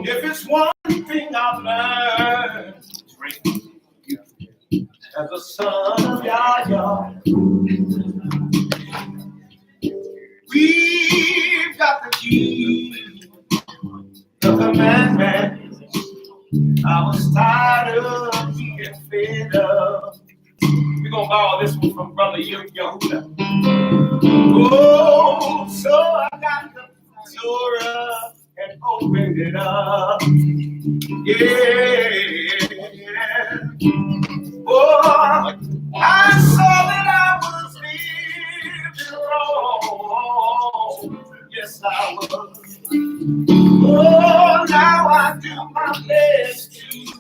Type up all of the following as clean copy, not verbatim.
If it's one thing I've learned as a son of Yahweh, we've got the key, the commandment. I was tired of being fed up. We're gonna borrow this one from Brother Yehuda. Oh, so I got the Torah and opened it up. Yeah. Oh, I saw that I was living wrong. Yes, I was. Oh, now I do my best to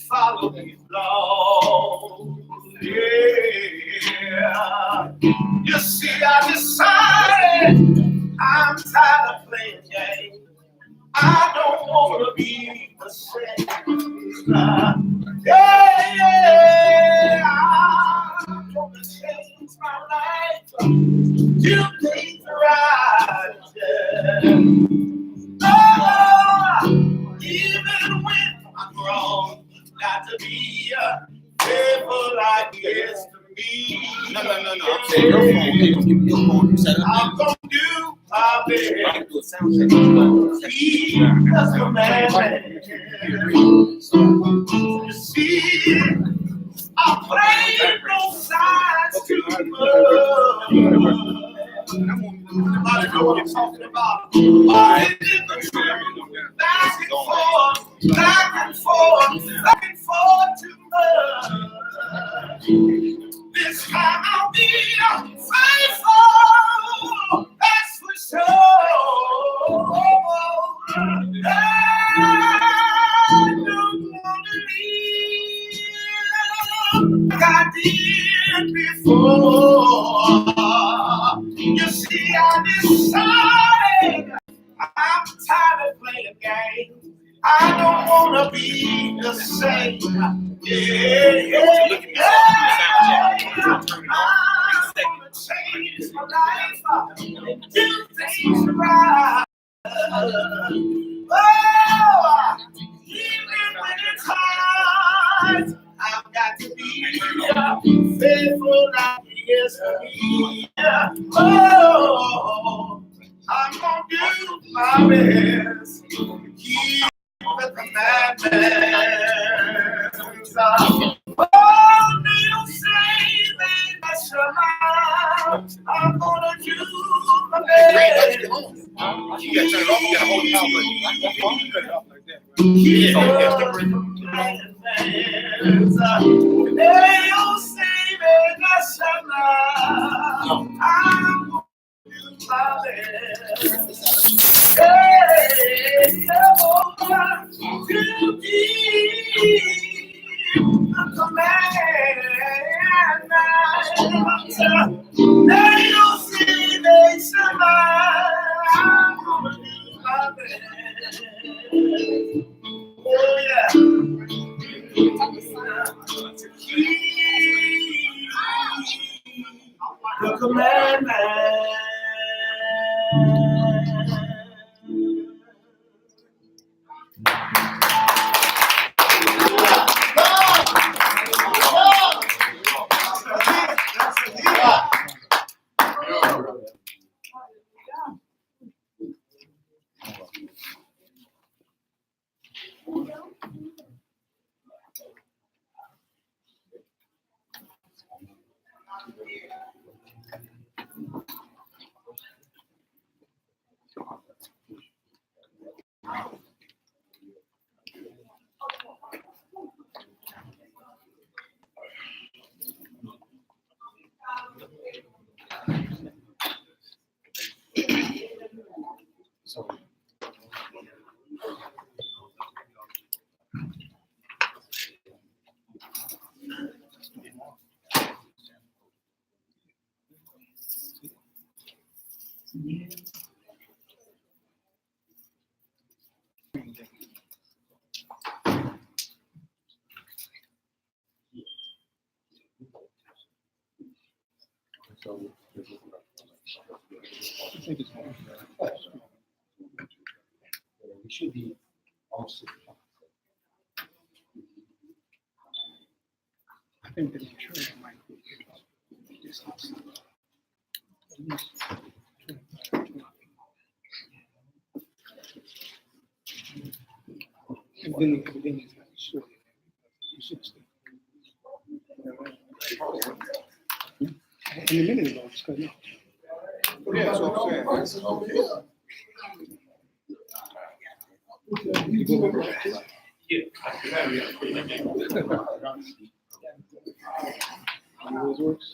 follow His law. Yeah. You see, I decided I'm tired of playing games. I don't want to be the same. Yeah, I'm going to change my life. Do things right. Yeah. Oh, even when I'm wrong, got to be faithful like yes to me. No. I'm saying your phone. Hey, don't give me your phone. You set up. I'm going to do my best. I can do a sound check. Keep the commandment. You see, I played both sides too much. Somebody know what I'm talking about. Back and forth too much. This time I'll be faithful, that's for sure. I don't want to leave like I did before. You see, I decided I'm tired of playing games. I don't want to be the same. Yeah. I'm going to change my life and do things right. Oh, even when it's hard, I've got to be faithful like He is to me. Oh, I'm going to do my best to keep the commandments. Oh, do you say that's your life? I'm going to do my best. You got to turn it off. You got to hold it out like that. Cut it off like that. Keep the commandments. They don't say that's your life. I'm going to do my best. Hey, to keep the commandments. They don't see they survive. I'm gonna do my best. Oh yeah. To keep the commandments. We should be also. I think the church might be distance. And then it's like, sure. You should stay. In a minute ago, it's cutting off. Yeah, that's what I'm saying. Okay. You go back to that. Those works.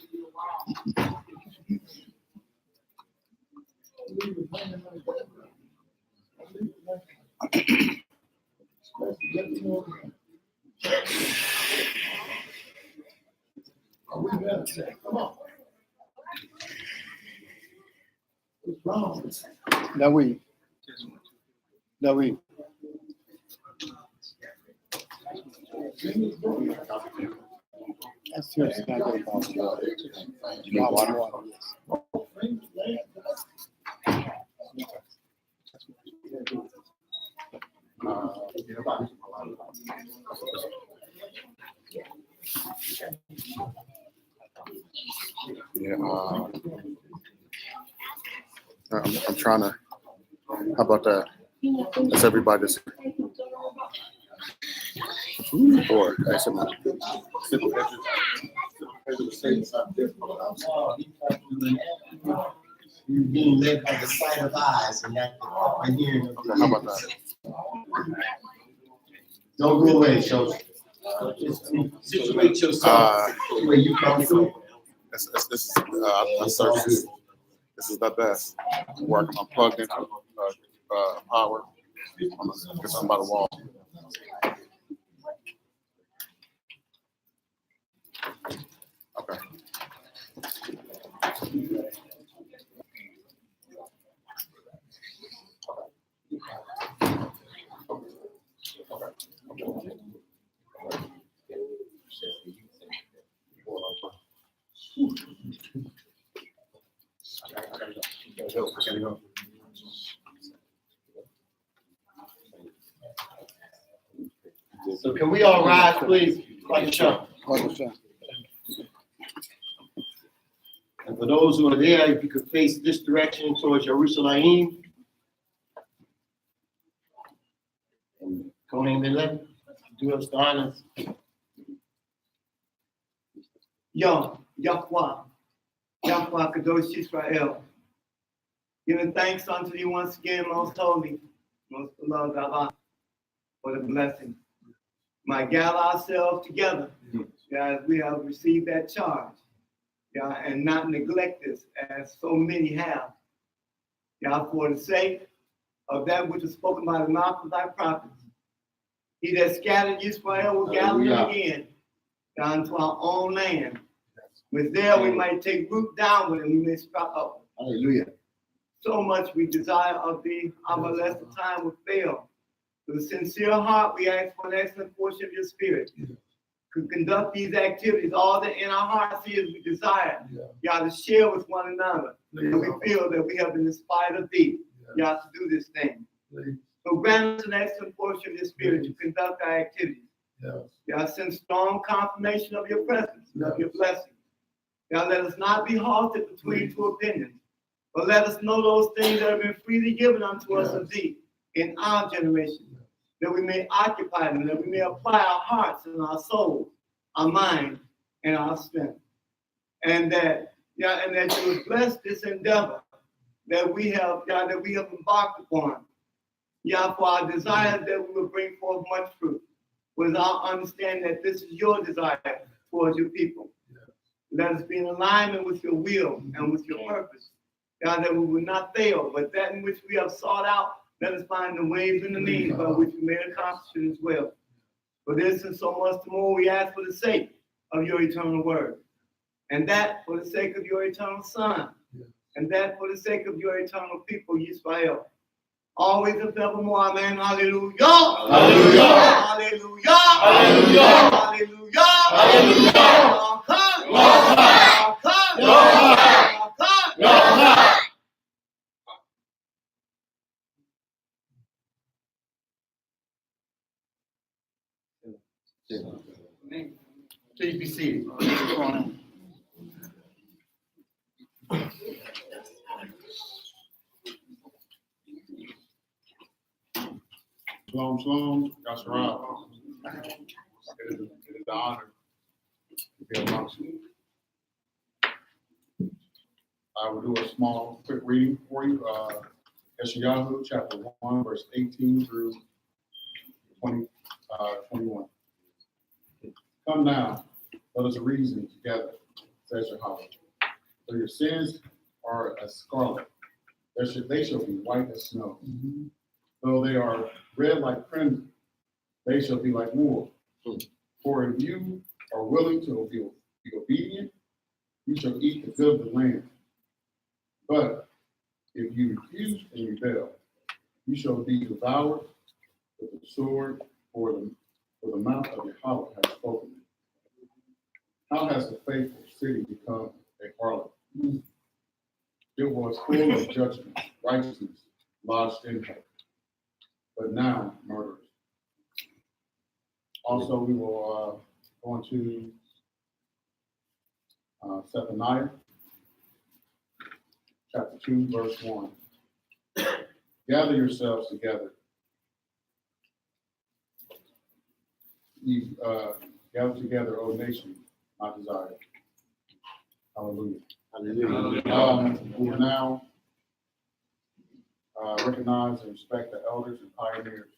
David. That's your standard about water. You need water? Yeah, I'm trying to. How about that? That's everybody. Or excellent. You're being led by the sight of eyes and not the hearing of Okay, how about that? Don't go away, Schultz. Situate yourself where you come from. This is I searched this. This is the best. I'm plugged into power. This is by the wall. Okay. So can we all rise, please? Like a shot. And for those who are there, if you could face this direction towards Jerusalem. And Kohen Millet, do us the honors. Yahweh, Yahweh Kadosh Israel. Giving thanks unto you once again, most holy, most beloved Allah, for the blessing. Might gather ourselves together, as we have received that charge, and not neglect this as so many have. For the sake of that which was spoken by the mouth of thy prophets. He that scattered Israel will gather them again down to our own land. With there we might take root downward and we may sprout up. Hallelujah. So much we desire of thee, our less the time will fail. With a sincere heart, we ask for an excellent portion of your spirit. To conduct these activities, all that in our hearts is we desire, to share with one another. And we feel that we have been inspired of thee, to do this thing. So grant us an excellent portion of your spirit to conduct our activities. Send strong confirmation of your presence, of your blessing. Let us not be halted between two opinions, but let us know those things that have been freely given unto us of thee in our generation, that we may occupy them, that we may apply our hearts and our souls, our mind, and our strength. And that, and that you would bless this endeavor that we have, that we have embarked upon. For our desire that we will bring forth much fruit, with our understanding that this is your desire towards your people. Let us be in alignment with your will and with your purpose. That we will not fail, but that in which we have sought out, let us find the ways and the means by which we may accomplish it as well. For this and so much more we ask for the sake of your eternal word. And that for the sake of your eternal Son, and that for the sake of your eternal people, Israel. Always and evermore, amen. Hallelujah. Hallelujah. Hallelujah. Hallelujah. Hallelujah. Hallelujah. Lord, come. Lord, Lord, come. Lord, come. Lord. Please be seated. Shalom, shalom, Yasharal. It is an honor to be amongst you. I will do a small, quick reading for you. Yeshayahu, chapter 1, verse 18 through 21. Come now, let us reason together, says Yahweh. For your sins are as scarlet, they shall be white as snow. Though they are red like crimson, they shall be like wool. For if you are willing to be obedient, you shall eat the good of the land. But if you refuse and rebel, you shall be devoured with the sword, for the mouth of Yahweh has spoken. How has the faithful city become a harlot? It was full of judgment, righteousness lodged in her, but now murderers. Also, we will go into Zephaniah, chapter 2, verse 1. Gather yourselves together. Gather together, O nation, my desire. Hallelujah. Hallelujah. We will now recognize and respect the elders and pioneers.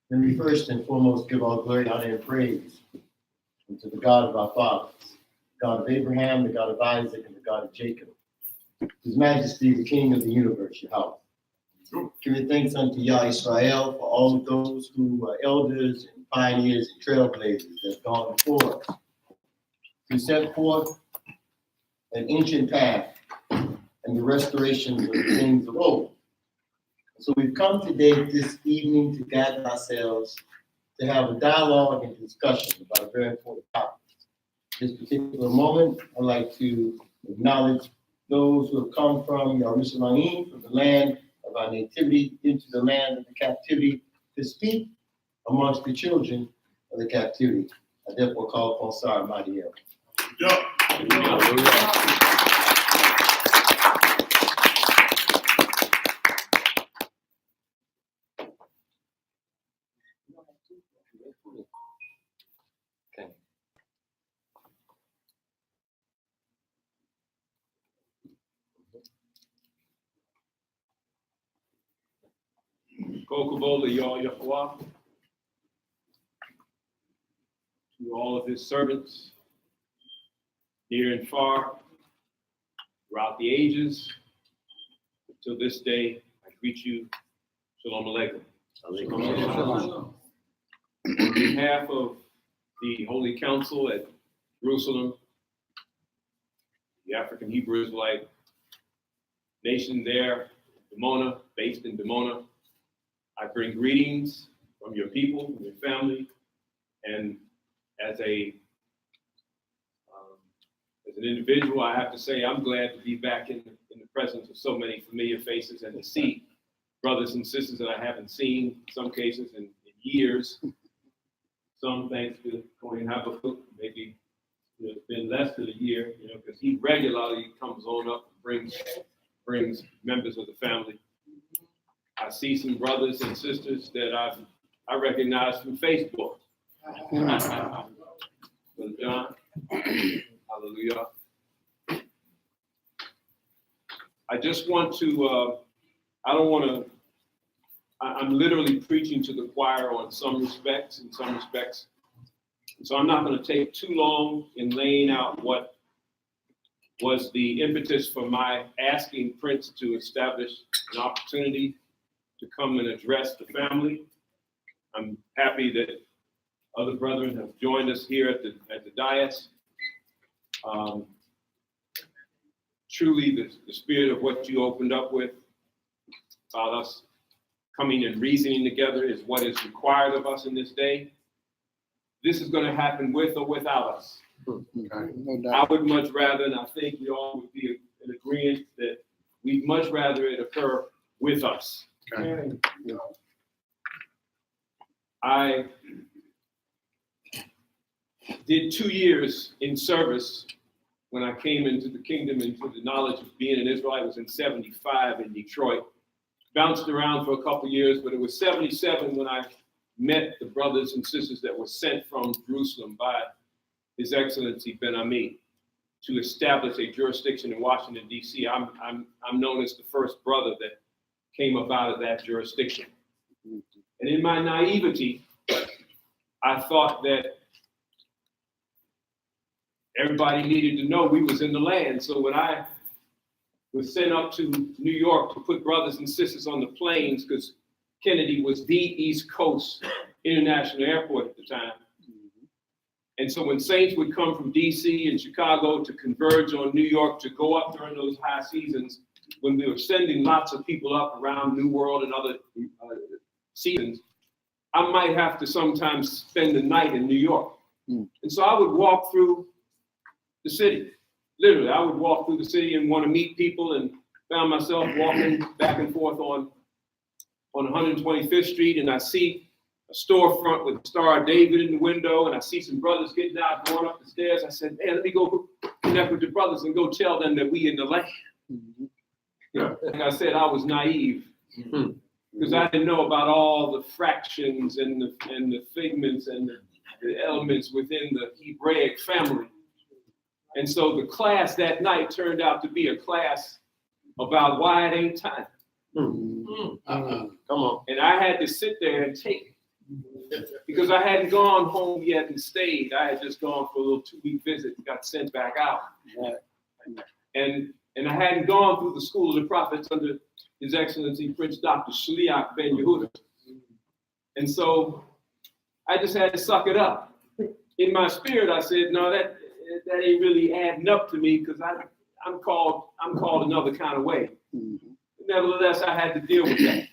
Let me first and foremost give all glory, honor, and praise unto the God of our fathers, God of Abraham, the God of Isaac, and the God of Jacob. His Majesty, the King of the universe, Yahweh. Giving thanks unto Yah Israel for all of those who are elders and pioneers and trailblazers that have gone before us, who set forth an ancient path and the restoration of the things of old. So we've come today, this evening, to gather ourselves to have a dialogue and discussion about a very important topic. This particular moment, I'd like to acknowledge those who have come from Yerushalayim, from the land of our nativity, into the land of the captivity, to speak amongst the children of the captivity. I therefore call upon Sarah Madiel. Kokobola Yah Yahuwah, to all of his servants, near and far, throughout the ages, until this day, I greet you, Shalom Aleichem. On behalf of the Holy Council at Jerusalem, the African Hebrew Israelite nation there, Dimona, based in Dimona, I bring greetings from your people, from your family, and as an individual, I have to say I'm glad to be back in the presence of so many familiar faces and to see brothers and sisters that I haven't seen, in some cases, in years. Some thanks to Kohen Habakkuk, maybe it's been less than a year, because he regularly comes on up and brings members of the family. I see some brothers and sisters that I recognize from Facebook. Brother John, hallelujah. I just want to, I'm literally preaching to the choir in some respects. So I'm not going to take too long in laying out what was the impetus for my asking Prince to establish an opportunity to come and address the family. I'm happy that other brethren have joined us here at the dais. Truly, the spirit of what you opened up with about us coming and reasoning together is what is required of us in this day. This is going to happen with or without us. No doubt. I would much rather, and I think we all would be in agreement that we'd much rather it occur with us. Okay. I did 2 years in service when I came into the kingdom, into the knowledge of being in Israel. I was in 75 in Detroit. Bounced around for a couple years, but it was 77 when I met the brothers and sisters that were sent from Jerusalem by His Excellency Ben Ami to establish a jurisdiction in Washington, D.C. I'm known as the first brother that came up out of that jurisdiction. And in my naivety, I thought that everybody needed to know we was in the land. So when I was sent up to New York to put brothers and sisters on the planes, because Kennedy was the East Coast International Airport at the time. And so when saints would come from DC and Chicago to converge on New York to go up during those high seasons, when we were sending lots of people up around New World and other seasons, I might have to sometimes spend the night in New York. And so I would walk through the city. Literally, I would walk through the city and want to meet people, and found myself walking back and forth on 125th Street, and I see a storefront with the Star of David in the window, and I see some brothers getting out, going up the stairs. I said, man, let me go connect with the brothers and go tell them that we in the land. Like I said, I was naive because I didn't know about all the fractions and the figments and the elements within the Hebraic family. And so the class that night turned out to be a class about why it ain't time. Come on. And I had to sit there and take it because I hadn't gone home yet and stayed. I had just gone for a little 2-week visit and got sent back out. And I hadn't gone through the school of the prophets under His Excellency Prince Dr. Shliach Ben Yehuda. And so I just had to suck it up. In my spirit, I said, no, that ain't really adding up to me because I'm called another kind of way. Nevertheless, I had to deal with that.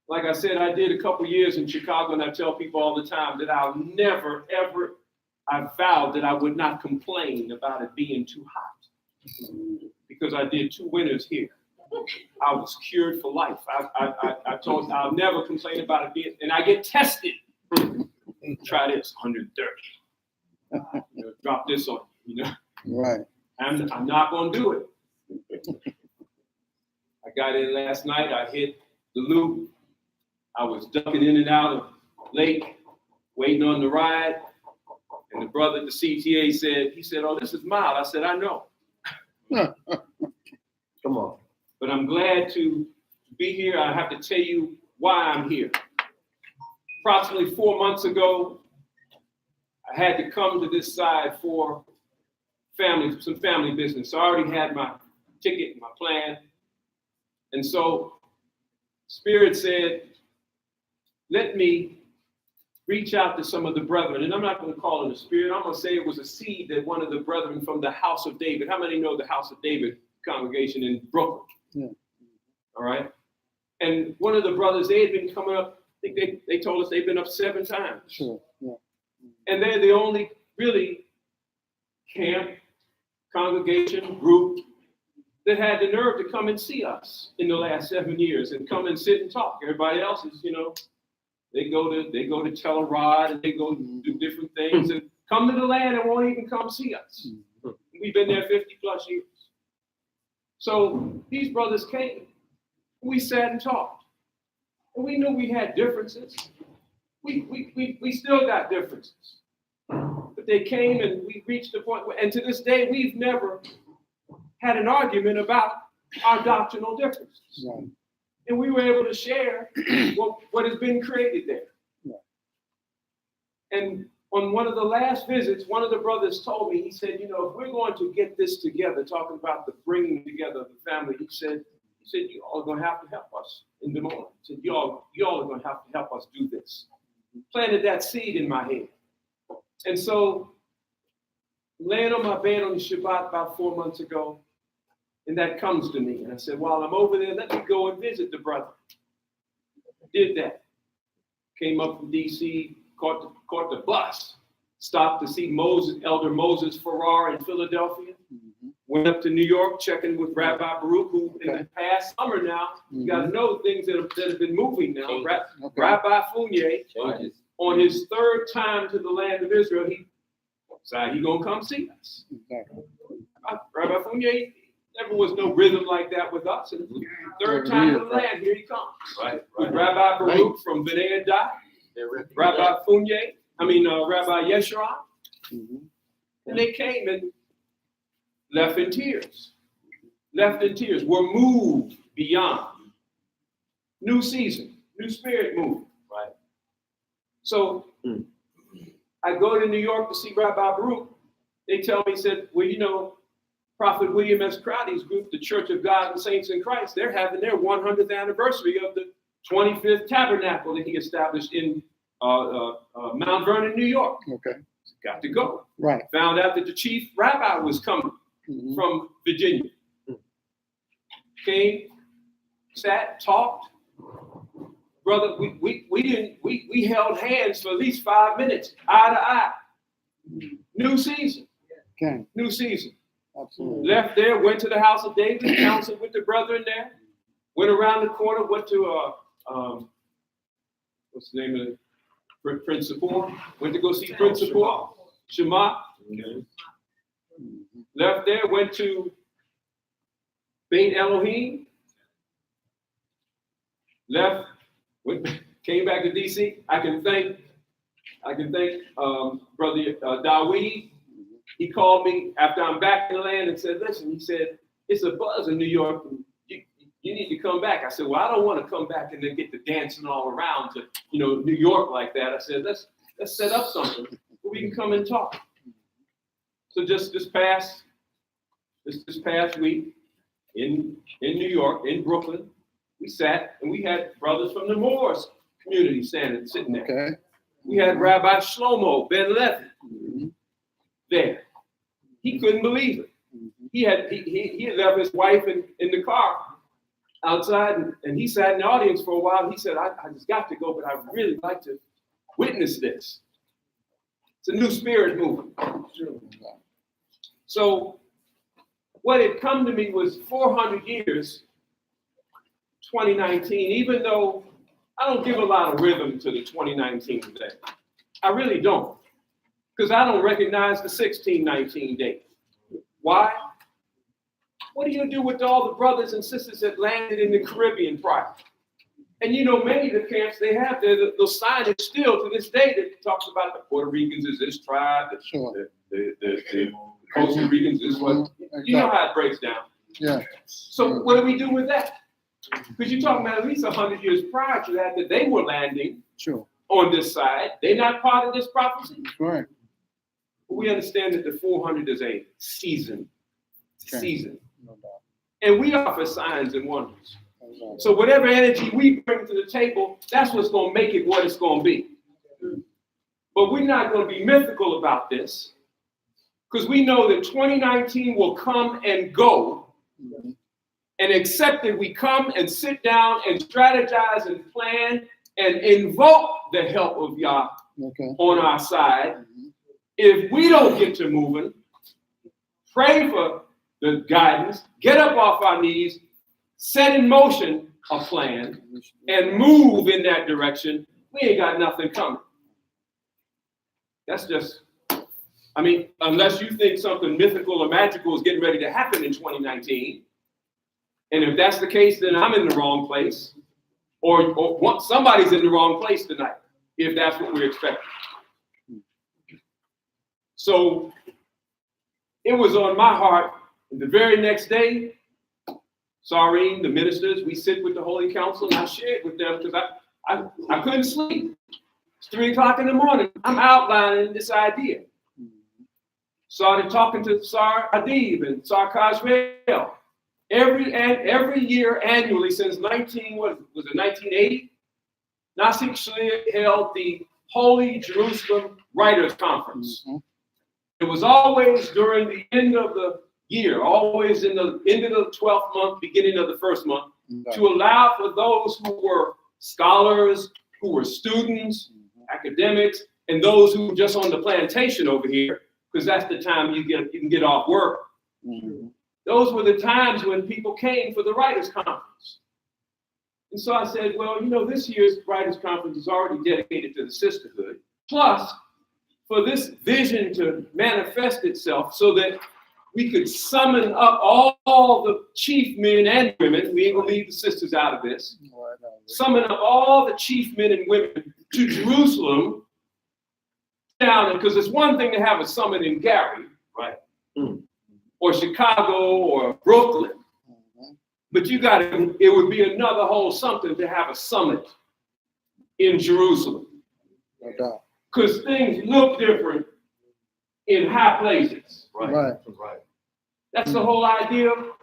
Like I said, I did a couple years in Chicago, and I tell people all the time that I'll never, ever, I vowed that I would not complain about it being too hot because I did 2 winters here. I was cured for life. I told I'll never complain about it being, and I get tested. Try this, 130. Drop this on, Right. I'm not gonna do it. I got in last night, I hit the loop. I was ducking in and out of Lake, waiting on the ride. And the brother at the CTA said, oh, this is mild. I said, I know. Come on. But I'm glad to be here. I have to tell you why I'm here. Approximately 4 months ago, I had to come to this side for some family business. So I already had my ticket, my plan. And so Spirit said, let me reach out to some of the brethren. And I'm not going to call it a spirit. I'm going to say it was a seed that one of the brethren from the House of David. How many know the House of David congregation in Brooklyn? Yeah. All right. And one of the brothers, they had been coming up, I think they told us they've been up 7 times. Sure. Yeah. And they're the only really camp, congregation, group that had the nerve to come and see us in the last 7 years and come and sit and talk. Everybody else is, they go to Telerod and they go do different things and come to the land and won't even come see us. We've been there 50 plus years. So these brothers came. We sat and talked. And we knew we had differences. We still got differences. But they came and we reached the point where, and to this day, we've never had an argument about our doctrinal differences. Right. And we were able to share what has been created there. Yeah. And on one of the last visits, one of the brothers told me, he said, if we're going to get this together, talking about the bringing together of the family, he said, He said, you all are going to have to help us in Des Moines. He said, you all are going to have to help us do this. Planted that seed in my head. And so, laying on my bed on the Shabbat about 4 months ago, and that comes to me. And I said, while I'm over there, let me go and visit the brother. Did that. Came up from D.C., caught the bus, stopped to see Elder Moses Farrar in Philadelphia. Went up to New York, checking with Rabbi Baruch, who in the past summer now, you got to know things that have been moving now. Rabbi Fournier, on his third time to the land of Israel, he decided he's going to come see us. Rabbi Fournier, never was no rhythm like that with us. And third time to the land, here he comes. With Rabbi Baruch from B'nai Adat, Rabbi Fournier, Rabbi Yeshua. And they came and left in tears, were moved beyond. New season, new spirit moved. Right. So I go to New York to see Rabbi Baruch. They tell me, said, well, Prophet William S. Crowdy's group, the Church of God and Saints in Christ, they're having their 100th anniversary of the 25th tabernacle that he established in Mount Vernon, New York. Okay. Got to go. Right. Found out that the chief rabbi was coming from Virginia. Came, sat, talked. Brother, we held hands for at least 5 minutes, eye to eye. New season. Okay. New season. Absolutely. Left there, went to the house of David, counseled with the brethren there, went around the corner, went to what's the name of it? Prince Sapor. Went to go see Prince Sapor. Shema. Left there, went to Beit Elohim. Left, came back to DC. I can thank Brother Dawid. He called me after I'm back in the land and said, listen, he said, it's a buzz in New York. You need to come back. I said, well, I don't want to come back and then get to dancing all around to, New York like that. I said, let's set up something where we can come and talk. So just this past week in New York, in Brooklyn, we sat and we had brothers from the Moors community sitting there. Okay. We had Rabbi Shlomo Ben Levi there. He couldn't believe it. He had left his wife in the car outside, and he sat in the audience for a while. He said, I just got to go, but I'd really like to witness this. It's a new spirit moving. So what had come to me was 400 years, 2019, even though I don't give a lot of rhythm to the 2019 today. I really don't, because I don't recognize the 1619 date. Why? What do you do with all the brothers and sisters that landed in the Caribbean prior? And many of the camps they have there, the signage still to this day that talks about the Puerto Ricans is this tribe, the Costa Ricans is what, you know how it breaks down. Yeah. So what do we do with that? Because you're talking about at least 100 years prior to that they were landing on this side. They're not part of this prophecy. Right. But we understand that the 400 is a season. Okay. No doubt. And we offer signs and wonders. So whatever energy we bring to the table, that's what's going to make it what it's going to be. But we're not going to be mythical about this, because we know that 2019 will come and go. And except that we come and sit down and strategize and plan and invoke the help of Yah on our side, if we don't get to moving, pray for the guidance, get up off our knees, set in motion a plan, and move in that direction, we ain't got nothing coming. That's just, unless you think something mythical or magical is getting ready to happen in 2019, and if that's the case, then I'm in the wrong place, or somebody's in the wrong place tonight, if that's what we're expecting. So it was on my heart. And the very next day, Sareen, the ministers, we sit with the Holy Council, and I shared with them because I couldn't sleep. It's 3 o'clock in the morning. I'm outlining this idea. Started talking to Sar Adib and Sar Kajrel. Every year annually since 1980, Nasi Shliach held the Holy Jerusalem Writers Conference. Mhm. It was always during the end of the year, always in the end of the 12th month, beginning of the first month, to allow for those who were scholars, who were students, academics, and those who were just on the plantation over here, because that's the time you can get off work. Mhm. Those were the times when people came for the Writers' Conference. And so I said, well, this year's Writers' Conference is already dedicated to the sisterhood. Plus, for this vision to manifest itself so that we could summon up all the chief men and women, we ain't gonna leave the sisters out of this, summon up all the chief men and women to Jerusalem, down, because it's one thing to have a summit in Gary, right? Or Chicago or Brooklyn. But it would be another whole something to have a summit in Jerusalem. No doubt. Because things look different in high places. Right. That's the whole idea of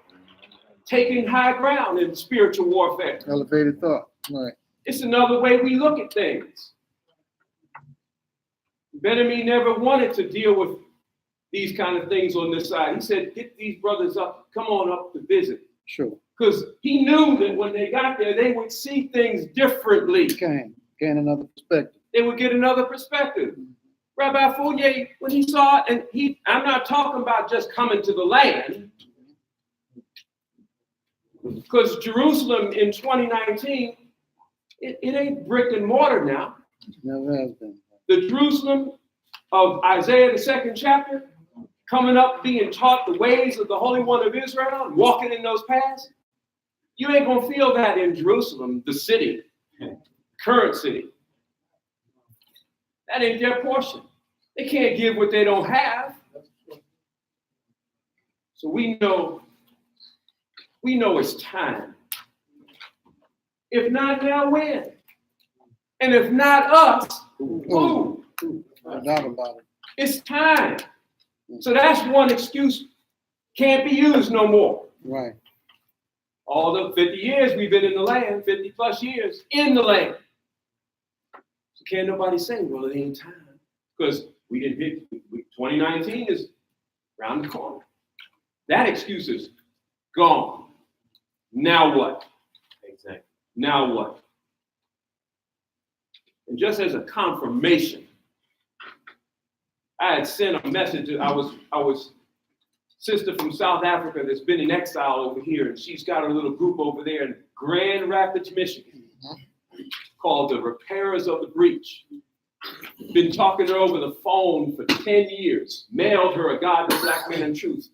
taking high ground in spiritual warfare. Elevated thought. Right. It's another way we look at things. Ben-Ami never wanted to deal with these kind of things on this side. He said, get these brothers up, come on up to visit. Sure. Because he knew that when they got there, they would see things differently. Gain another perspective. They would get another perspective. Rabbi Fournier, when he saw it, and I'm not talking about just coming to the land, because Jerusalem in 2019, it ain't brick and mortar now. Never has been. The Jerusalem of Isaiah, the 2nd chapter, coming up, being taught the ways of the Holy One of Israel, and walking in those paths, you ain't gonna feel that in Jerusalem, the city, current city. That ain't their portion. They can't give what they don't have. So we know it's time. If not now, when? And if not us, who? No doubt about it. It's time. So that's one excuse. Can't be used no more. Right. All the 50 years we've been in the land, 50 plus years in the land. So can't nobody say, well, it ain't time. Because we didn't hit, 2019 is around the corner. That excuse is gone. Now what? Exactly. Now what? And just as a confirmation, I had sent a message. I was sister from South Africa that's been in exile over here, and she's got a little group over there in Grand Rapids, Michigan, called the Repairers of the Breach. Been talking to her over the phone for 10 years. Mailed her a God, the Black Man and Truth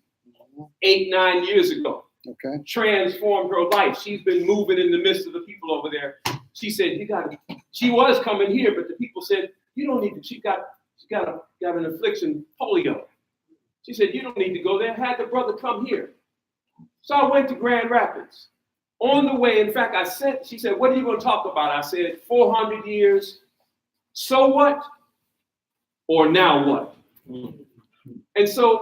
8-9 years ago. Okay. Transformed her life. She's been moving in the midst of the people over there. She said, she was coming here, but the people said, you don't need to, she got an affliction, polio. She said, you don't need to go there. Had the brother come here. So I went to Grand Rapids. On the way, in fact, she said, what are you going to talk about? I said, 400 years. So what? Or now what? And so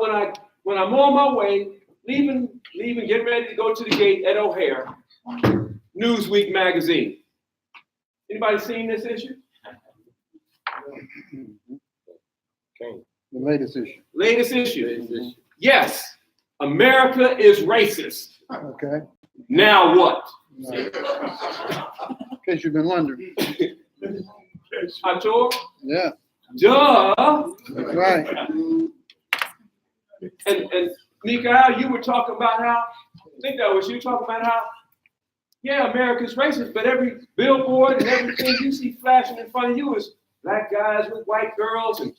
when I'm on my way, leaving, getting ready to go to the gate at O'Hare, Newsweek magazine. Anybody seen this issue? Okay. The latest issue. Latest issue. Yes, America is racist. Okay. Now what? In case you've been wondering. I told? Yeah. Duh. That's right. And Mikael, you were talking about how, I think that was you talking about how, yeah, America's racist, but every billboard and everything you see flashing in front of you is black guys with white girls and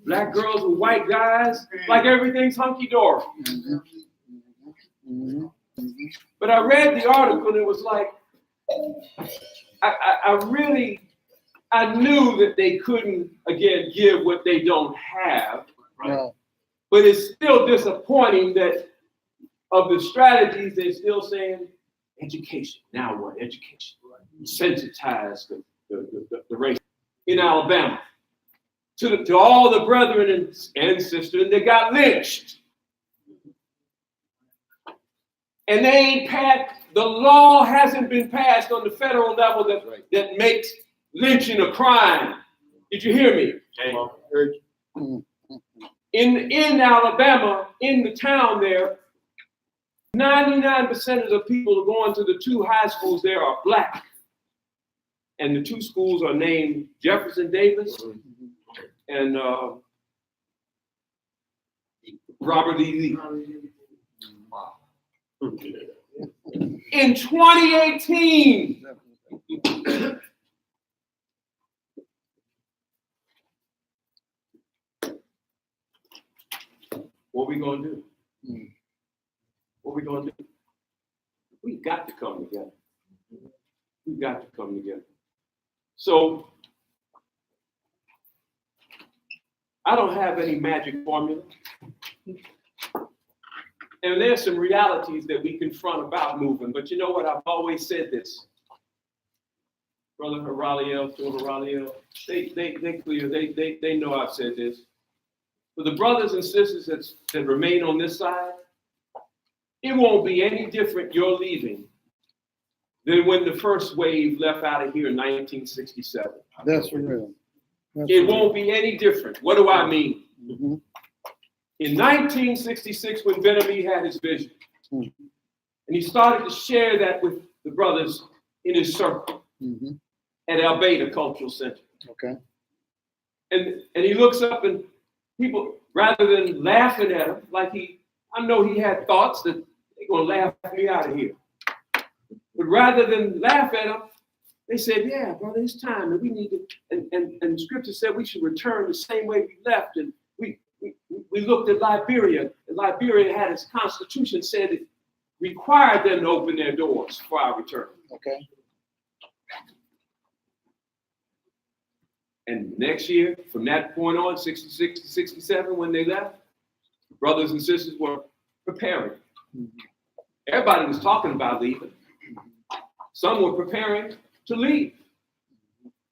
black girls with white guys, like everything's hunky-dory. But I read the article and it was like, I knew that they couldn't, again, give what they don't have. Right. But it's still disappointing that of the strategies, they're still saying education. Now what? Education. Sensitize the race in Alabama. To all the brethren and sisters that got lynched. And they ain't passed, the law hasn't been passed on the federal level that makes lynching a crime. Did you hear me? In Alabama, in the town there, 99% of the people going to the 2 high schools there are black. And the 2 schools are named Jefferson Davis and Robert E. Lee. In 2018, what we gonna do? What we gonna do? We got to come together. We got to come together. So I don't have any magic formula. And there's some realities that we confront about moving. But you know what? I've always said this. Brother Haraliel, they clear. They know I've said this. For the brothers and sisters that remain on this side, it won't be any different your leaving than when the first wave left out of here in 1967. That's real. It won't be any different. What do I mean? Mm-hmm. In 1966, when Ben-Ami had his vision, and he started to share that with the brothers in his circle at Albeida Cultural Center. Okay. And he looks up and people, rather than laughing at him, like I know he had thoughts that they're gonna laugh me out of here. But rather than laugh at him, they said, yeah, brother, it's time and we need to, and scripture said we should return the same way we left. And we looked at Liberia, and Liberia had its constitution said it required them to open their doors for our return. Okay. And next year, from that point on, 66 to 67, when they left, brothers and sisters were preparing. Everybody was talking about leaving. Some were preparing to leave.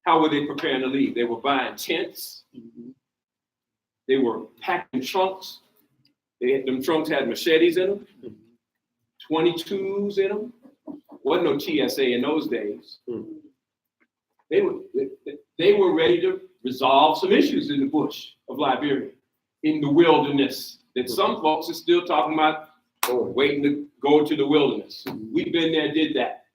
How were they preparing to leave? They were buying tents. They were packing trunks. Them trunks had machetes in them, 22s in them. Wasn't no TSA in those days. They were ready to resolve some issues in the bush of Liberia, in the wilderness, that some folks are still talking about waiting to go to the wilderness. We've been there, did that.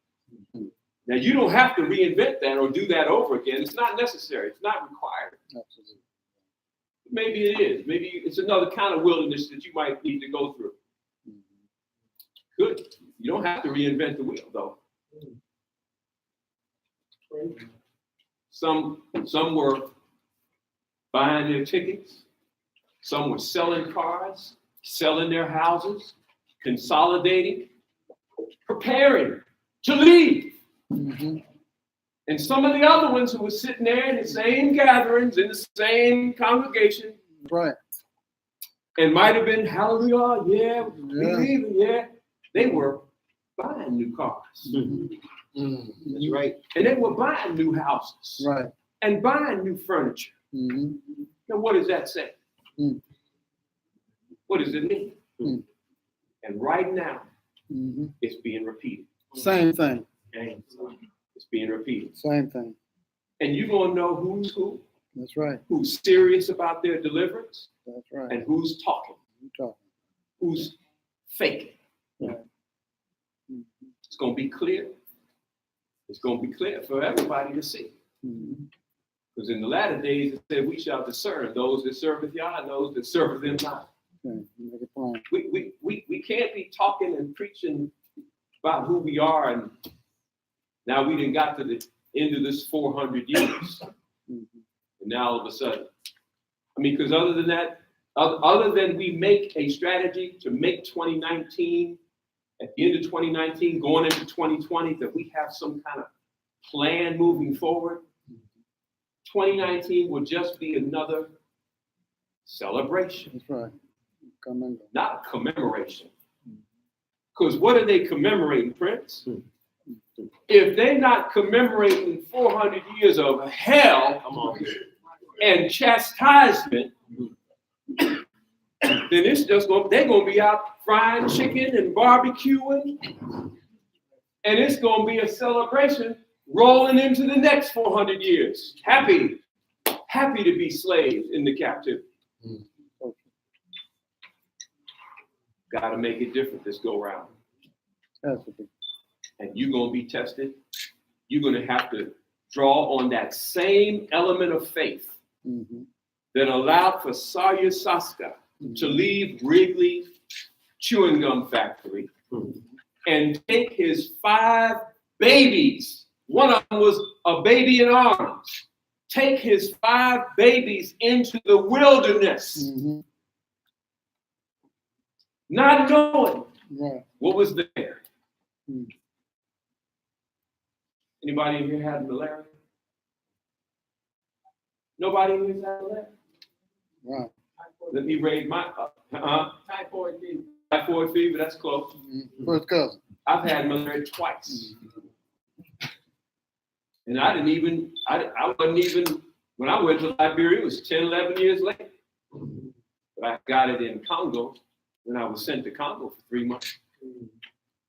Now, you don't have to reinvent that or do that over again. It's not necessary. It's not required. Absolutely. Maybe it is. Maybe it's another kind of wilderness that you might need to go through. Good. You don't have to reinvent the wheel, though. Some were buying their tickets. Some were selling cars, selling their houses, consolidating, preparing to leave. And some of the other ones who were sitting there in the same gatherings, in the same congregation, Right. and might have been, hallelujah, yeah, we leaving, yeah. They were buying new cars. That's right. And they were buying new houses. Right. And buying new furniture. Now, what does that say? What does it mean? And right now, it's being repeated. Same thing. It's being repeated. Same thing. And you're going to know who's who, That's right. who's serious about their deliverance, That's right. and who's talking, You talking. who's faking. Right. It's going to be clear. It's going to be clear for everybody to see. Because in the latter days, it said, we shall discern those that serveth Yah and those that serveth him not. Okay. Make a plan. We can't be talking and preaching about who we are, and now we done got to the end of this 400 years. And now all of a sudden, I mean, because other than that, other than we make a strategy to make 2019, at the end of 2019, going into 2020, that we have some kind of plan moving forward, 2019 will just be another celebration. That's right. Come and go. Not a commemoration. Because what are they commemorating, Prince? If they're not commemorating 400 years of hell and chastisement, then it's just they're going to be out frying chicken and barbecuing. And it's going to be a celebration rolling into the next 400 years. Happy to be slaves in the captivity. Got to make it different this go round. And you're going to be tested. You're going to have to draw on that same element of faith that allowed for Sawyer Saska to leave Wrigley Chewing Gum Factory and take his 5 babies. One of them was a baby in arms. Take his 5 babies into the wilderness, not knowing what was there. Anybody in here had malaria? Nobody in here had malaria? Right. Let me raise my typhoid fever. Typhoid fever, that's close. First cousin. I've had malaria twice. And I wasn't even, when I went to Liberia, it was 10, 11 years later. But I got it in Congo when I was sent to Congo for 3 months.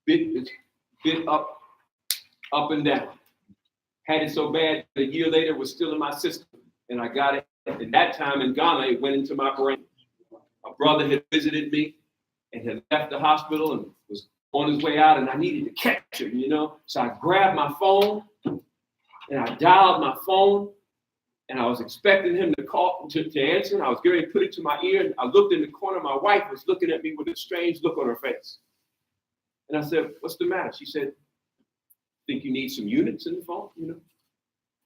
Bit up and down. Had it so bad, a year later, it was still in my system. And I got it. At that time in Ghana, it went into my brain. A brother had visited me and had left the hospital and was on his way out, and I needed to catch him, you know? So I grabbed my phone and I dialed my phone, and I was expecting him to call, to answer, and I was getting ready to put it to my ear, and I looked in the corner. My wife was looking at me with a strange look on her face. And I said, "What's the matter?" She said, "Think you need some units in the phone, you know?"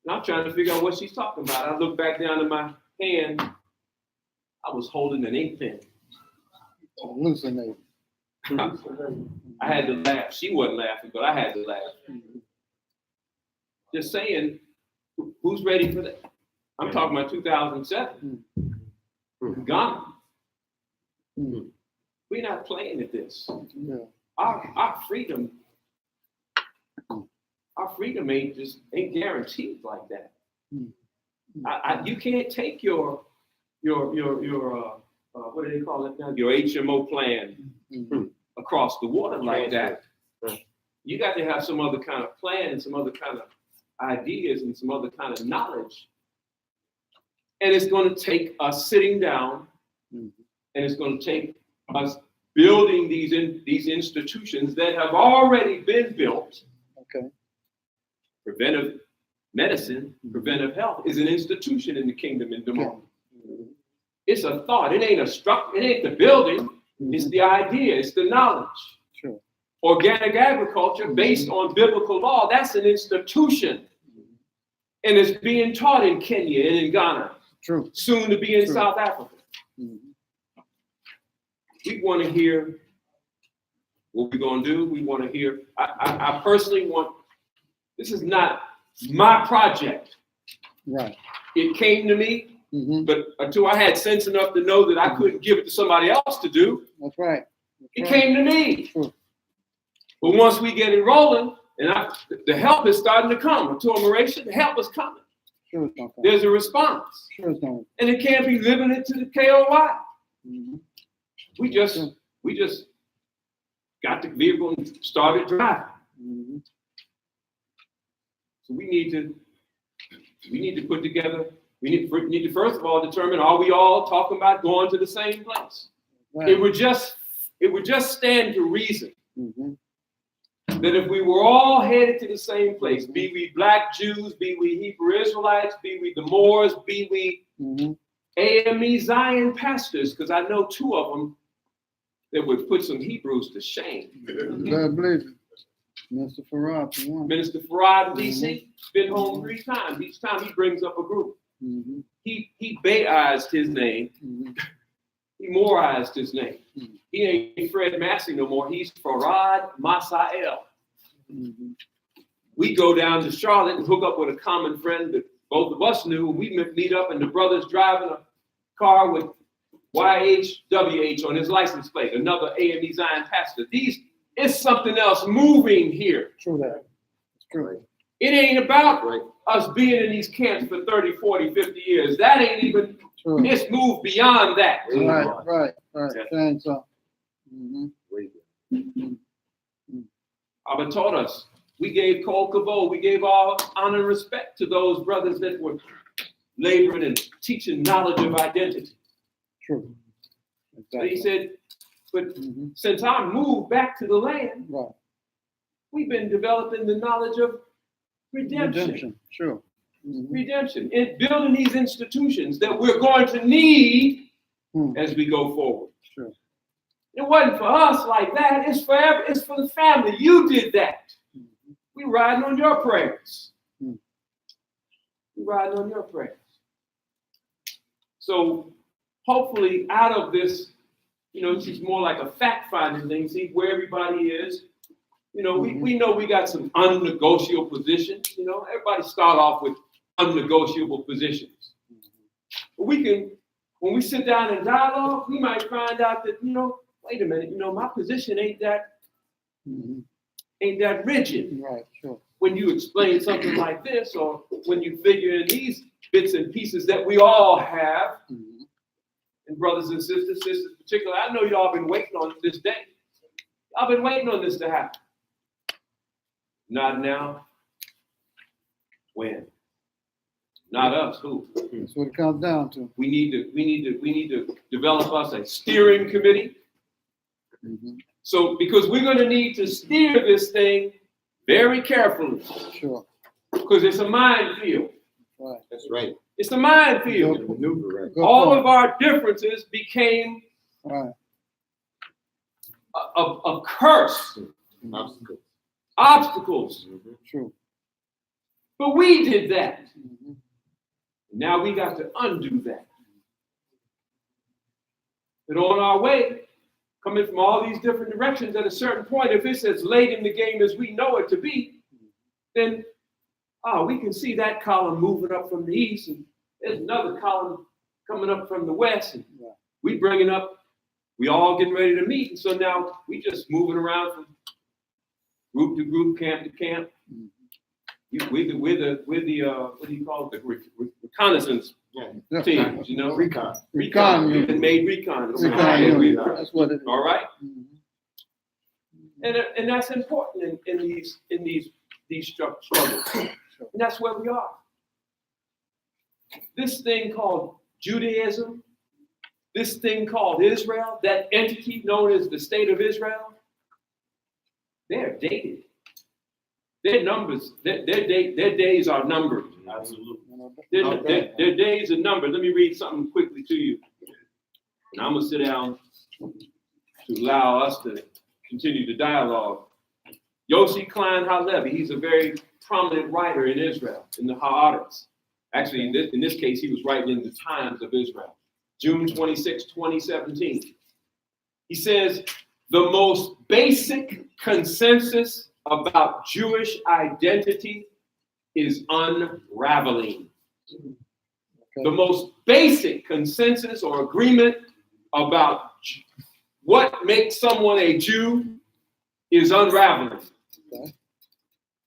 And I'm trying to figure out what she's talking about. I looked back down at my hand. I was holding an ink pen. Hallucinating. I had to laugh. She wasn't laughing, but I had to laugh. Just saying, who's ready for that? I'm talking about 2007. Ghana. We're not playing at this. Yeah. Our freedom ain't guaranteed like that. You can't take your what do they call it now? Your HMO plan across the water like that. You got to have some other kind of plan and some other kind of ideas and some other kind of knowledge. And it's going to take us sitting down, and it's going to take us building these institutions that have already been built. Okay. Preventive medicine, preventive health is an institution in the kingdom in Demorne. It's a thought. It ain't a structure. It ain't the building. It's the idea. It's the knowledge. Sure. Organic agriculture based on biblical law, that's an institution. And it's being taught in Kenya and in Ghana. True. Soon to be in South Africa. We want to hear what we're going to do. We want to hear. I personally want, this is not my project. Right. It came to me, but until I had sense enough to know that I couldn't give it to somebody else to do, That's right. it came to me. True. But once we get it rolling, and the help is starting to come. I told Marisha, the help is coming. Sure it's not. There's a response. Sure it's not. And it can't be limited to the KOY. We just got the vehicle and started driving. So we need to put together, we need to first of all determine, are we all talking about going to the same place? Right. It would just stand to reason that if we were all headed to the same place, be we black Jews, be we Hebrew Israelites, be we the Moors, be we AME Zion pastors, because I know 2 of them that would put some Hebrews to shame. God bless you. Mr. Farad, for one. Minister Farad, DC, been home 3 times. Each time he brings up a group. He Bayized his name. He Moorized his name. He ain't Fred Massey no more. He's Farad Masael. We go down to Charlotte and hook up with a common friend that both of us knew. We meet up, and the brother's driving a car with YHWH on his license plate, another AME Zion pastor. It's something else moving here. True that. It's true. It ain't about us being in these camps for 30, 40, 50 years. That ain't even, True. it's moved beyond that. Right. Saying so. Abba taught us. We gave kol kavod. We gave all honor and respect to those brothers that were laboring and teaching knowledge of identity. True. So he said, but Mhm. since I moved back to the land, Right. we've been developing the knowledge of redemption. Sure. Mhm. Redemption, in building these institutions that we're going to need Hmm. as we go forward. Sure. It wasn't for us like that. It's forever. It's for the family. You did that. Mhm. We riding on your prayers. Hmm. We riding on your prayers. So hopefully out of this, this is more like a fact-finding thing, see where everybody is. We know we got some unnegotiable positions. Everybody start off with unnegotiable positions. But when we sit down and dialogue, we might find out that, wait a minute, my position ain't that Mhm. rigid. Right. Sure. When you explain something like this, or when you figure in these bits and pieces that we all have, Mhm. and brothers and sisters particularly, I know y'all been waiting on this day. I've been waiting on this to happen. Not now. When? Not us. Who? That's what it comes down to. We need to develop us a steering committee. Mhm. So because we're going to need to steer this thing very carefully, Sure. because it's a minefield. Right. That's right. It's a minefield. Maneuver, right? Good All point. of our differences became Right. a curse, Obstacle. obstacles. True. But we did that. Mhm. Now we got to undo that. But on our way, coming from all these different directions, at a certain point, if it's as late in the game as we know it to be, then we can see that column moving up from the east, and there's another column coming up from the west, and Yeah. we bringing up. We all getting ready to meet, and so now we just moving around from group to group, camp to camp. Mhm. We're the what do you call it? The reconnaissance Yeah. teams, Recon. Recon. unit. We made recon. Recon unit. That's what it is. All right, Mhm. and that's important in these struggles, and that's where we are. This thing called Judaism, this thing called Israel, that entity known as the State of Israel, they're dated. Their numbers, their days are numbered. Absolutely. Their days are numbered. Let me read something quickly to you. And I'm going to sit down to allow us to continue the dialogue. Yossi Klein Halevi, he's a very prominent writer in Israel, in the Haaretz. Actually, in this case, he was writing in the Times of Israel. June 26, 2017. He says, the most basic consensus about Jewish identity is unraveling. Okay. The most basic consensus or agreement about what makes someone a Jew is unraveling. Okay.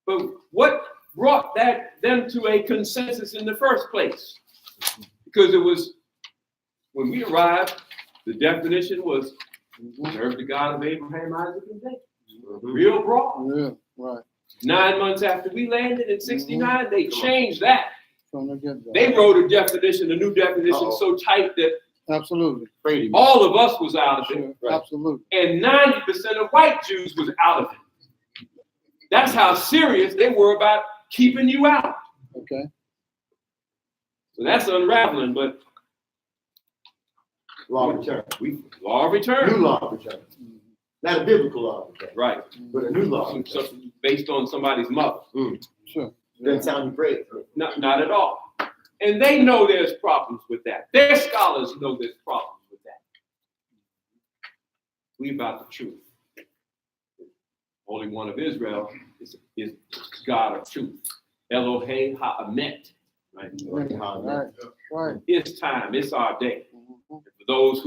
But what brought them to a consensus in the first place? Because it was, when we arrived, the definition was Mhm. serve the God of Abraham, Isaac, and Jacob. Mhm. Real broad. Yeah. Right. 9 months after we landed in 69, they changed that. From the get-go. They wrote a definition, a new definition, Uh-oh. so tight that Absolutely. Brady. all of us was out of it, Sure. Right. Absolutely. and 90% of white Jews was out of it. That's how serious they were about keeping you out. Okay. So that's unraveling, but Law of return. law of return. New law of return. Mhm. Not a biblical law of return, Right. but a new law of return. So based on somebody's mother. Sure. Doesn't sound great. Not at all. And they know there's problems with that. Their scholars know there's problems with that. We about the truth. Holy One of Israel is God of truth. Elohei Ha'emet. Right? Right. Right. It's time. It's our day. Mhm. For those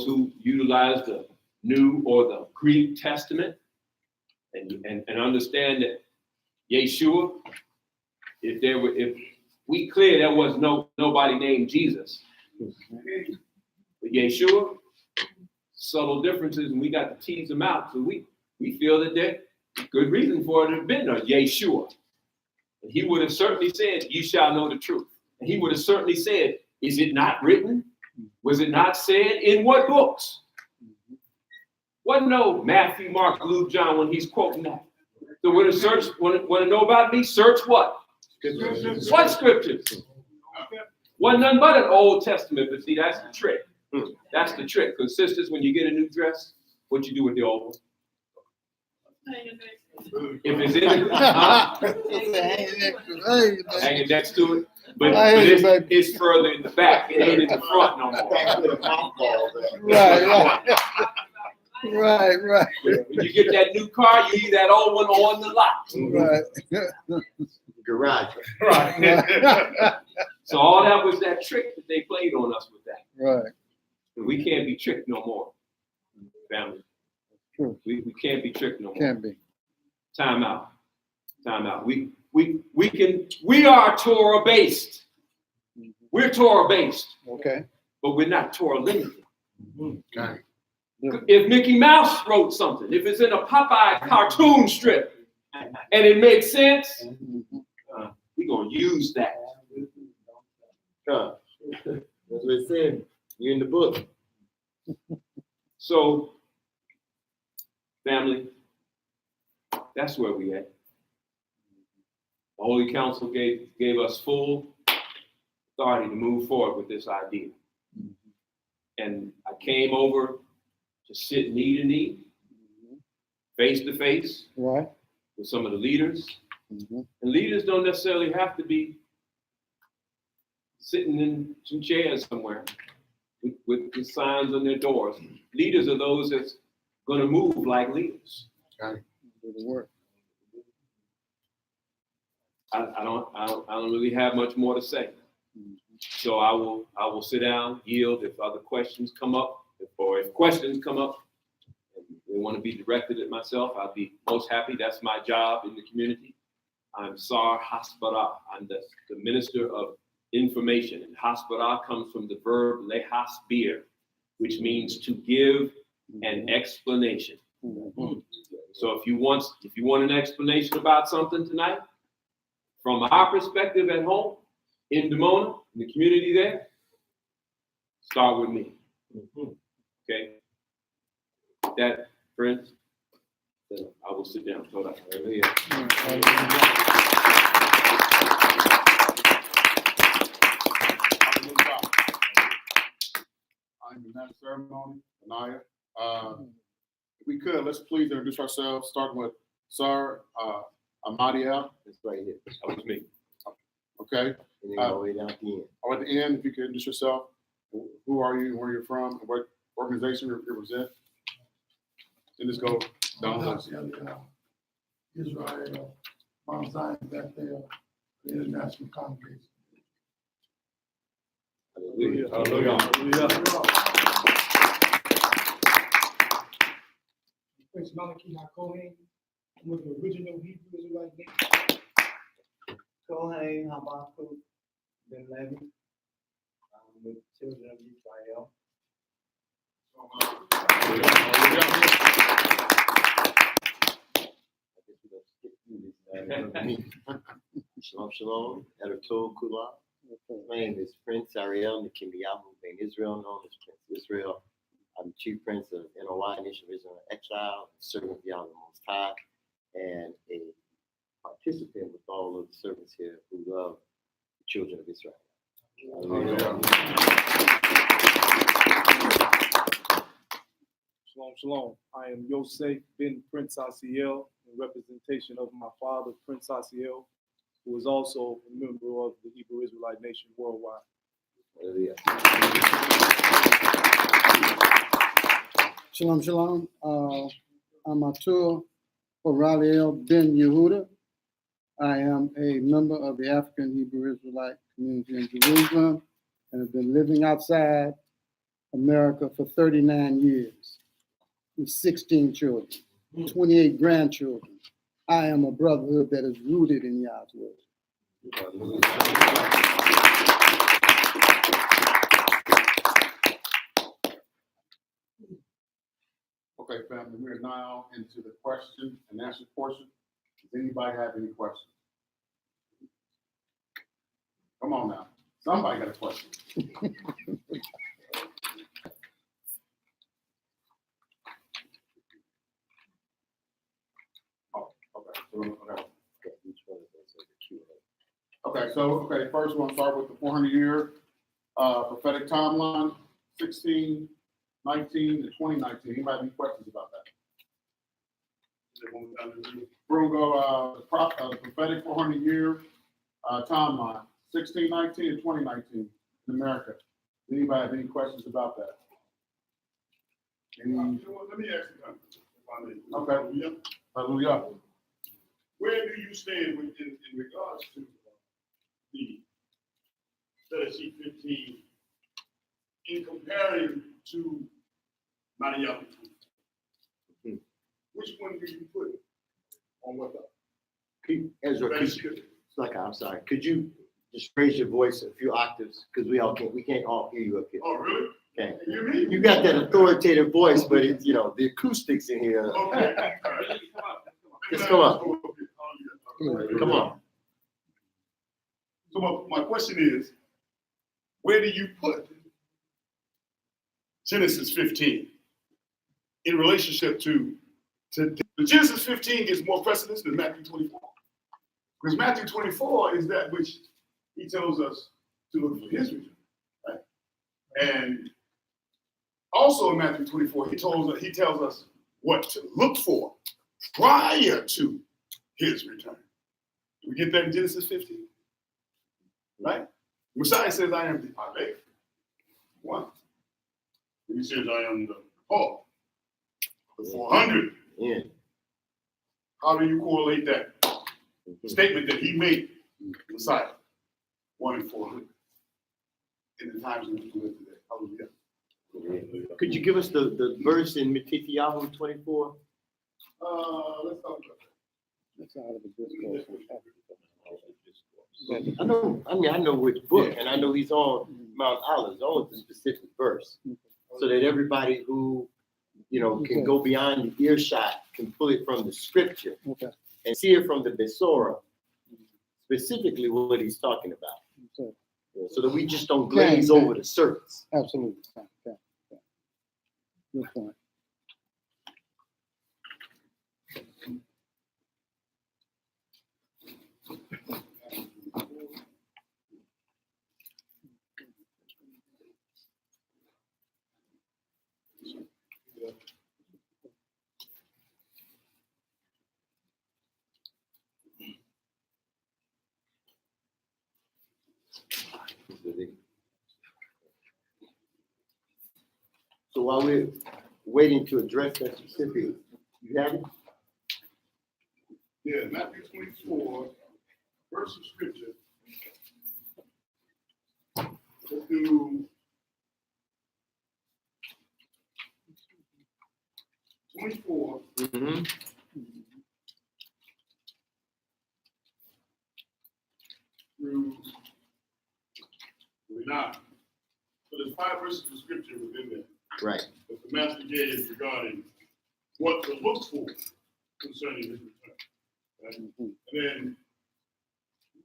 who utilize the New or the Greek Testament and understand that Yeshua, if we clear there was nobody named Jesus, but Yeshua, subtle differences, and we got to tease them out. So we feel that there's good reason for it to have been a Yeshua. And he would have certainly said, "You shall know the truth." And he would have certainly said, "Is it not written? Was it not said in what books?" Wasn't no Matthew, Mark, Luke, John when he's quoting that. So when to search, want to know about me, search what? Scriptures. What scriptures? Wasn't nothing but an Old Testament, but see, that's the trick. That's the trick. Because sisters, when you get a new dress, what you do with the old one? If it's in it, hang it next to it. But it's further in the back. It ain't in the front no more. Right. When you get that new car, you leave that old one on the lot. Garage. Right. So all that was that trick that they played on us with that. Right. And we can't be tricked no more, family. True. We can't be tricked no more. Can be. Time out. We are Torah based. We're Torah based, Okay. but we're not Torah limited. Okay. If Mickey Mouse wrote something, if it's in a Popeye cartoon strip, and it makes sense, we're gonna use that. That's what it said. You're in the book. So, family, that's where we at. The Holy Council gave us full authority to move forward with this idea. And I came over to sit knee to knee, face to face Right. with some of the leaders. Mhm. And leaders don't necessarily have to be sitting in some chairs somewhere with the signs on their doors. Leaders are those that's going to move like leaders. Do the work. I don't really have much more to say. So I will sit down, yield if other questions come up, or if questions come up and they want to be directed at myself, I'll be most happy. That's my job in the community. I'm Sar Hasbara. I'm the Minister of Information. And Hasbara comes from the verb lehasbir, which means to give an explanation. So if you want an explanation about something tonight, from our perspective at home, in Dimona, in the community there, start with me. Okay? That, friends, then I will sit down. Hold on. I'm in that ceremony, Anaya. If we could, let's please introduce ourselves, starting with Sar Amadiel. It's right here. That was me. And Okay. then all the way down at the end. Or at the end, if you could introduce yourself, who are you, where you're from, and what organization you represent. And just go down the list. Israel, Mount Zion, Bethel, the International Congregation. Hallelujah. Prince Malachi HaKohen, I'm with the original Hebrew Israelite nation. Kohen Habakkuk Ben Levi. I'm with the children of Israel. Shalom, shalom. Editor Kula. My name is Prince Ariel Nikimbiyahu Ben Israel, known as Prince Israel. I'm the Chief Prince of NOI, Nation of Israel Exile, servant of Yahweh the Most High, and a participant with all of the servants here who love the children of Israel. Shalom, shalom. I am Yosef bin Prince Asiel in representation of my father, Prince Asiel, who is also a member of the Hebrew Israelite Nation worldwide. Hallelujah. Shalom, shalom. I'm Atul Oraliel Ben Yehuda. I am a member of the African Hebrew Israelite community in Jerusalem and have been living outside America for 39 years with 16 children, 28 grandchildren. I am a brotherhood that is rooted in Yah's word. and we're now into the question and answer portion. Does anybody have any questions? Come on now. Somebody got a question. Oh, okay. Okay, first we'll start with the 400-year prophetic timeline, 16, 19, to 2019. Anybody have any questions about that? We're gonna go the prophetic 400-year timeline, 1619 to 2019 in America. Anybody have any questions about that? Any? Let me ask you something, if I may. Okay. Hallelujah. Where do you stand in regards to the study sheet 15 in comparing to Malachi? Which one do you put on what? Ezra, I'm sorry, could you just raise your voice a few octaves, because we can't all hear you up here. Oh, really? Okay. You hear me? You got that authoritative voice, but it's, the acoustics in here. Okay. All right. Just come on. Come on. So my question is, where do you put Genesis 15 in relationship to the Genesis 15 gets more precedence than Matthew 24? Because Matthew 24 is that which he tells us to look for his return, right? And also in Matthew 24, he tells us what to look for prior to his return. Do we get that in Genesis 15? Right? Messiah says, I am the Aleph, one. And he says, I am the Paul, the 400. Yeah. How do you correlate that statement that he made, Messiah, 1 and 400, in the times in which we live today? Hallelujah. Could you give us the verse in Matthew 24? Let's talk about that. That's out of the discourse. I know which book, and I know he's on Mount Olives, on the specific verse, so that everybody who, can go beyond the earshot can pull it from the scripture Okay. and see it from the Besora, specifically what he's talking about, So, so that we just don't glaze over the surface. absolutely. Okay. Good point. So while we're waiting to address that specific, you have it? Yeah, Matthew 24, verse of scripture. Let's do 24 Mm-hmm. through 29. So there's 5 verses of scripture within there Right. that the master gave regarding what to look for concerning his return. Right? Mhm. And then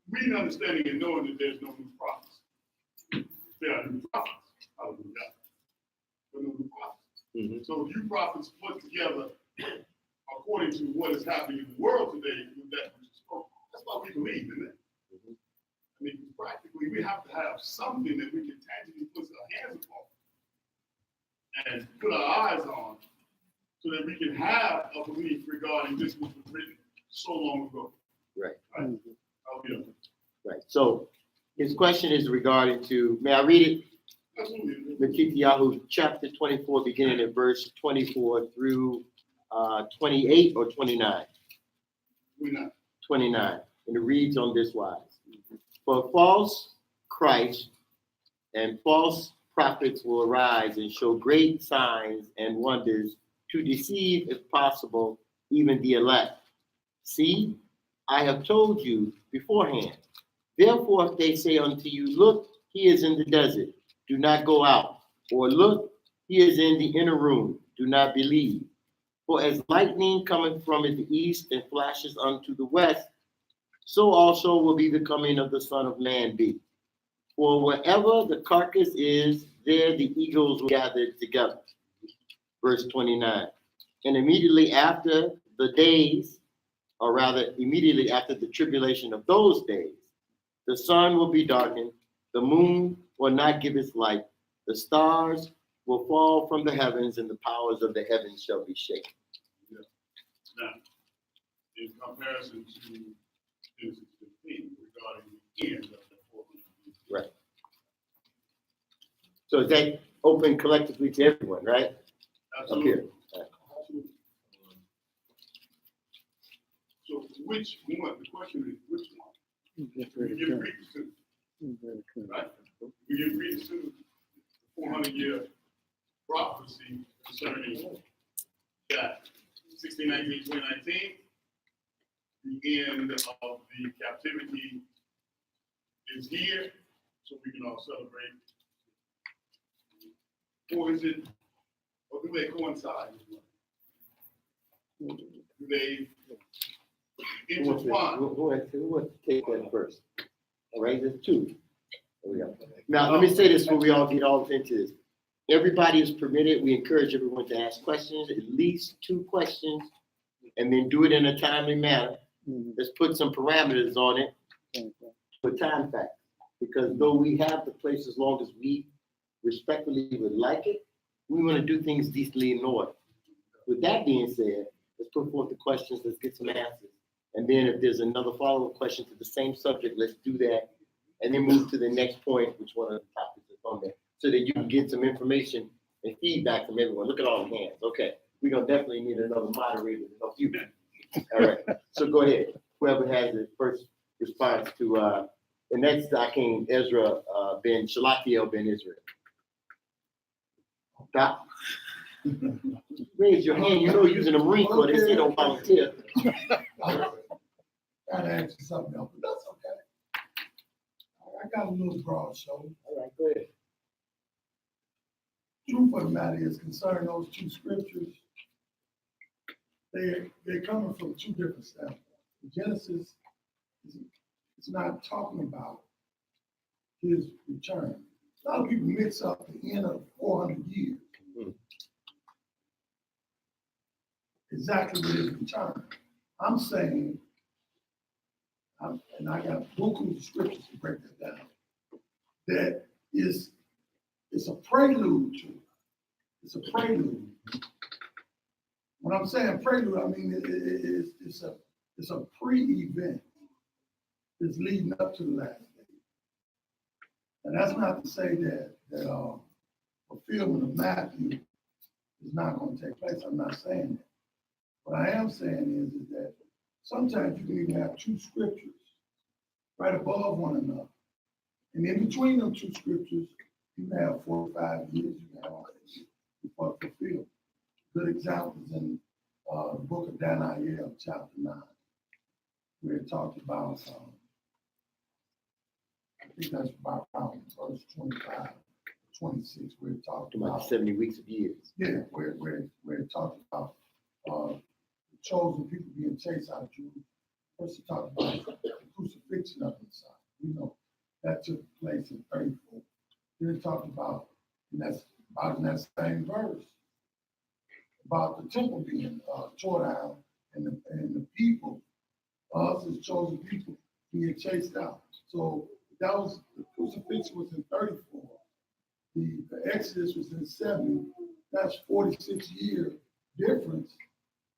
reading, understanding, and knowing that there's no new prophets. There are new prophets. Hallelujah. There are no new prophets. Mm-hmm. So if you prophets put together according to what is happening in the world today with that which is spoken, that's what we believe, isn't it? Mhm. I mean, practically, we have to have something that we can tangibly put our hands upon and put our eyes on so that we can have a belief regarding this which was written so long ago. Right. Right? Mhm. Hallelujah. Right. So his question is regarding to, may I read it? Absolutely. Matthew chapter 24, beginning at verse 24 through 28 or 29? We're not. 29. And it reads on this wise. For false Christ and false prophets will arise and show great signs and wonders to deceive, if possible, even the elect. See, I have told you beforehand. Therefore, if they say unto you, look, he is in the desert, do not go out. Or look, he is in the inner room, do not believe. For as lightning cometh from the east and flashes unto the west, so also will be the coming of the Son of Man be. For wherever the carcass is, there the eagles will gather together. Verse 29. And immediately after the days, or rather immediately after the tribulation of those days, the sun will be darkened, the moon will not give its light, the stars will fall from the heavens, and the powers of the heavens shall be shaken. Now, in comparison to Genesis 15 regarding the end of the 400 years. Right. So is that open collectively to everyone, right? Up Absolutely. here. Absolutely. So which one? The question is which one? Just We very give clear, credence to, very clear. right? We give credence to the 400-year prophecy concerning that 1619, 2019, the end of the captivity is here, so we can all celebrate. Or is it, or do they coincide? Do they Who wants intertwine? to take that first? All right, there's two. There we go. Now, let me say this before we all get all into this. Everybody is permitted. We encourage everyone to ask questions, at least 2 questions, and then do it in a timely manner. Mhm. Let's put some parameters on it Thank you. for time factor. Because though we have the place as long as we respectfully would like it, we want to do things decently in order. With that being said, let's put forth the questions, let's get some answers. And then if there's another follow-up question to the same subject, let's do that. And then move to the next point, which one of the topics is on there, so that you can get some information and feedback from everyone. Look at all the hands. Okay, we're gonna definitely need another moderator to help you. All right, so go ahead. Whoever has the first response to, and that's Ezra ben Shalatiel ben Israel. Doc? Raise your hand. You know, using the Marine Corps, they say don't volunteer. Gotta ask you something else, but that's okay. I got a little broad shoulder. All right, go ahead. Truth of the matter is concerning those 2 scriptures, they're coming from 2 different standpoints. Genesis is not talking about his return. A lot of people mix up the end of 400 years. Mhm. Exactly what his return. I'm saying, and I got buku of scriptures to break that down, that it's a prelude to it. It's a prelude. When I'm saying prelude, I mean it's a pre-event that's leading up to the last day. And that's not to say that fulfillment of Matthew is not going to take place. I'm not saying that. What I am saying is that sometimes you can even have 2 scriptures right above one another. And in between them 2 scriptures, you can have 4 or 5 years, you can have all that shit before it's fulfilled. Good examples in the book of Daniel, chapter 9, where it talks about, I think that's about around verse 25, 26, where it talks About about, 70 weeks of years. yeah, where it talks about the chosen people being chased out of Jerusalem. First, it talks about the crucifixion of the Messiah. We know that took place in 34. Then it talks about, and that's about in that same verse, about the temple being tore down and the people, us as chosen people, being chased out. So that was, the crucifixion was in 34. The Exodus was in 70. That's 46-year difference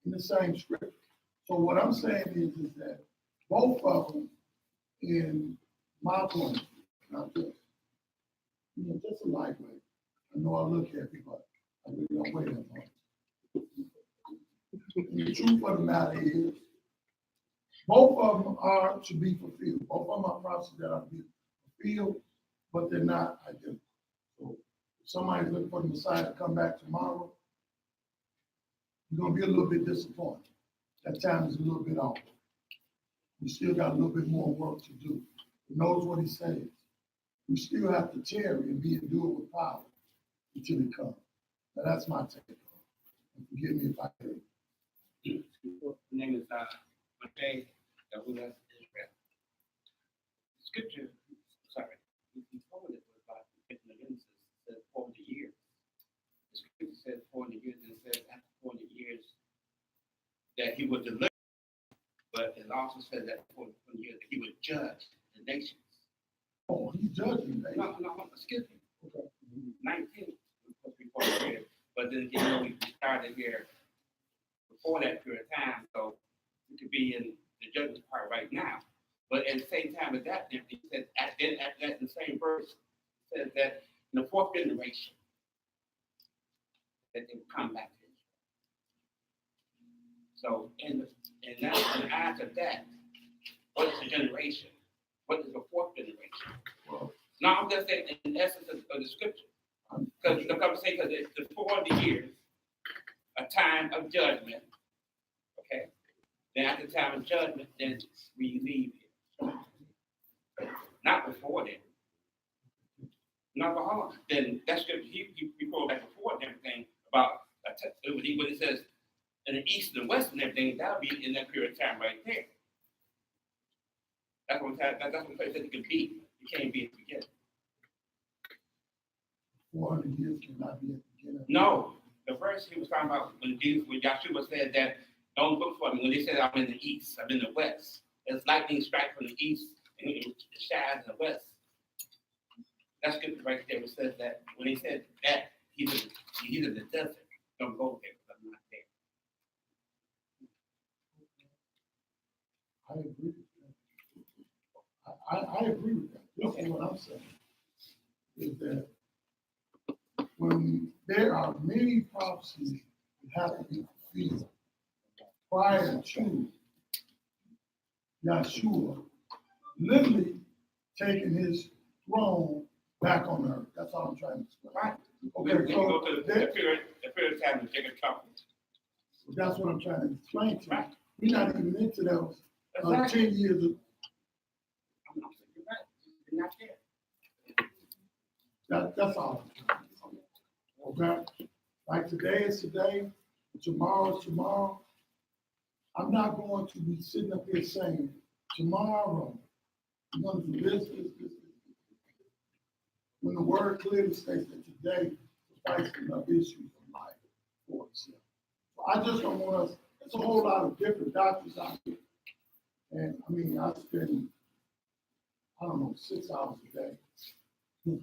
in the same scripture. So what I'm saying is that both of them, in my point of view, not just, just a lightweight. I know I look at people, I really don't weigh that much. And the truth of the matter is, both of them are to be fulfilled. Both of them are processes that are to be fulfilled, but they're not identical. So if somebody's looking for the Messiah to come back tomorrow, you're gonna be a little bit disappointed. That time is a little bit off. We still got a little bit more work to do. He knows what he says. We still have to tarry and be endured with power until he comes. Now that's my take on it. And forgive me if I name is Matthew, who does Israel. Scripture, sorry, he told it about the Genesis, said 40 years. The scripture says 40 years, and it says after 40 years that he would deliver, but it also says that 40 years that he would judge the nations. Oh, he's judging, right? No, excuse me. Okay. 19 was supposed to be 40 years, but then again, we started here before that period of time, so we could be in the judgment part right now. But at the same time as that, it says after that, in the same verse, it says that in the fourth generation, that they would come back to Israel. So, and after that, what is the generation? What is the fourth generation? Well, No, I'm just saying in essence of the scripture. Because the conversation, because it's the 40 years, a time of judgment. Okay? Then after the time of judgment, then we leave here. Not before then. Not before. Then that's scripture. He quoted back before and everything about when he says in the east and west and everything, that'll be in that period of time right there. That's what I'm saying it could be. It can't be at the beginning. 400 years cannot be at the beginning. No, the verse he was talking about when Yahshua said that, don't look for me. When they said I'm in the east, I'm in the west. There's lightning strike from the east and it shines in the west. That's scripture right there. It says that when he said that he's in the desert, don't go there because I'm not there. I agree with that. I agree with that. This is what I'm saying. Is that when there are many prophecies that have to be fulfilled prior to Yahshua literally taking his throne back on earth. That's all I'm trying to explain. Right. Okay, Then you go so to the period of time of Jacob trouble. that's what I'm trying to explain to you. Right. We're not even into those Exactly. 10 years of I'm not saying you're right. You're not there. that's all. Okay? Like today is today, tomorrow is tomorrow. I'm not going to be sitting up here saying, tomorrow, I'm going to do this. When the word clearly states that today is fighting of issues of life for itself. So I just don't want us, there's a whole lot of different doctors out there. And I mean, I spend, 6 hours a day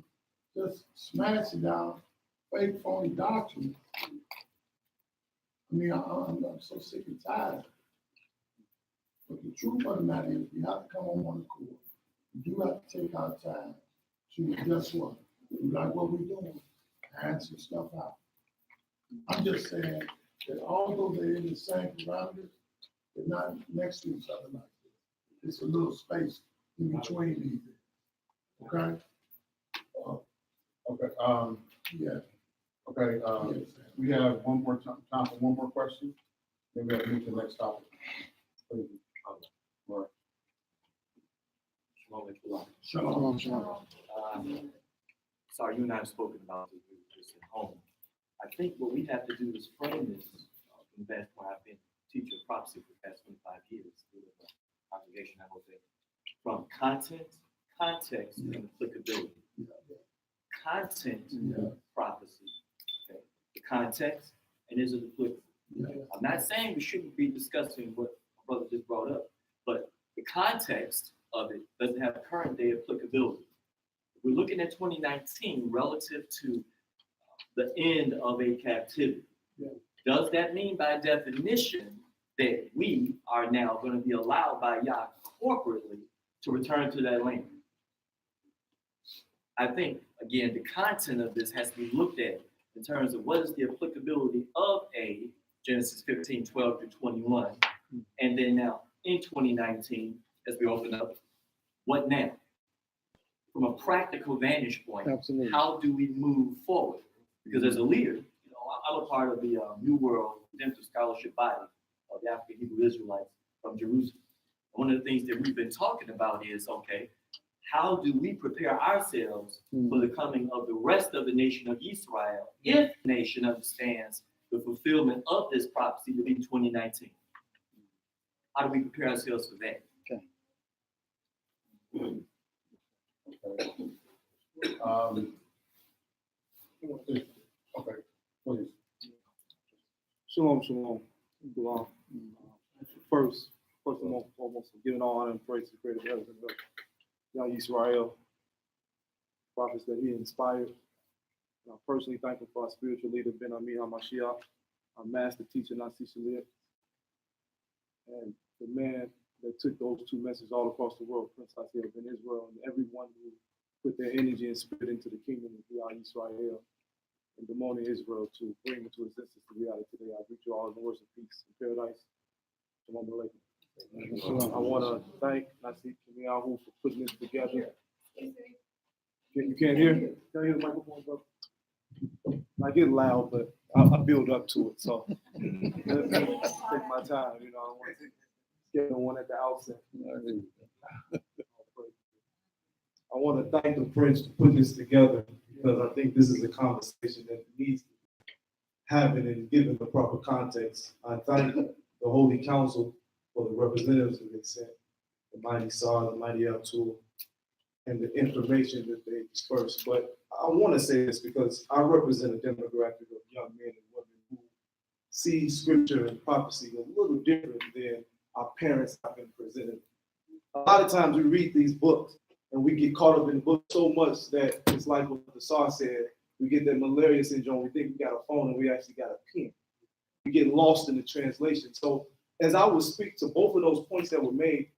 just smashing down fake, phony doctrine. I mean, I'm so sick and tired. But the truth of the matter is, we have to come on one accord. We do have to take our time to, guess what? We like what we're doing, answer stuff out. I'm just saying that although they're in the same parameters, they're not next to each other like this. It's a little space in between these. Okay? Okay, Yeah. okay, Yes. we have one more time for one more question. Then we have to move to the next topic. Please. Right. Shalom. Sorry, you and I have spoken about this at home. I think what we have to do is frame this from the best point. I've been a teacher of prophecy for the past 25 years with a congregation, I will say, from content, context, and applicability. Content prophecy, okay? The context, and is it applicable? I'm not saying we shouldn't be discussing what my brother just brought up, but the context of it doesn't have current day applicability. If we're looking at 2019 relative to the end of a captivity, does that mean by definition that we are now going to be allowed by Yah corporately to return to that land? I think, again, the content of this has to be looked at in terms of what is the applicability of a Genesis 15, 12 to 21. And then now in 2019, as we open up, what now? From a practical vantage point, Absolutely. how do we move forward? Because as a leader, I'm a part of the New World Redemptive Scholarship body of the African Hebrew Israelites from Jerusalem. One of the things that we've been talking about is, okay, how do we prepare ourselves for the coming of the rest of the nation of Israel if the nation understands the fulfillment of this prophecy to be 2019. How do we prepare ourselves for that? Okay. Okay, please. Shalom, shalom. Belong. First and foremost, giving all honor and praise to the greater heaven of Yah Yisrael, prophets that he inspired. And I personally thank him for our spiritual leader, Ben Ami HaMashiach, our master teacher, Nasi Shalir, and the man that took those two messages all across the world, Prince Asiel Ben Israel, and everyone who put their energy and spirit into the kingdom of Yah Yisrael and the morning Israel to bring into existence the reality today. I greet you all in the words of peace and paradise. Shalom Aleichem. I want to thank Nasi Kimiyahu for putting this together. You can't hear? Can you hear the microphone, bro? I get loud, but I build up to it. So take my time, you know. I want to get the one at the outset. I want to thank the Prince for putting this together because I think this is a conversation that needs having and given the proper context. I thank the Holy Council for the representatives that they sent, the mighty Sar, the mighty Abtul, and the information that they dispersed. But I want to say this because I represent a demographic of young men and women who see scripture and prophecy a little different than our parents have been presented. A lot of times we read these books and we get caught up in the book so much that it's like what the Sar said, we get that malaria syndrome, we think we got a phone and we actually got a pen. We get lost in the translation. So as I would speak to both of those points that were made,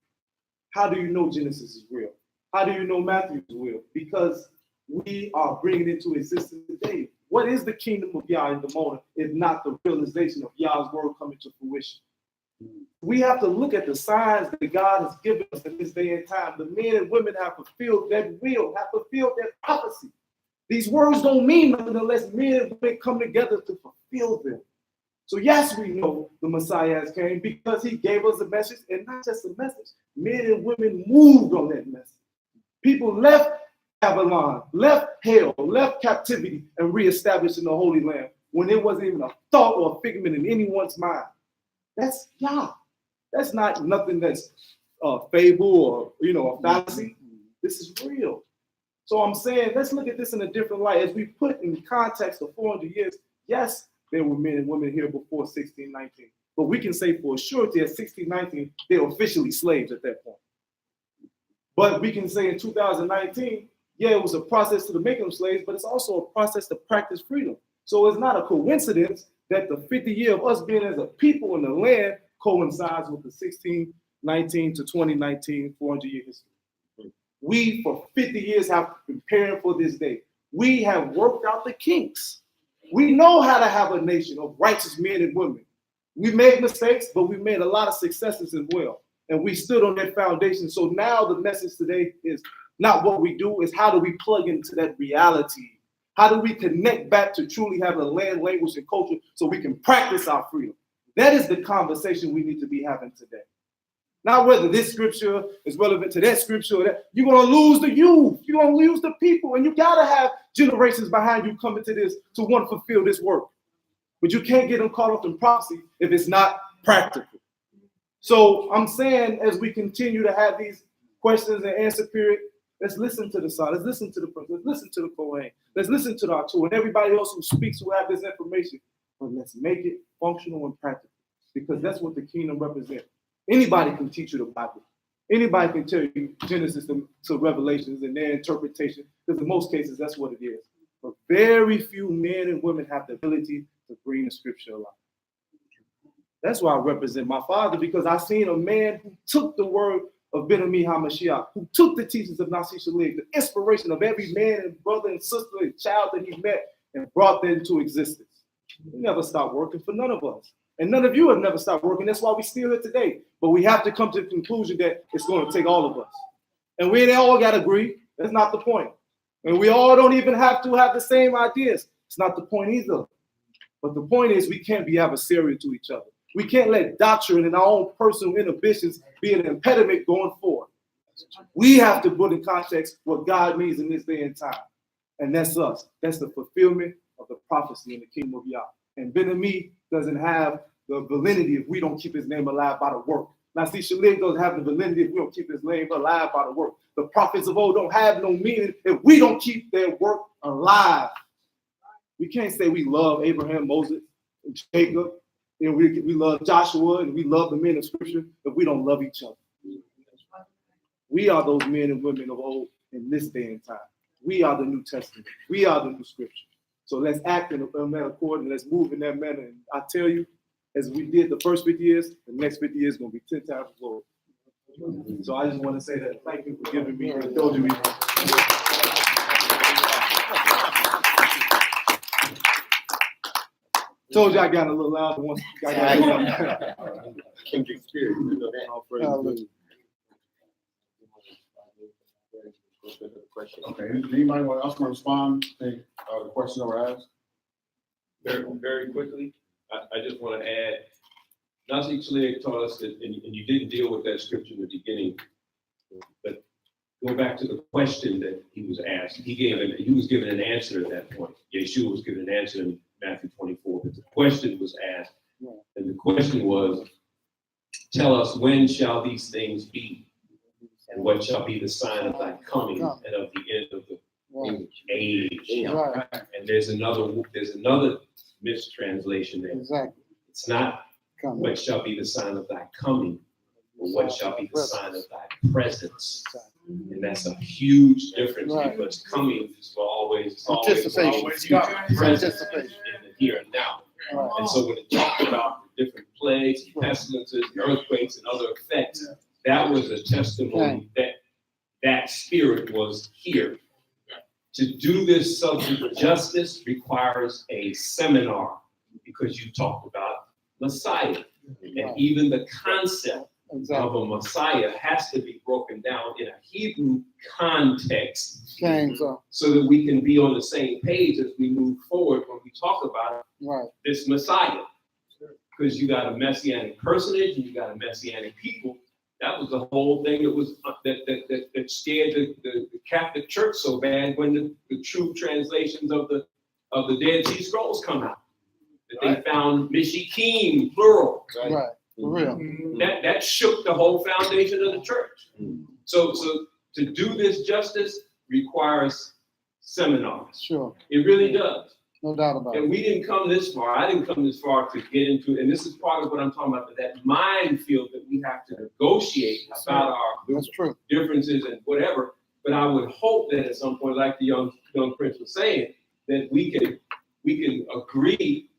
how do you know Genesis is real? How do you know Matthew is real? Because we are bringing it into existence today. What is the kingdom of Yah in the moment if not the realization of Yah's word coming to fruition? We have to look at the signs that God has given us in this day and time. The men and women have fulfilled that will, have fulfilled that prophecy. These words don't mean nothing unless men and women come together to fulfill them. So yes, we know the Messiah has came because he gave us a message, and not just a message. Men and women moved on that message. People left Babylon, left hell, left captivity, and reestablished in the Holy Land when it wasn't even a thought or a figment in anyone's mind. That's Yah. That's not nothing that's a fable or a fallacy. This is real. So I'm saying let's look at this in a different light. As we put in the context of 400 years, yes, there were men and women here before 1619. But we can say for surety at 1619, they were officially slaves at that point. But we can say in 2019, yeah, it was a process to make them slaves, but it's also a process to practice freedom. So it's not a coincidence that the 50 year of us being as a people in the land coincides with the 1619 to 2019 400-year history. We, for 50 years, have been preparing for this day. We have worked out the kinks. We know how to have a nation of righteous men and women. We made mistakes, but we made a lot of successes as well. And we stood on that foundation. So now the message today is not what we do, is how do we plug into that reality? How do we connect back to truly having a land, language, and culture so we can practice our freedom? That is the conversation we need to be having today. Not whether this scripture is relevant to that scripture or that. You're going to lose the youth. You're going to lose the people. And you got to have generations behind you coming to this to want to fulfill this work. But you can't get them caught up in prophecy if it's not practical. So I'm saying as we continue to have these questions and answer period, let's listen to the Sar, let's listen to the Prince, let's listen to the Kohen, let's listen to the Abtul and everybody else who speaks who have this information. But let's make it functional and practical because that's what the kingdom represents. Anybody can teach you the Bible. Anybody can tell you Genesis to Revelations and their interpretation, because in most cases, that's what it is. But very few men and women have the ability to bring the scripture alive. That's why I represent my father, because I seen a man who took the word of Ben Ami HaMashiach, who took the teachings of Nasi Shalir, the inspiration of every man and brother and sister and child that he met, and brought that into existence. He never stopped working for none of us. And none of you have never stopped working. That's why we're still here today. But we have to come to the conclusion that it's going to take all of us. And we ain't all got to agree. That's not the point. And we all don't even have to have the same ideas. It's not the point either. But the point is we can't be adversarial to each other. We can't let doctrine and our own personal inhibitions be an impediment going forward. We have to put in context what God means in this day and time. And that's us. That's the fulfillment of the prophecy in the kingdom of Yah. And Ben-Ami doesn't have the validity if we don't keep his name alive by the work. Now, see, Shalit doesn't have the validity if we don't keep his name alive by the work. The prophets of old don't have no meaning if we don't keep their work alive. We can't say we love Abraham, Moses, and Jacob, and we love Joshua, and we love the men of Scripture if we don't love each other. We are those men and women of old in this day and time. We are the New Testament. We are the New Scripture. So let's act in that accord and let's move in that manner. And I tell you, as we did the first 50 years, the next 50 years is going to be 10 times more. So I just want to say that thank you for giving me, indulging me. Told you I got a little loud once. Kindred spirit, you know that. All praise Hallelujah. Okay, anybody else want to respond to the question that were asked? Very quickly, I just want to add, Nasi Chile taught us that, and you didn't deal with that scripture in the beginning, but go back to the question that he was asked. He was given an answer at that point. Yeshua was given an answer in Matthew 24, but the question was asked, and the question was, tell us, when shall these things be? And what shall be the sign of thy coming and of the end of the age? Right, And there's another mistranslation there. exactly. It's not Come. what shall be the sign of thy coming, but what shall be the sign of thy presence. And that's a huge difference Right. because coming is always Anticipation. presence Anticipation. in the here and now. Right. And so when it talked about the different plagues, pestilences, earthquakes, and other effects, that was a testimony that that spirit was here. To do this subject justice requires a seminar because you talked about Messiah. And even the concept of a Messiah has to be broken down in a Hebrew context so that we can be on the same page as we move forward when we talk about this Messiah. Because you got a messianic personage and you got a messianic people. That was the whole thing that was that scared the Catholic Church so bad when the true translations of the Dead Sea Scrolls come out. That they found Mishikim, plural. Right, for real. That shook the whole foundation of the church. So to do this justice requires seminars. Sure. It really does. No doubt about it. And we didn't come this far. I didn't come this far to get into, and this is part of what I'm talking about, that minefield that we have to negotiate about our differences and whatever. But I would hope that at some point, like the young prince was saying, that we can agree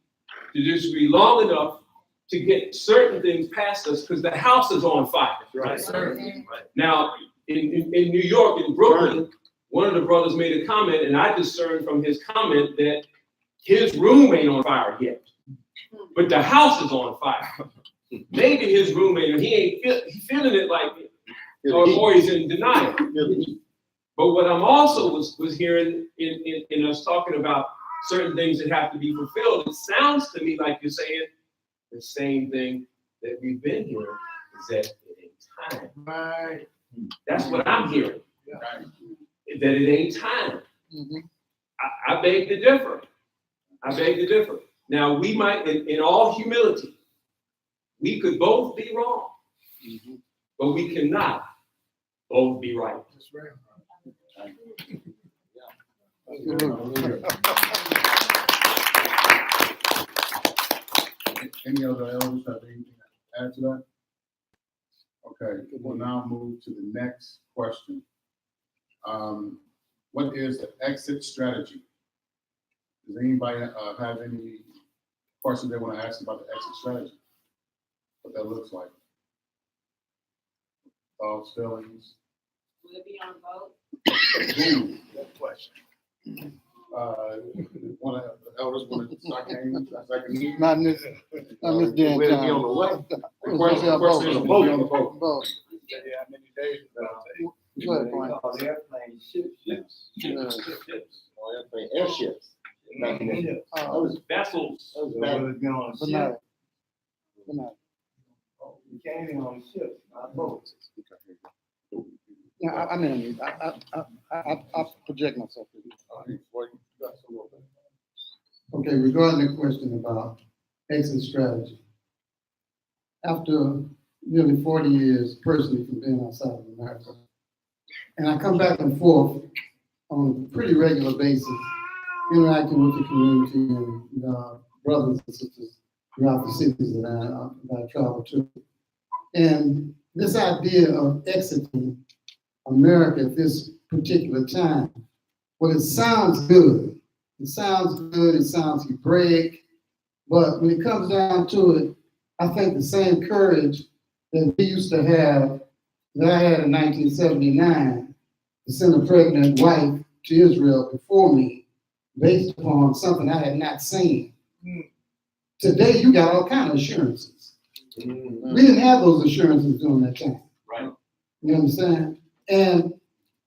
to disagree long enough to get certain things past us, because the house is on fire. Right. Now, in New York, in Brooklyn, one of the brothers made a comment, and I discerned from his comment that his room ain't on fire yet, but the house is on fire. Maybe his roommate, he ain't feeling it like it, or he's in denial. But what I'm also was hearing in us talking about certain things that have to be fulfilled, it sounds to me like you're saying the same thing that we've been hearing, is that it ain't time. Right. That's what I'm hearing. Right. That it ain't time. I beg to differ. Now, we might, in all humility, we could both be wrong, but we cannot both be right. That's right. Any other elders have anything to add to that? Okay, we'll now move to the next question. What is the exit strategy? Does anybody have any questions they want to ask about the exit strategy? What that looks like? Thoughts, feelings? Will it be on vote? Good question. One of the elders want to second? Not in this day and time. Will it be on the what? The question is, will it be on the vote? Vote. Yeah, how many days? Go ahead, Brian. Airships. Vessels. Good night. Good night. You came in on ships, not boats. Yeah, I mean, I project myself. Okay, regarding the question about exit strategy. After nearly 40 years personally from being outside of America, and I come back and forth on a pretty regular basis, interacting with the community and brothers and sisters throughout the cities that I travel to. And this idea of exiting America at this particular time, well, it sounds good. It sounds good, it sounds Hebraic, but when it comes down to it, I think the same courage that we used to have, that I had in 1979, to send a pregnant wife to Israel before me, based upon something I had not seen. Today, you got all kinds of assurances. We didn't have those assurances during that time. Right. You understand? And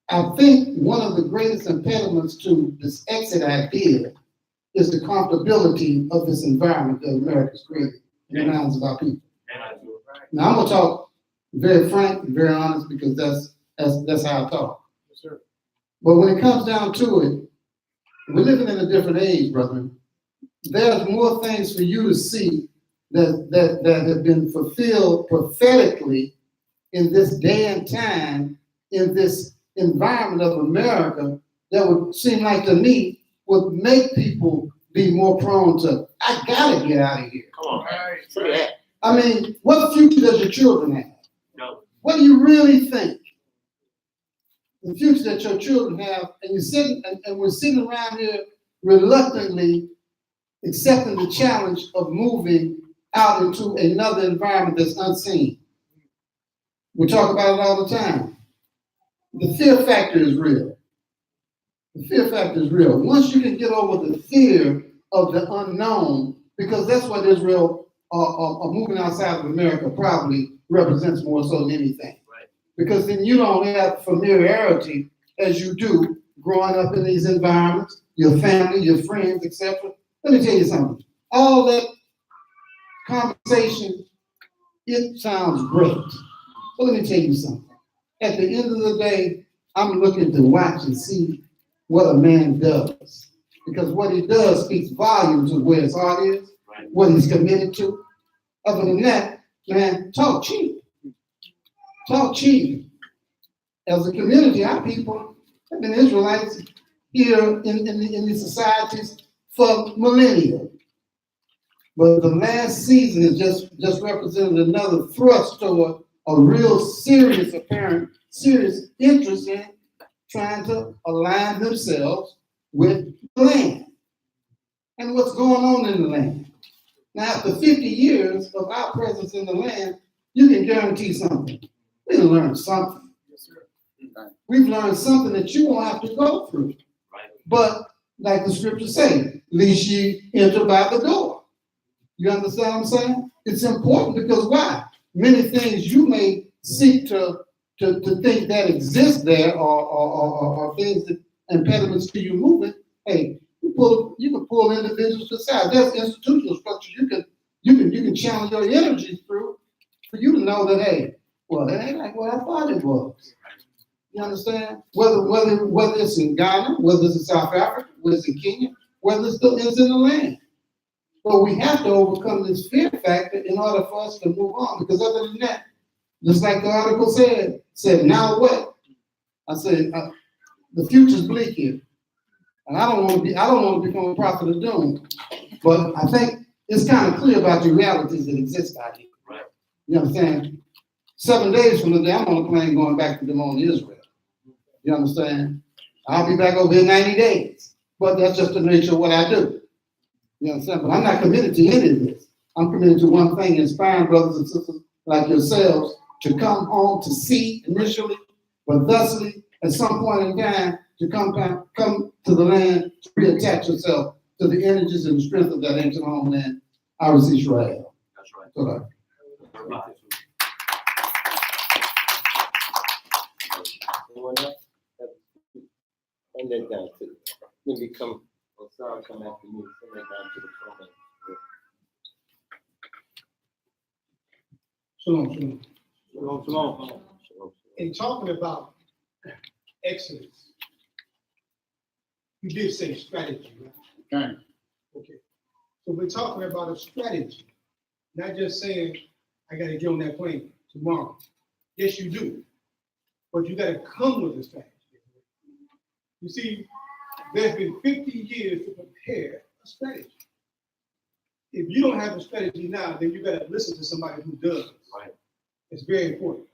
I think one of the greatest impediments to this exit idea is the comfortability of this environment that America's created in the minds of our people. Now, I'm gonna talk very frank and very honest because that's how I talk. Yes, sir. But when it comes down to it, we're living in a different age, brother. There's more things for you to see that have been fulfilled prophetically in this day and time, in this environment of America, that would seem like to me would make people be more prone to, I gotta get out of here. Come on, say that. I mean, what future does your children have? No. What do you really think? The future that your children have, and you're sitting, and we're sitting around here reluctantly accepting the challenge of moving out into another environment that's unseen. We talk about it all the time. The fear factor is real. The fear factor is real. Once you can get over the fear of the unknown, because that's what Israel moving outside of America probably represents more so than anything. Right. Because then you don't have familiarity as you do growing up in these environments, your family, your friends, etc. Let me tell you something. All that conversation, it sounds great. But let me tell you something. At the end of the day, I'm looking to watch and see what a man does. Because what he does speaks volumes of where his heart is, what he's committed to. Other than that, man, talk cheap. Talk cheap. As a community, our people have been Israelites here in these societies for millennia. But the last season has just represented another thrust toward a real serious, apparent, serious interest in trying to align themselves with the land and what's going on in the land. Now, after 50 years of our presence in the land, you can guarantee something. We done learned something. Yes, sir. We've learned something that you won't have to go through. Right. But like the scriptures say, least ye enter by the door. You understand what I'm saying? It's important because why? Many things you may seek to think that exist there or things that impediments to you moving. Hey, you can pull individuals to the side. There's institutional structures you can channel your energies through for you to know that, hey, well, that ain't like what I thought it was. You understand? Whether it's in Ghana, whether it's in South Africa, whether it's in Kenya, whether it's in the land. But we have to overcome this fear factor in order for us to move on. Because other than that, just like the article said, now what? I said, the future's bleak here. And I don't want to become a prophet of doom. But I think it's kind of clear about the realities that exist out here. Right. You understand? 7 days from the day, I'm on a plane going back to Des Moines, Israel. You understand? I'll be back over here 90 days. But that's just the nature of what I do. You understand? But I'm not committed to any of this. I'm committed to one thing, inspiring brothers and sisters like yourselves to come home to see initially, but thusly, at some point in time, to come to the land, to reattach yourself to the energies and the strength of that ancient homeland, Aretz Israel. That's right. So, Anyone else? And then down to, then we come, Sarah come after me, send that down to the front. Shalom, shalom. Shalom. In talking about Exodus, you did say strategy, right? Okay. Okay. So we're talking about a strategy, not just saying, I gotta get on that plane tomorrow. Yes, you do. But you gotta come with a strategy. You see, there's been 50 years to prepare a strategy. If you don't have a strategy now, then you gotta listen to somebody who does. Right. It's very important.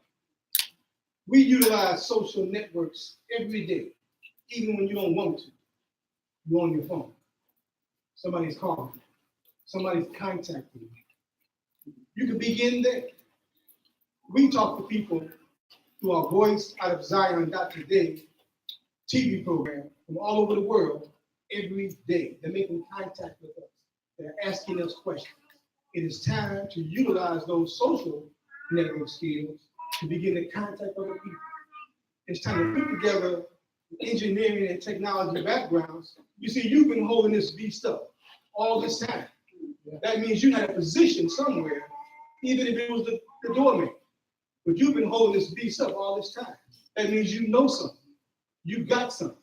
We utilize social networks every day, even when you don't want to. You're on your phone. Somebody's calling you. Somebody's contacting you. You can begin there. We talk to people through our Voice Out of Zion.today TV program from all over the world every day. They're making contact with us. They're asking us questions. It is time to utilize those social network skills to begin to contact other people. It's time to put together engineering and technology backgrounds. You see, you've been holding this beast up all this time. That means you had a position somewhere, even if it was the doorman. But you've been holding this beast up all this time. That means you know something. You got something.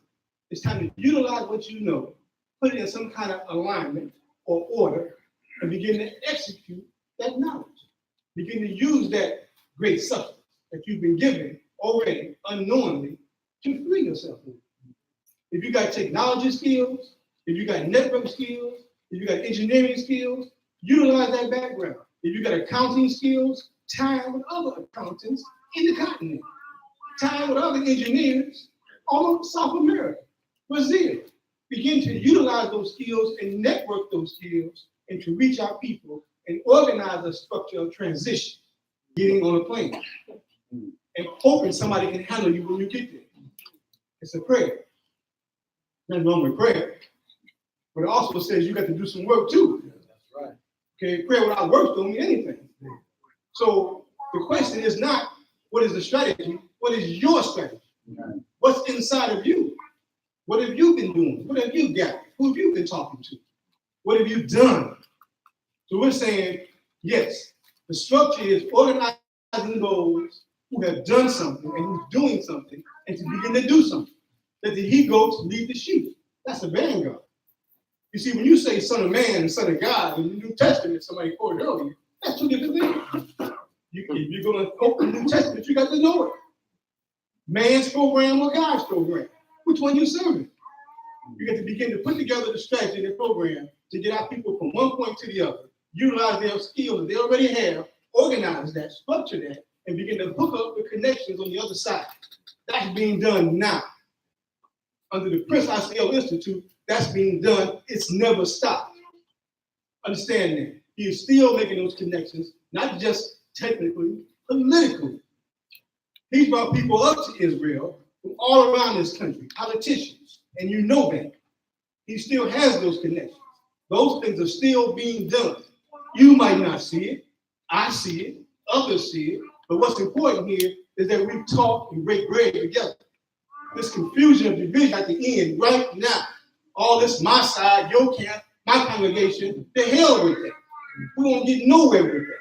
It's time to utilize what you know, put it in some kind of alignment or order, and begin to execute that knowledge. Begin to use that great substance that you've been given already unknowingly to free yourself from it. If you got technology skills, if you got network skills, if you got engineering skills, utilize that background. If you got accounting skills, time with other accountants in the continent, time with other engineers all over South America, Brazil. Begin to utilize those skills and network those skills and to reach out people and organize a structure of transition, getting on a plane and hoping somebody can handle you when you get there. It's a prayer. Nothing wrong with prayer. But it also says you got to do some work too. That's right. Okay, prayer without work don't mean anything. So the question is not what is the strategy, what is your strategy? What's inside of you? What have you been doing? What have you got? Who have you been talking to? What have you done? So we're saying, yes, the structure is organizing those who have done something and who's doing something and to begin to do something. That the he-goats lead the sheep. That's the vanguard. You see, when you say son of man and son of God in the New Testament, somebody quoted earlier, that's two different things. If you're going to quote the New Testament, you got to know it. Man's program or God's program? Which one you serving? You got to begin to put together the strategy and the program to get our people from one point to the other, utilize their skills that they already have, organize that, structure that, and begin to hook up the connections on the other side. That's being done now. Under the Prince ICL Institute, that's being done. It's never stopped. Understand that. He is still making those connections, not just technically, politically. He's brought people up to Israel from all around this country, politicians, and you know that. He still has those connections. Those things are still being done. You might not see it. I see it. Others see it. But what's important here is that we talk and break bread together. This confusion of division at the end right now. All this my side, your camp, my congregation, the hell with that. We won't get nowhere with that.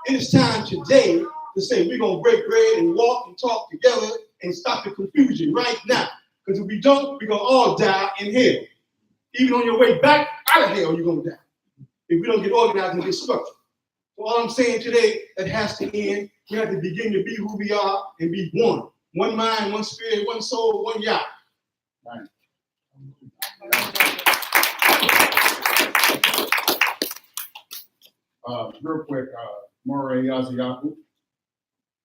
It is time today to say we're going to break bread and walk and talk together and stop the confusion right now. Because if we don't, we're going to all die in hell. Even on your way back out of hell, you're going to die. If we don't get organized and get structured. So all I'm saying today, that has to end. We have to begin to be who we are and be one. One mind, one spirit, one soul, one Yah. Right. Real quick, Moray Yaziyaku.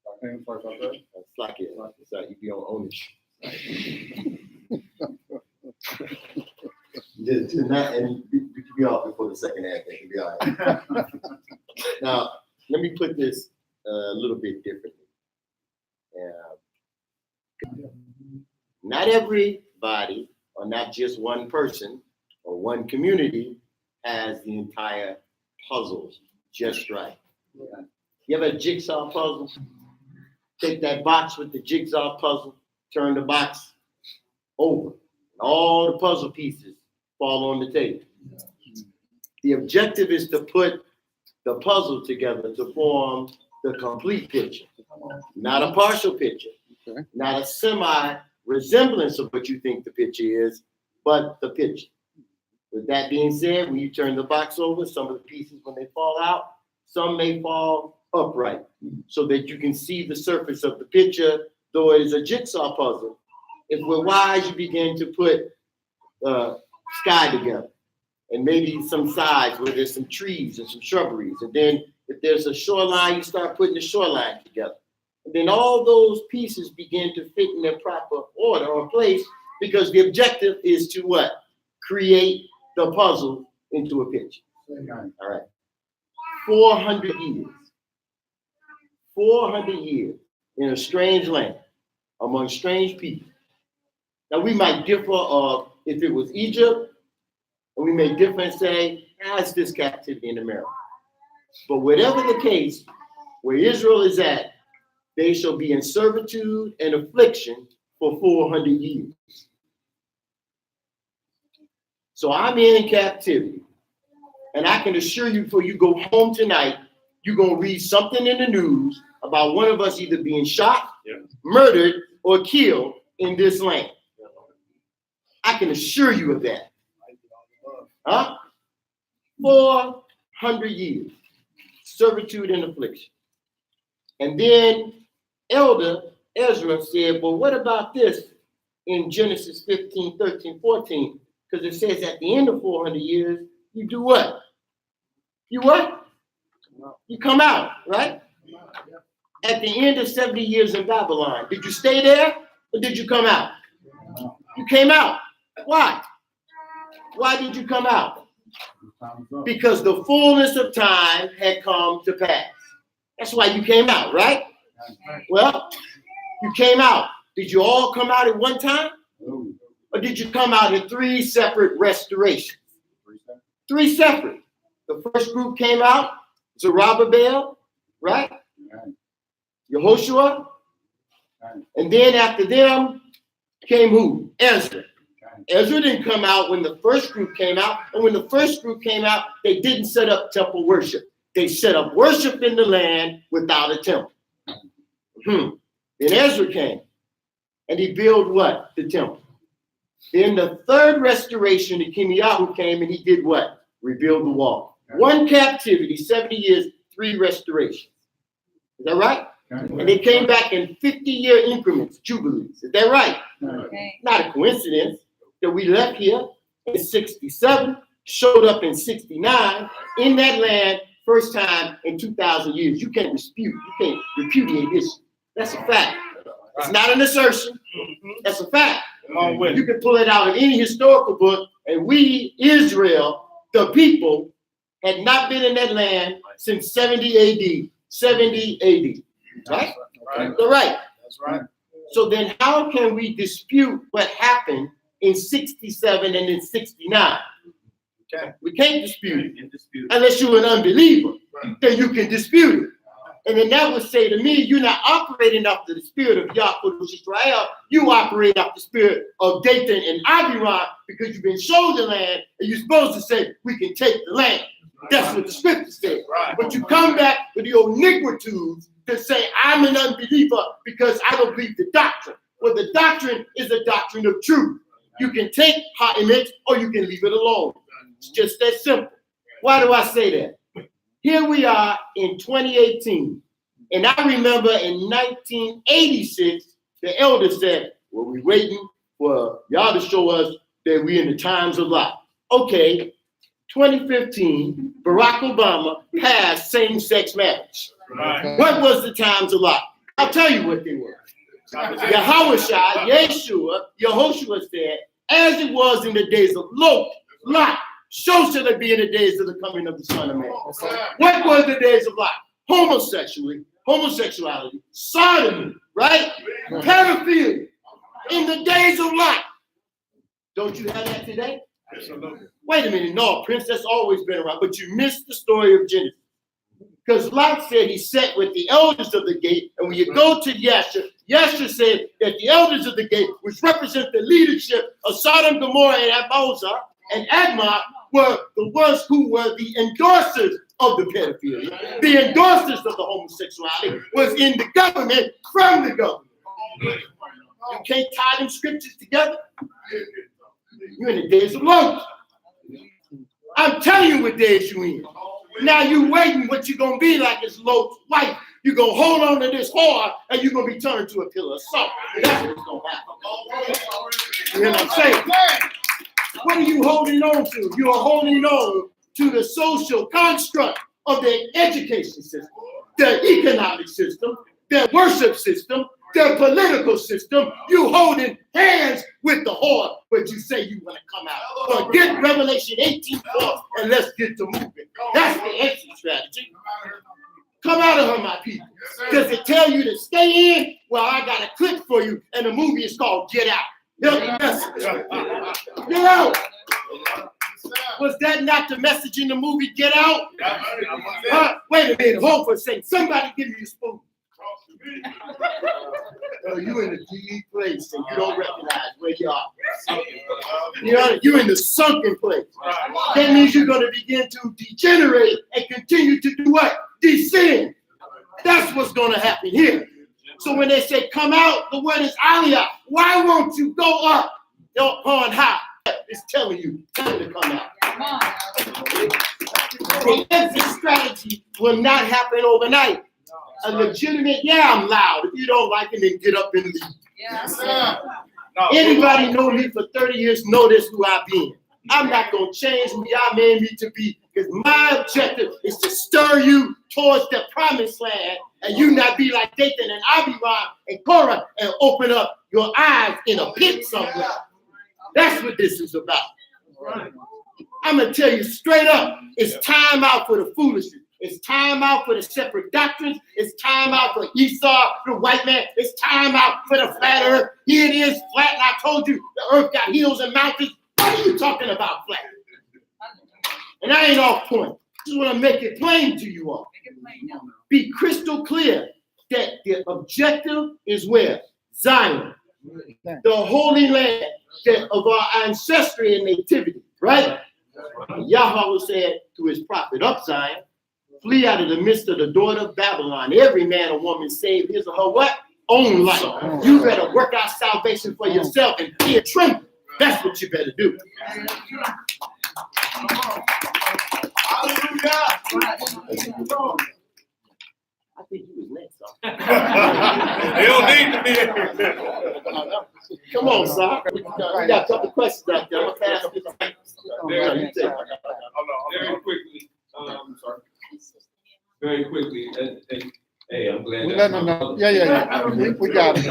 I came first out there. That's like it. It's like you be on ownership. And you can be off before the second half. That can be all right. Now, let me put this a little bit differently. Not everybody, or not just one person, or one community has the entire puzzle just right. You have a jigsaw puzzle? Take that box with the jigsaw puzzle, turn the box over, and all the puzzle pieces fall on the table. The objective is to put the puzzle together to form the complete picture, not a partial picture, not a semi resemblance of what you think the picture is, but the picture. With that being said, when you turn the box over, some of the pieces, when they fall out, some may fall upright so that you can see the surface of the picture, though it is a jigsaw puzzle. If we're wise, you begin to put sky together and maybe some sides where there's some trees and some shrubberies. And then if there's a shoreline, you start putting the shoreline together. And then all those pieces begin to fit in their proper order or place, because the objective is to what? Create the puzzle into a picture. All right. 400 years. 400 years in a strange land among strange people. Now we might differ of if it was Egypt, and we may differ and say, it's this captivity in America. But whatever the case, where Israel is at, they shall be in servitude and affliction for 400 years. So I'm in captivity. And I can assure you, before you go home tonight, you're going to read something in the news about one of us either being shot, murdered, or killed in this land. I can assure you of that. Huh? 400 years. Servitude and affliction. And then Elder Ezra said, well, what about this in Genesis 15, 13, 14? Because it says at the end of 400 years, you do what? You what? You come out, right? At the end of 70 years in Babylon, did you stay there or did you come out? You came out. Why? Why did you come out? Because the fullness of time had come to pass. That's why you came out, right? Well, you came out. Did you all come out at one time? Or did you come out in 3 separate restorations? 3 separate. The first group came out, Zerubbabel, right? Yehoshua. And then after them came who? Ezra. Ezra didn't come out when the first group came out. And when the first group came out, they didn't set up temple worship. They set up worship in the land without a temple. Then Ezra came and he built what? The temple. Then the third restoration, the Kimiyahu came and he did what? Rebuild the wall. 1 captivity, 70 years, 3 restorations. Is that right? And they came back in 50-year increments, jubilees. Is that right? Okay. Not a coincidence that we left here in 67, showed up in 69, in that land, first time in 2,000 years. You can't dispute, you can't repudiate this. That's a fact. It's not an assertion. That's a fact. You can pull it out of any historical book, and we, Israel, the people, had not been in that land since 70 AD. 70 AD. Right? All right. That's right. So then how can we dispute what happened in 67 and in 69? Okay. We can't dispute it unless you're an unbeliever. Then you can dispute it. And then that would say to me, you're not operating off the spirit of Yaakov Israel. You operate off the spirit of Dathan and Abiram, because you've been shown the land and you're supposed to say, we can take the land. That's what the scripture says. But you come back with the old niggitudes to say, I'm an unbeliever because I don't believe the doctrine. Well, the doctrine is a doctrine of truth. You can take Ha'emet or you can leave it alone. It's just that simple. Why do I say that? Here we are in 2018. And I remember in 1986, the elder said, well, we're waiting for y'all to show us that we're in the times of Lot. Okay, 2015, Barack Obama passed same-sex marriage. Right. What was the times of Lot? I'll tell you what they were. Yahushua, Yehoshua said, as it was in the days of Lot, so shall it be in the days of the coming of the Son of Man. What were the days of Lot? Homosexuality, sodomy, right? Pedophilia. In the days of Lot. Don't you have that today? Absolutely. Wait a minute, no, Prince, that's always been around, but you missed the story of Genesis. Because Lot said he sat with the elders of the gate, and when you go to Yasher said that the elders of the gate, which represent the leadership of Sodom, Gomorrah, and Admah and Admah, were the ones who were the endorsers of the pedophilia. The endorsers of the homosexuality was in the government, from the government. You can't tie them scriptures together. You're in the days of Lot. I'm telling you what days you in. Now you waiting what you gonna be like is Lot's wife. You gonna hold on to this whore and you're gonna be turned to a pillar of salt. That's what's gonna happen. You know what I'm saying? What are you holding on to? You are holding on to the social construct of the education system, the economic system, their worship system, their political system. You holding hands with the whore, but you say you want to come out. Forget Revelation 18:4 and let's get to moving. That's the exit strategy. Come out of her, my people. Does it tell you to stay in? Well, I got a clip for you, and the movie is called Get Out. Get out. Was that not the message in the movie Get Out? Wait a minute, hold for a second. Somebody give me a spoon. Oh, you in the DE place and you don't recognize where you are. You're in the sunken place. That means you're going to begin to degenerate and continue to do what? Descend. That's what's going to happen here. So when they say come out, the word is aliyah. Why won't you go up on high? It's telling you time to come out. The exit strategy will not happen overnight. A legitimate, I'm loud. If you don't like it, then get up and leave. Yes, Anybody know me for 30 years know this who I've been. I'm not going to change who y'all made me to be because my objective is to stir you towards the promised land and you not be like Dathan and Abiram and Korah and open up your eyes in a pit somewhere. That's what this is about. I'm going to tell you straight up, it's time out for the foolishness. It's time out for the separate doctrines. It's time out for Esau, the white man. It's time out for the flat earth. Here it is, flat. And I told you the earth got hills and mountains. What are you talking about, flat? And I ain't off point. Just want to make it plain to you all. Be crystal clear that the objective is where? Zion. The holy land of our ancestry and nativity, right? Yahweh said to his prophet, up Zion, flee out of the midst of the daughter of Babylon. Every man or woman save his or her what? Own life. You better work out salvation for yourself and fear tremble. That's what you better do. I think you was next. They don't need to be. Come on, son. We got a couple questions out there. I'm gonna pass this. Very quickly. Very quickly. And, hey, I'm glad. We let them know. Yeah. We got it.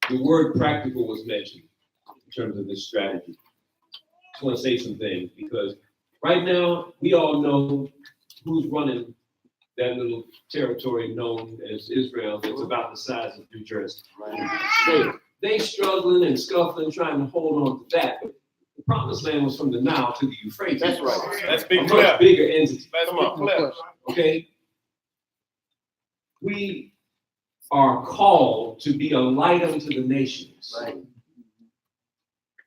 The word practical was mentioned in terms of this strategy. I just want to say some things because right now we all know who's running that little territory known as Israel that's about the size of New Jersey. They struggling and scuffling, trying to hold on to that. But the promised land was from the Nile to the Euphrates. That's right. Let's be A clear. much bigger entity. Let's be clear. Okay? We are called to be a light unto the nations. Right.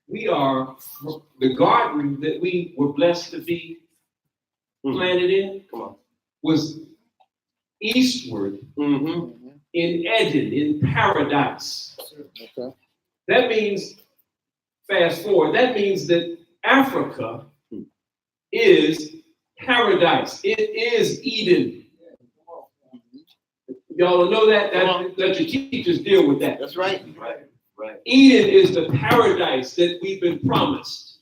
We are the garden that we were blessed to be planted in. Come on. Was eastward in Eden, in paradise. Okay. That means, fast forward, that means that Africa is paradise. It is Eden. Y'all know that? Let your teachers deal with that. That's right. Eden is the paradise that we've been promised.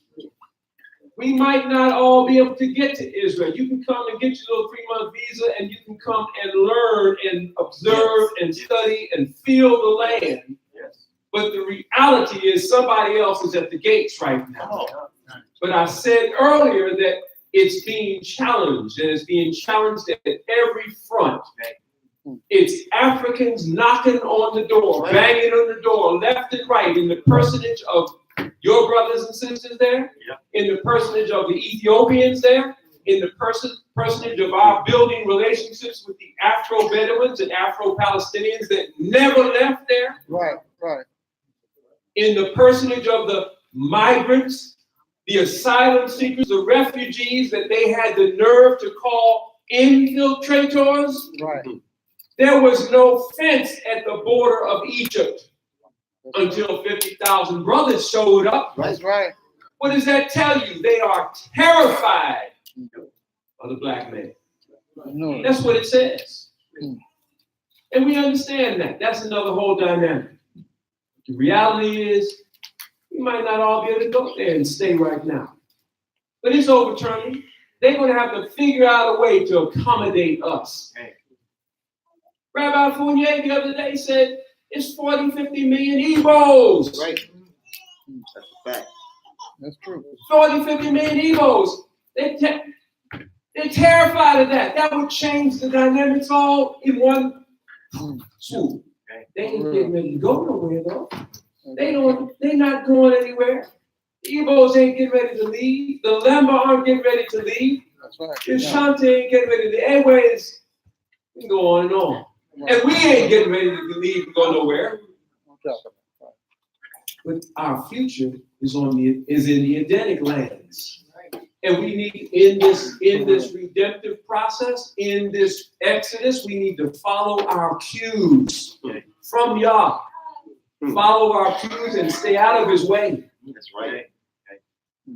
We might not all be able to get to Israel. You can come and get your little 3-month visa and you can come and learn and observe and study and feel the land. But the reality is somebody else is at the gates right now. But I said earlier that it's being challenged and it's being challenged at every front. It's Africans knocking on the door, banging on the door, left and right, in the personage of your brothers and sisters there, in the personage of the Ethiopians there, in the personage of our building relationships with the Afro-Bedouins and Afro-Palestinians that never left there. Right. In the personage of the migrants, the asylum seekers, the refugees that they had the nerve to call infiltrators. Right. There was no fence at the border of Egypt until 50,000 brothers showed up. That's right. What does that tell you? They are terrified of the black man. No. That's what it says. And we understand that. That's another whole dynamic. The reality is, we might not all be able to go there and stay right now. But it's overturning. They're going to have to figure out a way to accommodate us. Rabbi Fournier the other day said, it's 40, 50 million Igbos. Right. That's a fact. That's true. 40, 50 million Igbos. They're terrified of that. That would change the dynamics all in one swoop. They ain't getting ready to go nowhere though. They're not going anywhere. The Igbos ain't getting ready to leave. The Lemba aren't getting ready to leave. That's right. The Ashanti ain't getting ready to. Anyways, we can go on and on. And we ain't getting ready to leave and go nowhere. But our future is in the Edenic lands. And we need in this redemptive process, in this Exodus, we need to follow our cues from Yah. Follow our cues and stay out of his way. That's right.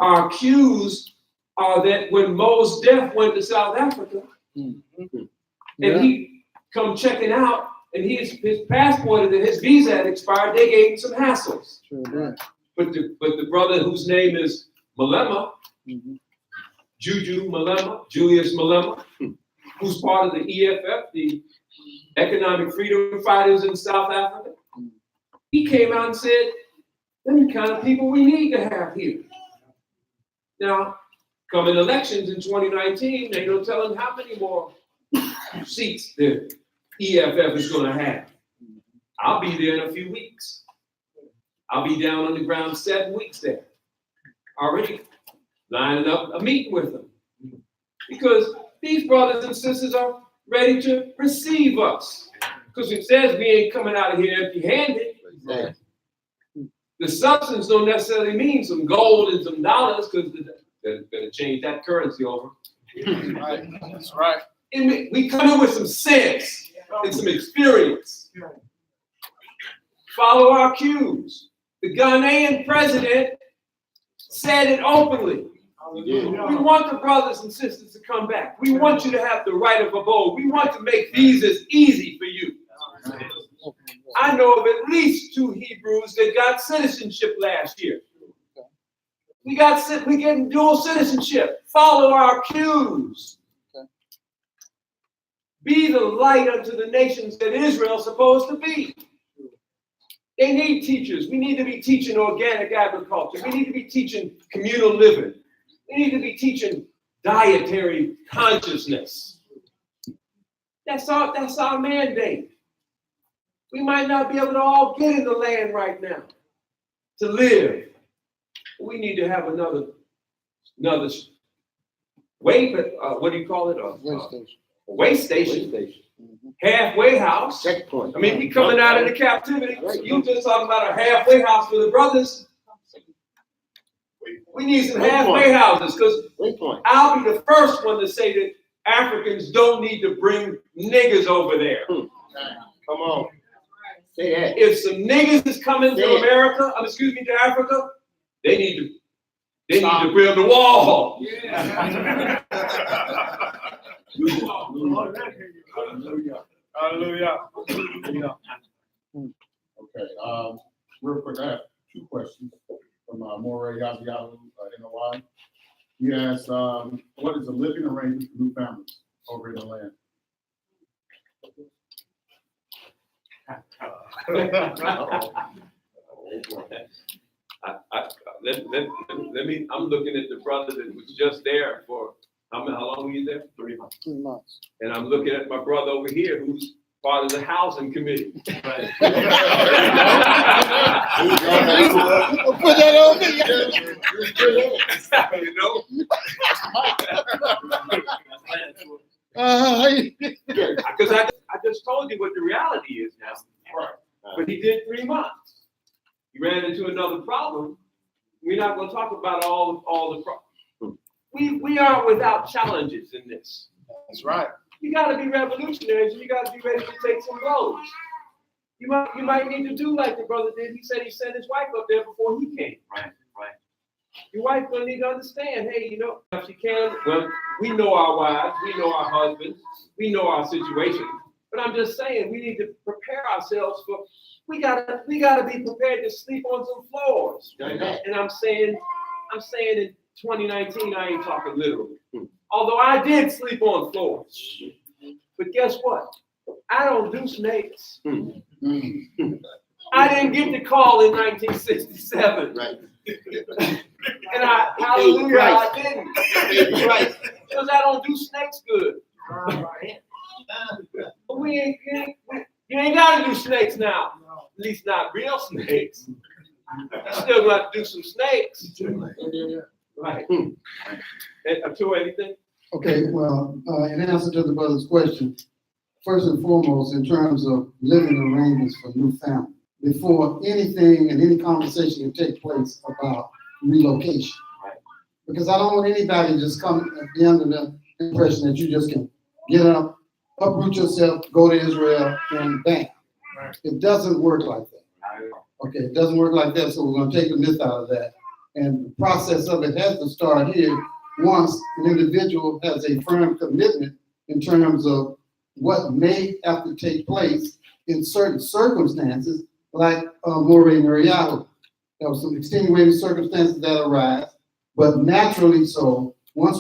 Our cues are that when Mos Def went to South Africa, and he come checking out, and his passport and his visa had expired, they gave him some hassles. Sure. But the brother whose name is Malema, Juju Malema, Julius Malema, who's part of the EFF, the Economic Freedom Fighters in South Africa, he came out and said, "Them the kind of people we need to have here." Now, coming elections in 2019, they don't tell him how many more seats the EFF is going to have. I'll be there in a few weeks. I'll be down on the ground 7 weeks there. Already lining up a meeting with them. Because these brothers and sisters are ready to receive us. Because it says we ain't coming out of here empty-handed. Exactly. The substance don't necessarily mean some gold and some dollars, because they're going to change that currency over. That's right. And we come in with some sense and some experience. Follow our cues. The Ghanaian president said it openly. We want the brothers and sisters to come back. We want you to have the right of abode. We want to make visas easy for you. I know of at least 2 Hebrews that got citizenship last year. We getting dual citizenship. Follow our cues. Be the light unto the nations that Israel's supposed to be. They need teachers. We need to be teaching organic agriculture. We need to be teaching communal living. We need to be teaching dietary consciousness. That's our mandate. We might not be able to all get in the land right now to live. We need to have another way, what do you call it? A way station. Halfway house. Checkpoint. I mean, we coming out of the captivity. You just talking about a halfway house for the brothers. We need some halfway houses, because I'll be the first one to say that Africans don't need to bring niggas over there. Come on. Say that. If some niggas is coming to America, to Africa, they need to build the wall. Yeah. Hallelujah. Okay, real quick, I have 2 questions from Moray Yaziyalu, NOI. He asked, what is the living arrangement for new families over in the land? I'm looking at the brother that was just there for, how long were you there? 3 months. And I'm looking at my brother over here who's part of the housing committee. Right. Put that on me. You know? Because I just told you what the reality is now. Right. But he did 3 months. He ran into another problem. We're not going to talk about all the problems. We aren't without challenges in this. That's right. You got to be revolutionaries, and you got to be ready to take some roads. You might need to do like the brother did. He said he sent his wife up there before he came. Right. your wife gonna need to understand, hey, you know, if she can, well, we know our wives, we know our husbands, we know our situation. But I'm just saying, we need to prepare ourselves for, we gotta be prepared to sleep on some floors. And I'm saying in 2019, I ain't talking literally. Although I did sleep on floors. But guess what? I don't do snakes. I didn't get the call in 1967. Right. And hallelujah, I didn't. Right. Because I don't do snakes good. But you ain't gotta do snakes now. At least not real snakes. You still got to do some snakes. Right. To anything? Okay, well, in answer to the brother's question, first and foremost, in terms of living arrangements for new family, before anything and any conversation can take place about relocation. Because I don't want anybody to just come at the end of the impression that you just can get up, uproot yourself, go to Israel, and bam. It doesn't work like that. Okay, it doesn't work like that, so we're going to take the myth out of that. And the process of it has to start here once an individual has a firm commitment in terms of what may have to take place in certain circumstances, like Moreh Neriyahu. There were some extenuating circumstances that arise, but naturally so. Once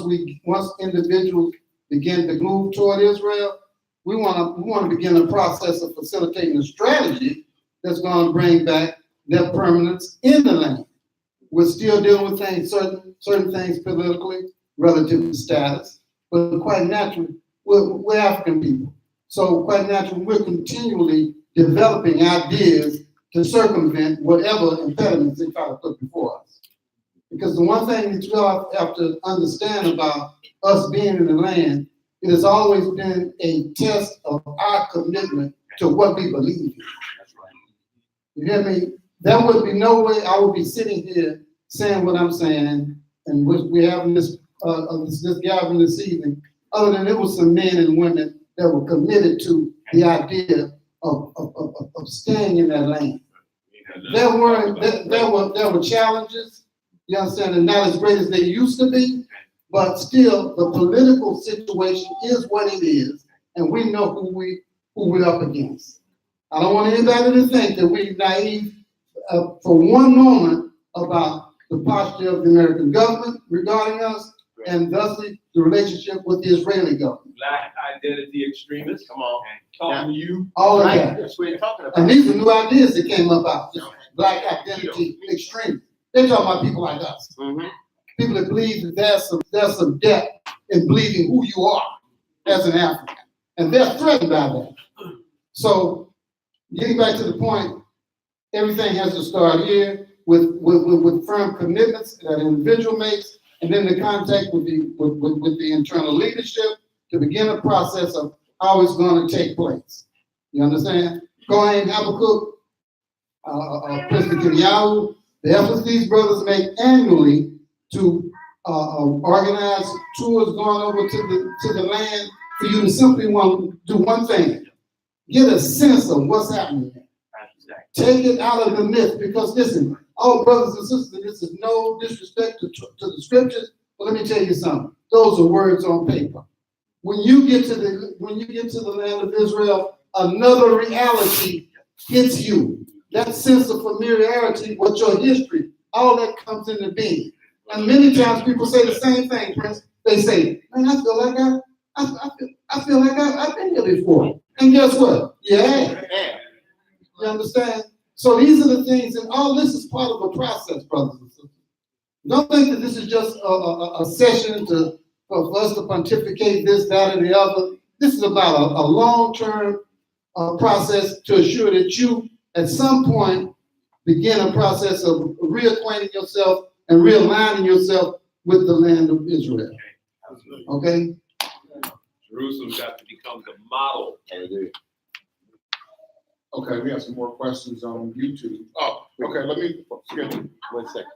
individuals begin to move toward Israel, we want to begin a process of facilitating a strategy that's going to bring back their permanence in the land. We're still dealing with things, certain things politically, relative to status, but quite naturally, we're African people. So quite naturally, we're continually developing ideas to circumvent whatever impediments they try to put before us. Because the one thing that you have to understand about us being in the land, it has always been a test of our commitment to what we believe in. You hear me? There would be no way I would be sitting here saying what I'm saying, and we're having this gathering this evening, other than it was some men and women that were committed to the idea of staying in that land. There were challenges, you understand, and not as great as they used to be, but still the political situation is what it is, and we know who we're up against. I don't want anybody to think that we're naive for one moment about the posture of the American government regarding us, and thusly the relationship with the Israeli government. Black identity extremists. Come on. Talking to you. All of Right. that. That's what you're talking about. And these are new ideas that came about. Black identity extremists. They're talking about people like us. Mm-hmm. People that believe that there's some depth in believing who you are as an African. And they're threatened by that. So getting back to the point, everything has to start here with firm commitments that an individual makes, and then the contact with the internal leadership to begin a process of how it's going to take place. You understand? Kohen Habakkuk, President Kenyahu, the efforts these brothers make annually to organize tours going over to the land for you to simply want to do one thing: get a sense of what's happening there. Take it out of the myth, because listen, all brothers and sisters, this is no disrespect to the scriptures, but let me tell you something. Those are words on paper. When you get to the land of Israel, another reality hits you. That sense of familiarity with your history, all that comes into being. And many times people say the same thing, Prince. They say, "Man, I feel like I've been here before." And guess what? Yeah. You understand? So these are the things, and all this is part of a process, brothers and sisters. Don't think that this is just a session for us to pontificate this, that, or the other. This is about a long-term process to assure that you, at some point, begin a process of reacquainting yourself and realigning yourself with the land of Israel. Okay? Jerusalem's got to become the model. Okay, we have some more questions on YouTube. Oh, okay, let me, schedule. 1 second.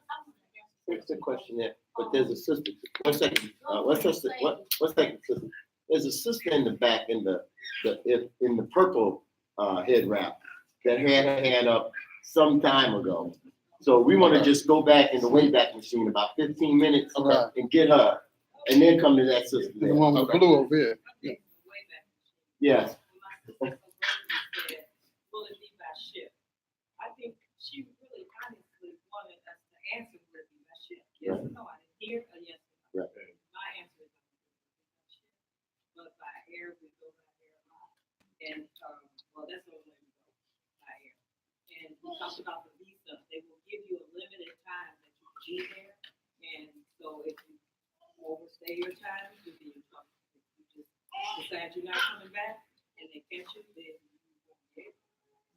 Here's the question there, but there's a sister. 1 second. 1 second. 1 second, sister. There's a sister in the back in the purple head wrap that had her hand up some time ago. So we want to just go back in the Wayback Machine about 15 minutes Right. and get her, and then come to that sister. The one with blue over here. Yes. Will it be by ship? I think she really honestly wanted us to answer will it be by ship. Yes or no, I didn't hear a yes or no. Right. My answer is by ship. But by air, we go by air a lot. And, well, that's the only way we go, by air. And we talked about the visa, they will give you a limited time that you can be there. And so if you overstay your time, you'll be in trouble. If you just decide you're not coming back and they catch you, then you won't get it.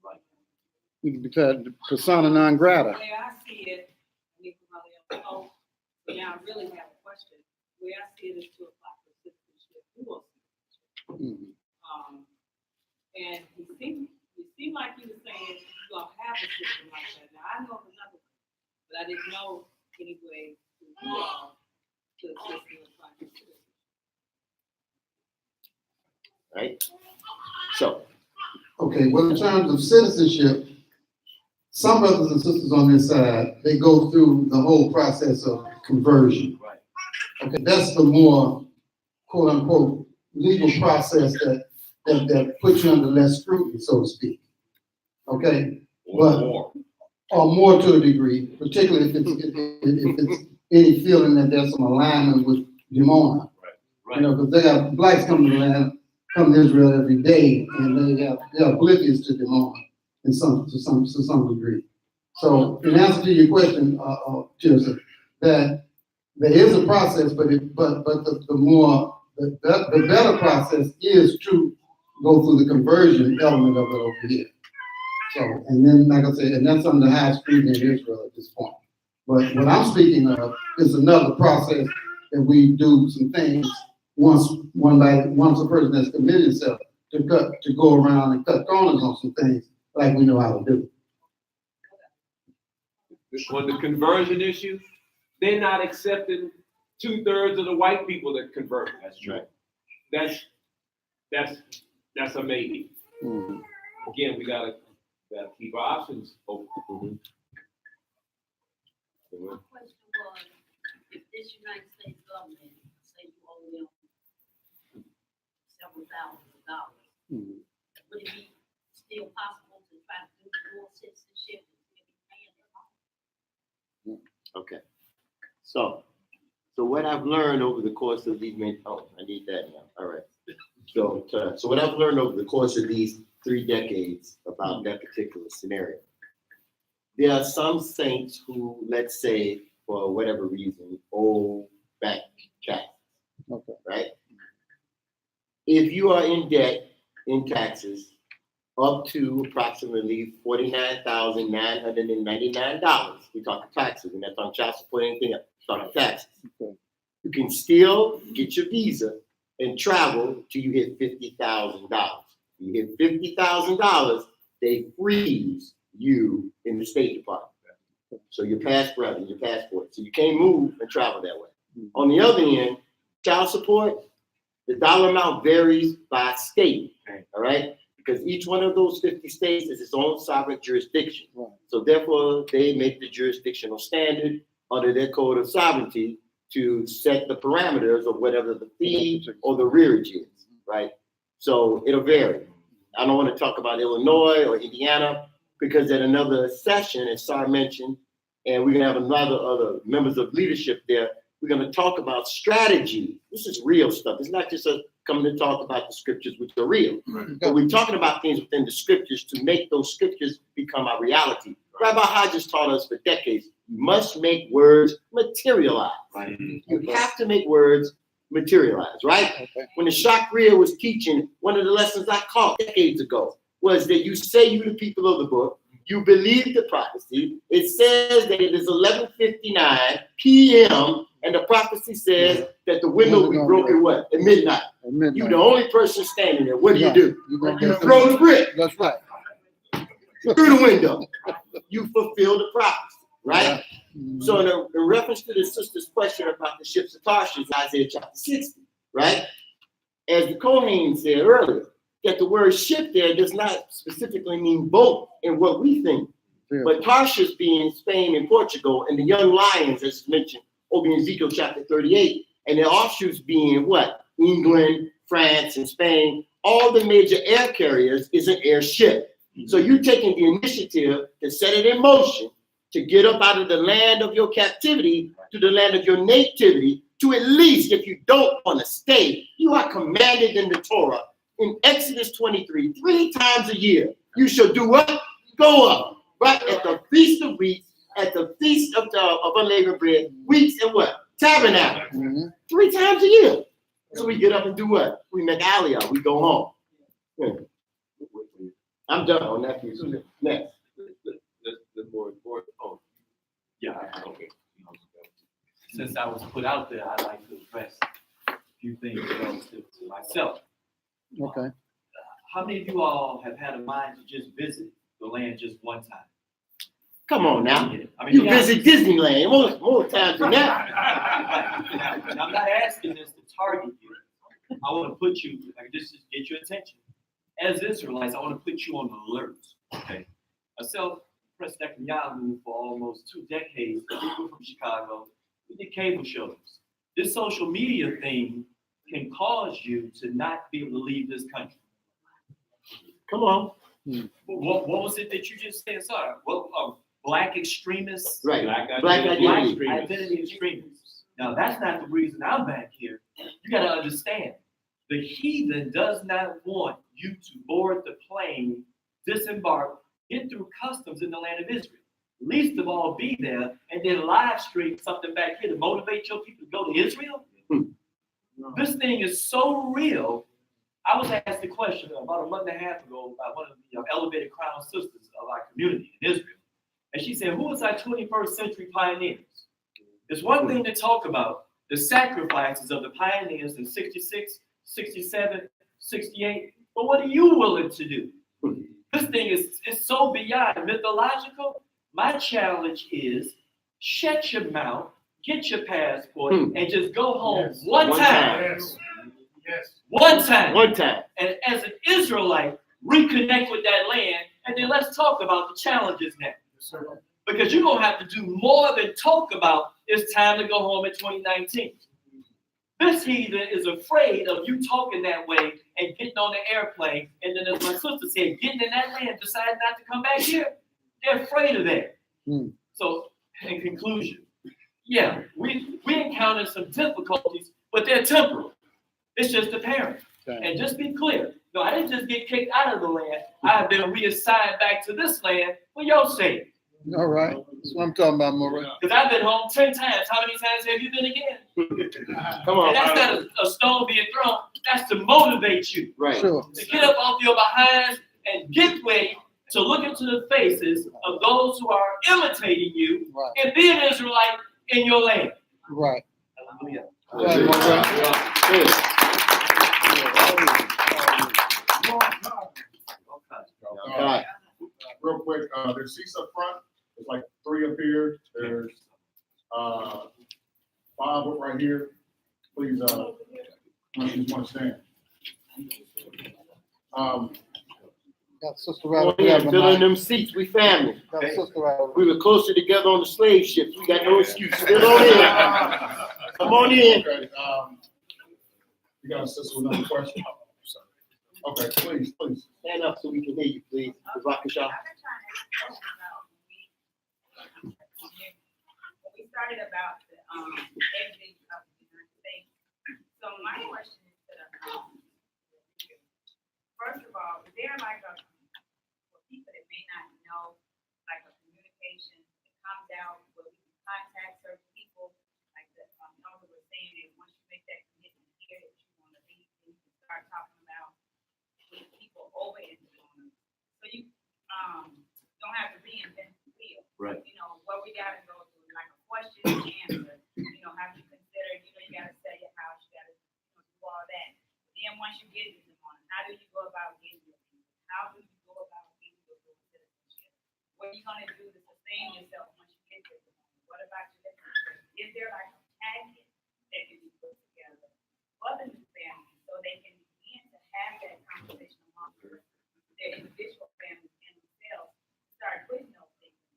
Right. You become persona non grata. The way I see it, I need somebody else to know, but now I really have a question. The way I see it is to apply for citizenship, dual citizenship. Mhm. And you seem like you were saying you don't have a system like that. Now, I know of another way, but I didn't know any way to assist you in finding citizenship. Right? So, Okay, well, in terms of citizenship, some brothers and sisters on this side, they go through the whole process of conversion. Right. Okay, that's the more quote unquote legal process that puts you under less scrutiny, so to speak. Okay, but or more to a degree, particularly if it's any feeling that there's some alignment with Dimona. You know, because they got blacks coming to the land, come to Israel every day, and they're oblivious to Dimona to some degree. So, in answer to your question, Joseph, that there is a process, but the better process is to go through the conversion element of it over here. So, and then, like I said, and that's under high scrutiny in Israel at this point. But what I'm speaking of is another process that we do some things once a person has committed himself to go around and cut corners on some things like we know how to do. On the conversion issue, they're not accepting 2/3 of the white people that convert. that's right. That's a maybe. Mhm. Again, we gotta keep our options open. My question was, if this United States government, say you owe them several thousands of dollars, Mhm. would it be still possible to try to do dual citizenship and still be paying them off? Okay. So what I've learned over the course of these I need that now. All right. So what I've learned over the course of these 3 decades about that particular scenario, there are some saints who, let's say, for whatever reason, owe back taxes. Okay. Right? If you are in debt in taxes up to approximately $49,999, we talk taxes, and that's on child support, anything else, talking taxes. Okay. You can still get your visa and travel till you hit $50,000. You hit $50,000, they freeze you in the State Department. So your passport. So you can't move and travel that way. On the other end, child support, the dollar amount varies by state. All right? Because each one of those 50 states is its own sovereign jurisdiction. Right. So therefore, they make the jurisdictional standard under their code of sovereignty to set the parameters of whatever the fee or the rearage is, right? So it'll vary. I don't want to talk about Illinois or Indiana because at another session, as Sar mentioned, and we're gonna have other members of leadership there, we're gonna talk about strategy. This is real stuff. It's not just us coming to talk about the scriptures, which are real. But we're talking about things within the scriptures to make those scriptures become our reality. Rabbi Hodges taught us for decades, you must make words materialize. Right? You have to make words materialize, right? Okay. When the Shakriya was teaching, one of the lessons I taught decades ago was that you say you the people of the book, you believe the prophecy. It says that it is 11:59 p.m. and the prophecy says that the window will be broken what? At midnight. You're the only person standing there. What do? You throw the brick. That's right. Through the window. You fulfill the prophecy, right? Yeah. Mm-hmm. So in reference to the sister's question about the ships of Tarshish, Isaiah chapter 60, right? As the Kohen said earlier, that the word ship there does not specifically mean boat in what we think. But Tarshish being Spain and Portugal, and the young lions, as mentioned over in Ezekiel chapter 38, and the offshoots being what? England, France, and Spain. All the major air carriers is an airship. So you're taking the initiative to set it in motion to get up out of the land of your captivity to the land of your nativity, to at least, if you don't want to stay, you are commanded in the Torah in Exodus 23, 3 times a year. You shall do what? Go up, right? At the Feast of Weeks, at the Feast of Unleavened Bread, weeks and what? Tabernacle. 3 times a year. So we get up and do what? We make aliyah, we go home. I'm done on that piece. Who's next? The more important. Oh, Yeah, okay. Since I was put out there, I'd like to address a few things relative to myself. Okay. How many of you all have had a mind to just visit the land just one time? Come on now. I mean, You yeah. visit Disneyland more times than that. And I'm not asking this to target you. I want to put you, like, just get your attention. As Israelites, I want to put you on alert. Okay. Myself, President Netanyahu, for almost 2 decades, people from Chicago, we did cable shows. This social media thing can cause you to not be able to leave this country. Come on. What was it that you just said? Sorry. What, black extremists? Right. Black Identity extremists. Now, that's not the reason I'm back here. You got to understand, the heathen does not want you to board the plane, disembark, get through customs in the land of Israel. Least of all, be there and then live stream something back here to motivate your people to go to Israel. This thing is so real. I was asked a question about a month and a half ago by one of the elevated crown sisters of our community in Israel. And she said, who is our 21st century pioneers? It's one thing to talk about the sacrifices of the pioneers in 66, 67, 68, but what are you willing to do? This thing is so beyond mythological. My challenge is shut your mouth, get your passport, and just go home one time. One time. One time. And as an Israelite, reconnect with that land, and then let's talk about the challenges now. Because you're going to have to do more than talk about it's time to go home in 2019. This heathen is afraid of you talking that way and getting on the airplane, and then as my sister said, getting in that land, deciding not to come back here. They're afraid of that. So, in conclusion, yeah, we encountered some difficulties, but they're temporal. It's just apparent. And just be clear. No, I didn't just get kicked out of the land. I have been reassigned back to this land for your sake. All right. That's what I'm talking about, Maurice. Because I've been home 10 times. How many times have you been again? Come on. And that's not a stone being thrown. That's to motivate you. Right. Sure. To get up off your behinds and get ready to look into the faces of those who are imitating you and be an Israelite in your land. Right. Hallelujah. Right, Maurice. All right. Real quick, there's seats up front. There's like 3 up here. There's 5 up right here. Please, you want to stand. Got Sister Go Riley. ahead, fill in them seats. We family. Got Sister Riley. We were closer together on the slave ships. We got no excuse. Fill on in. Come on in. Okay, you got a sister with another question? Okay, please. Stand up so we can hear you, please. Bavakasha. We started about the exit of the United States. So my question is to first of all, is there like for people that may not know, like a communication that comes out where we can contact certain people, like the elder was saying that once you make that commitment here that you want to leave, then you can start talking about with people over in the corner. So you don't have to reinvent the wheel. Right. You know, what we gotta go through, like a question and answer, you know, have you considered, you know, you gotta sell your house, you gotta do all that. Then once you get in the morning, how do you go about getting your people? How do you go about getting your citizenship? What are you gonna do to sustain yourself once you get there? What about your different? Is there like a package that can be put together for the new family so they can begin to have that conversation among their individual families and themselves, start putting those things in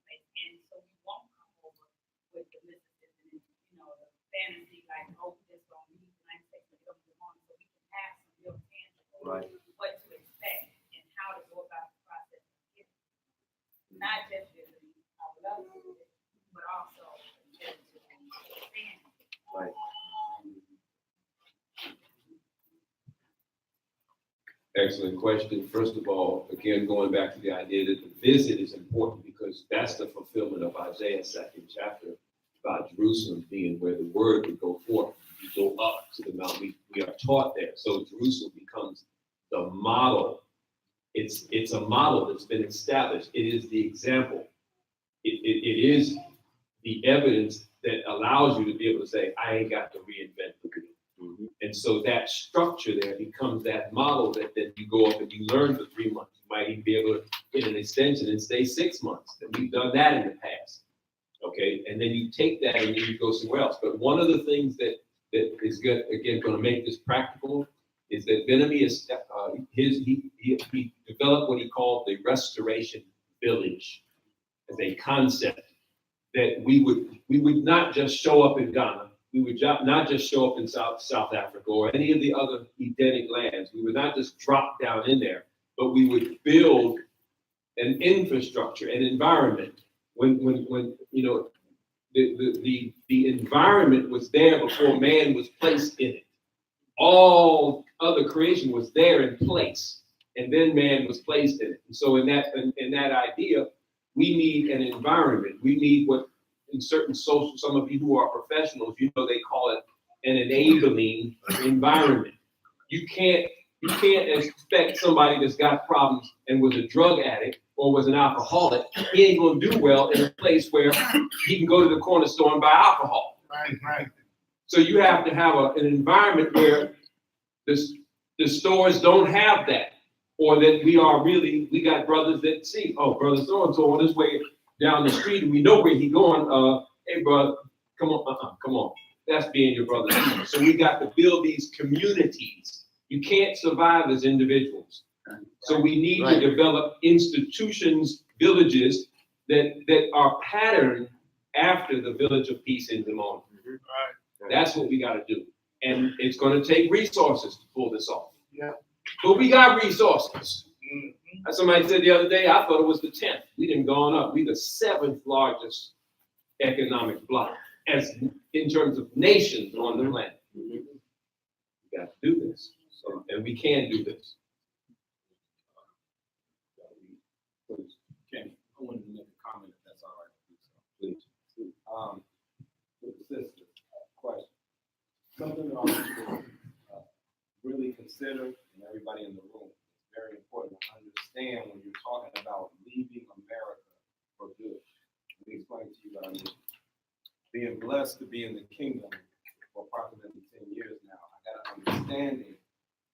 fantasy, like, oh, this gonna be United States, but it don't belong, so we can have some real tangible Right. what to expect and how to go about the process of giving. Not just visiting our loved ones, but also giving to the family. Right. Excellent question. First of all, again, going back to the idea that the visit is important because that's the fulfillment of Isaiah's 2nd chapter about Jerusalem being where the word would go forth. You go up to the mount. We are taught there. So Jerusalem becomes the model. It's a model that's been established. It is the example. It is the evidence that allows you to be able to say, I ain't got to reinvent the wheel. And so that structure there becomes that model that you go up and you learn for 3 months. You might even be able to get an extension and stay 6 months. And we've done that in the past. Okay, and then you take that and then you go somewhere else. But one of the things that is good, again, going to make this practical is that Ben-Ami is he developed what he called the restoration village as a concept that we would not just show up in Ghana. We would not just show up in South Africa or any of the other Edenic lands. We would not just drop down in there, but we would build an infrastructure, an environment. When you know the environment was there before man was placed in it. All other creation was there in place, and then man was placed in it. And so in that idea, we need an environment. We need what in certain social, some of you who are professionals, you know, they call it an enabling environment. You can't expect somebody that's got problems and was a drug addict or was an alcoholic, he ain't gonna do well in a place where he can go to the corner store and buy alcohol. Right. So you have to have an environment where the stores don't have that, or that we got brothers that see, oh, brother so-and-so on his way down the street and we know where he's going. Hey, brother, come on. That's being your brother. So we got to build these communities. You can't survive as individuals. So we need to develop institutions, villages that are patterned after the village of peace in Dimona. That's what we got to do. And it's going to take resources to pull this off. Yeah. But we got resources. As somebody said the other day, I thought it was the 10th. We didn't gone up. We the 7th largest economic bloc as in terms of nations on the land. We got to do this. So, and we can do this. Kenny, I wanted to make a comment if that's all right. Please. With the sister, question. Something that I want you to really consider, and everybody in the room, it's very important to understand when you're talking about leaving America for good. Let me explain to you what I mean. Being blessed to be in the kingdom for approximately 10 years now, I got an understanding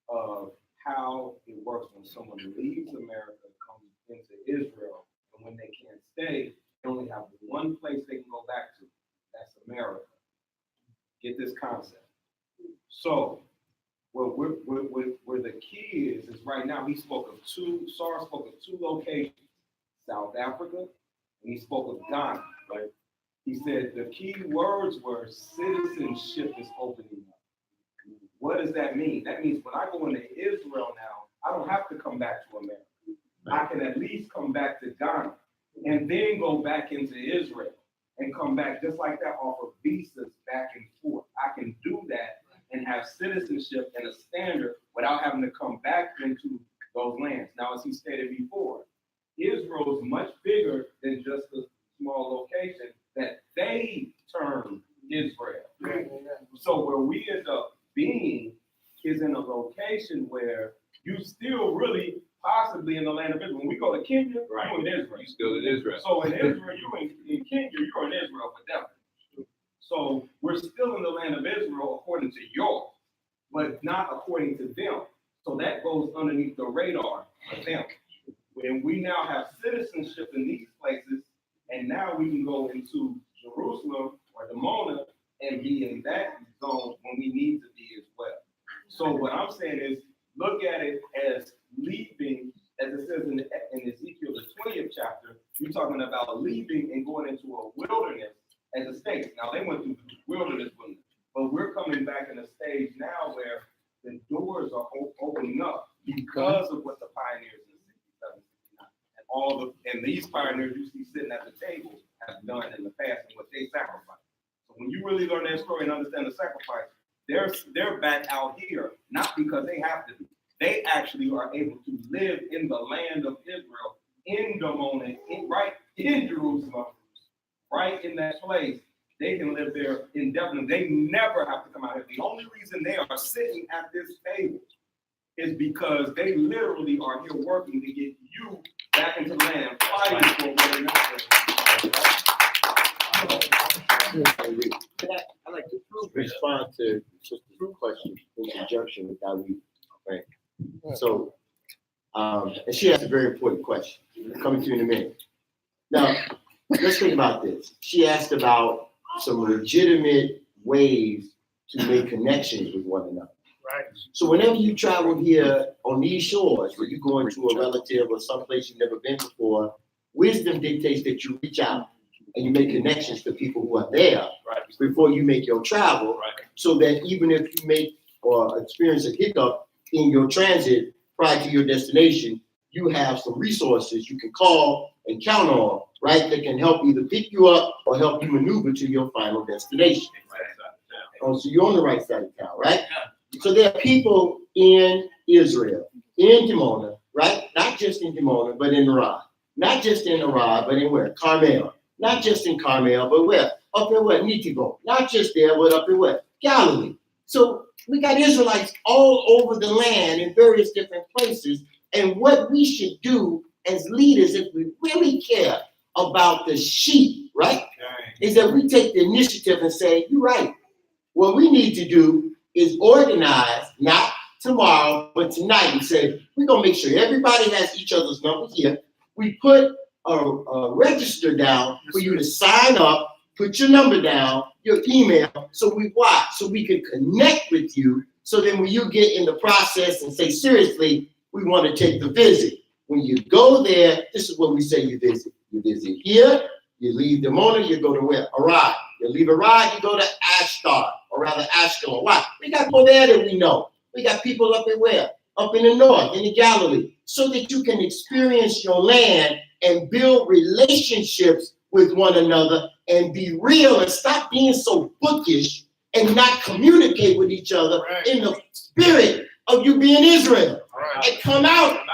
of how it works when someone leaves America, comes into Israel, and when they can't stay, they only have one place they can go back to. That's America. Get this concept. So, where the key is right now, SAR spoke of two locations, South Africa, and he spoke of Ghana, right? He said the key words were citizenship is opening up. What does that mean? That means when I go into Israel now, I don't have to come back to America. I can at least come back to Ghana and then go back into Israel and come back just like that off of visas back and forth. I can do that and have citizenship and a standard without having to come back into those lands. Now, as he stated before, Israel is much bigger than just a small location that they term Israel. So where we end up being is in a location where you still really possibly in the land of Israel. When we go to Kenya, you're in Israel. You're still in Israel. So in Israel, you're in Kenya, you're in Israel for them. So we're still in the land of Israel according to yours, but not according to them. So that goes underneath the radar of them. And we now have citizenship in these places, and now we can go into Jerusalem or Dimona and be in that zone when we need to be as well. So what I'm saying is, look at it as leaving, as it says in Ezekiel, the 20th chapter, you're talking about leaving and going into a wilderness as a state. Now, they went through the wilderness when these pioneers you see sitting at the table have done in the past and what they sacrificed. So when you really learn their story and understand the sacrifice, they're back out here, not because they have to be. They actually are able to live in the land of Israel, in Gomorrah, right in Jerusalem, right in that place. They can live there indefinitely. They never have to come out here. The only reason they are sitting at this table is because they literally are here working to get you back into the land, fighting for what they're not. I'd like to respond to Sister question in conjunction with Dawid. Okay. So, and she asked a very important question. Coming to you in a minute. Now, let's think about this. She asked about some legitimate ways to make connections with one another. Right. So whenever you travel here on these shores, where you go into a relative or someplace you've never been before, wisdom dictates that you reach out and you make connections to people who are there before you make your travel, so that even if you make or experience a hiccup in your transit prior to your destination, you have some resources you can call and count on, right, that can help either pick you up or help you maneuver to your final destination. Oh, so you're on the right side of town, right? So there are people in Israel, in Dimona, right? Not just in Dimona, but in Arad. Not just in Arad, but in where? Carmel. Not just in Carmel, but where? Up in where? Nitivo. Not just there, but up in where? Galilee. So we got Israelites all over the land in various different places. And what we should do as leaders, if we really care about the sheep, right, is that we take the initiative and say, you're right. What we need to do is organize, not tomorrow, but tonight, and say, we're going to make sure everybody has each other's numbers here. We put a register down for you to sign up, put your number down, your email, so we can connect with you, so then when you get in the process and say, seriously, we want to take the visit. When you go there, this is what we say you visit. You visit here, you leave Dimona, you go to where? Arad. You leave Arad, you go to Ashdod, or rather Ashkelon. Why? We got people there that we know. We got people up in where? Up in the north, in the Galilee, so that you can experience your land and build relationships with one another and be real and stop being so bookish and not communicate with each other in the spirit of you being Israel. And come out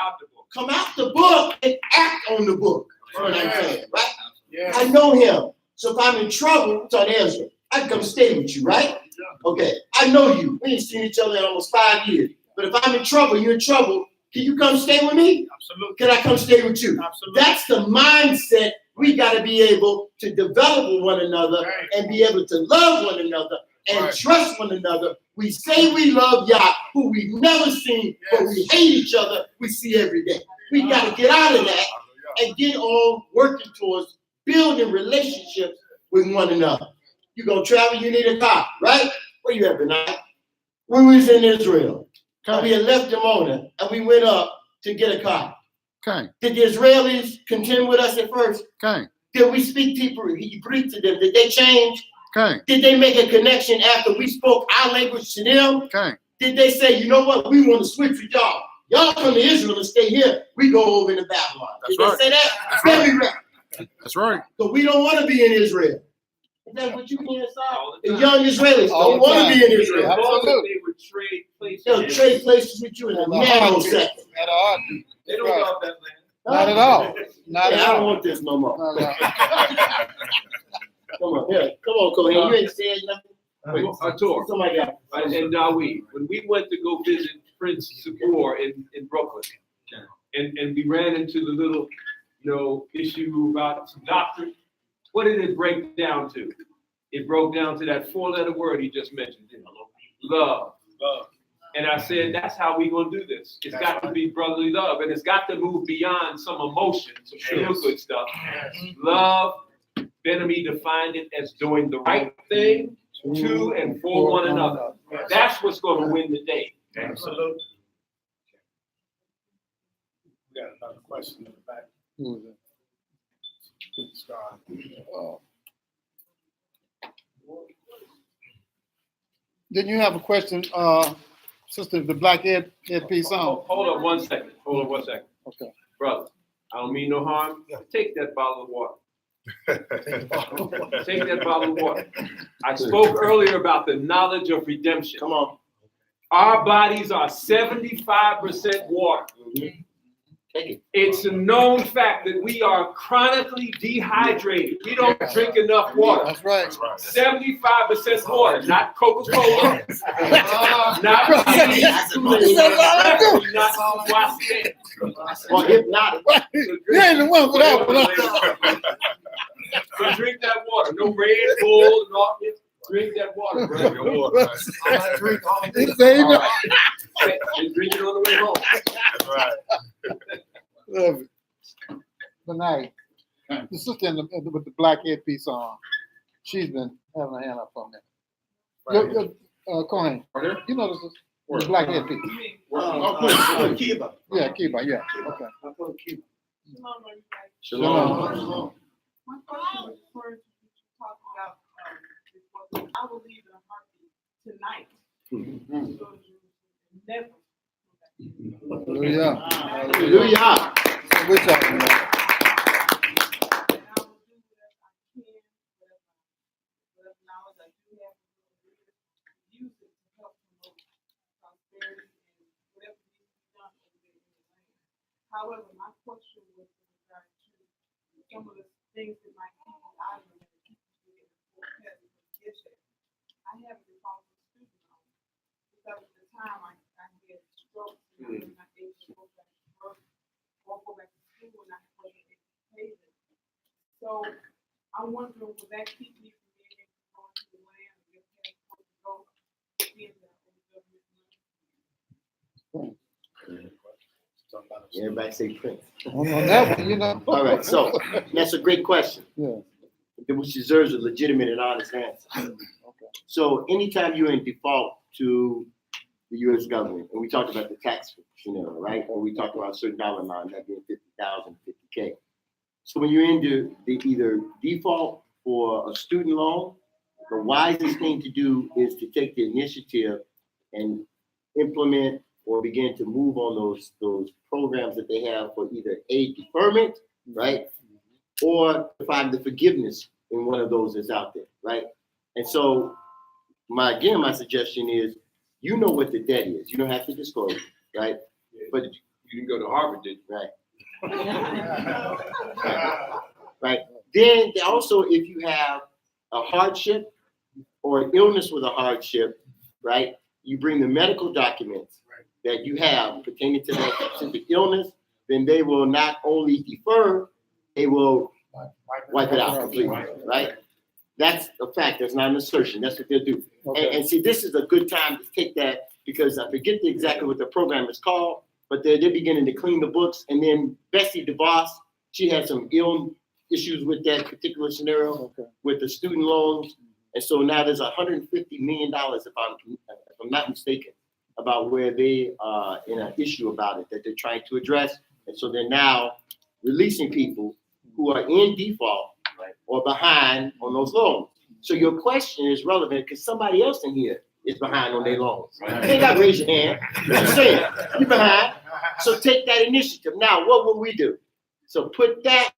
the book and act on the book. That's what I'm saying, right? Yes. I know him. So if I'm in trouble, it's on Ezra. I come stay with you, right? Okay. I know you. We ain't seen each other in almost 5 years. But if I'm in trouble, you're in trouble, can you come stay with me? Absolutely. Can I come stay with you? Absolutely. That's the mindset we got to be able to develop with one another and be able to love one another and trust one another. We say we love Yah, who we've never seen, but we hate each other, we see every day. We got to get out of that and get on working towards building relationships with one another. You gonna travel, you need a car, right? Where you at, Benai? When we was in Israel, and we had left Dimona, and we went up to get a car. Okay. Did the Israelis contend with us at first? Okay. Did we speak Hebrew to them? Did they change? Okay. Did they make a connection after we spoke our language to them? Okay. Did they say, you know what, we want to switch with y'all? Y'all come to Israel and stay here. We go over into Babylon. Did they say that? Very right. That's right. So we don't want to be in Israel. Is that what you mean, inside? The young Israelis don't want to be in Israel. Absolutely. They would trade places. They'll trade places with you in a nanosecond. They don't love that land. Not at all. Not at I don't all. want this no more. Not at Come on, here. Come on, Kohen. You ain't saying nothing. Artur, Somebody got and Dawid, when we went to go visit Prince Sabor in Brooklyn, and we ran into the little, issue about some doctrine, what did it break down to? It broke down to that 4-letter word he just mentioned, love. Love. And I said, that's how we're going to do this. It's got to be brotherly love, and it's got to move beyond some emotion, some feel-good stuff. Love, Benami defined it as doing the right thing to and for one another. That's what's going to win the day. Absolutely. We got another question in the back. Who is it? Didn't you have a question, Sister, the black headpiece on? Hold on 1 second. Okay. Okay. Brother, I don't mean no harm. Take that bottle of water. Take that bottle of water. I spoke earlier about the knowledge of redemption. Come on. Our bodies are 75% water. Take it. It's a known fact that we are chronically dehydrated. We don't drink enough water. That's right. 75% water, not Coca-Cola, not tea, not Washington. Or hypnotic. You ain't the one for that one. So drink that water. No Red Bull, no, drink that water, bro. It's saving. And drink it on the way home. Love it. Good night. The sister with the black headpiece on, she's been having her hand up for a minute. Cohen, you know the black headpiece. Kiba. Yeah, Kiba, yeah. Okay. Shalom. My question was referring to what you talked about, I will leave in a heartbeat tonight. Never. Hallelujah. Hallelujah. We're talking about. And I will do whatever I can, whatever knowledge I do have, use it to help promote prosperity and whatever needs to be done over there in the land. However, my question was with regard to some of the things that might keep you out of it, and keep you from getting the full pay because I have a responsible student loan because at the time I had strokes and I was not able to go back to work or go back to school and I wasn't able to pay them. So I'm wondering, will that keep me from being able to go into the land and get paid for to go in the government? Everybody say Prince. On that one, you know. All right, so that's a great question. Yeah. Which deserves a legitimate and honest answer. Okay. So anytime you're in default to the U.S. government, and we talked about the tax scenario, right? Or we talked about a certain dollar amount, that being 50,000, 50K. So when you're into the either default for a student loan, the wisest thing to do is to take the initiative and implement or begin to move on those programs that they have for either aid deferment, right? Or to find the forgiveness in one of those that's out there, right? And so my suggestion is, you know what the debt is. You don't have to disclose it, right? But You didn't go to Harvard, did you? right. Right. Then also, if you have a hardship or an illness with a hardship, right? You bring the medical documents that you have pertaining to that specific illness, then they will not only defer, they will wipe it out completely, right? That's a fact. That's not an assertion. That's what they'll do. Okay. And see, this is a good time to take that because I forget exactly what the program is called, but they're beginning to clean the books. And then Bessie DeVos, she had some issues with that particular scenario with the student loans. And so now there's $150 million, if I'm not mistaken, about where they are in an issue about it that they're trying to address. And so they're now releasing people who are in default or behind on those loans. So your question is relevant because somebody else in here is behind on their loans. You ain't got to raise your hand. I'm saying, you're behind. So take that initiative. Now, what will we do? So put that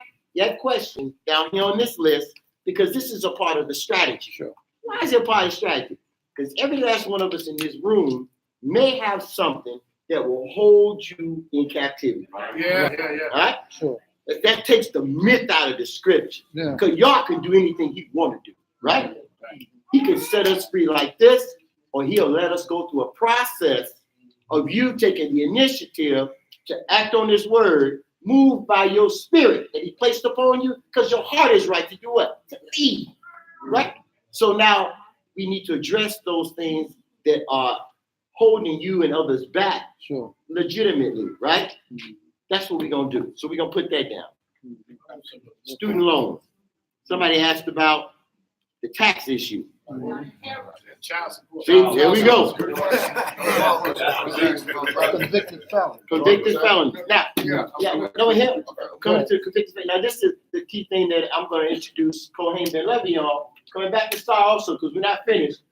question down here on this list because this is a part of the strategy. Sure. Why is it a part of the strategy? Because every last one of us in this room may have something that will hold you in captivity. Yeah. All right? Sure. That takes the myth out of the scripture. Yeah. Because y'all can do anything he want to do, right? He can set us free like this, or he'll let us go through a process of you taking the initiative to act on his word, moved by your spirit that he placed upon you, because your heart is right to do what? To lead, right? So now we need to address those things that are holding you and others back legitimately, right? That's what we're going to do. So we're going to put that down. Student loans. Somebody asked about the tax issue. See, there we go. Convicted felon. Convicted felon. Now, go ahead. Coming to convicted felon. Now, this is the key thing that I'm going to introduce Kohen Ben Levy on. Coming back to Star also, because we're not finished.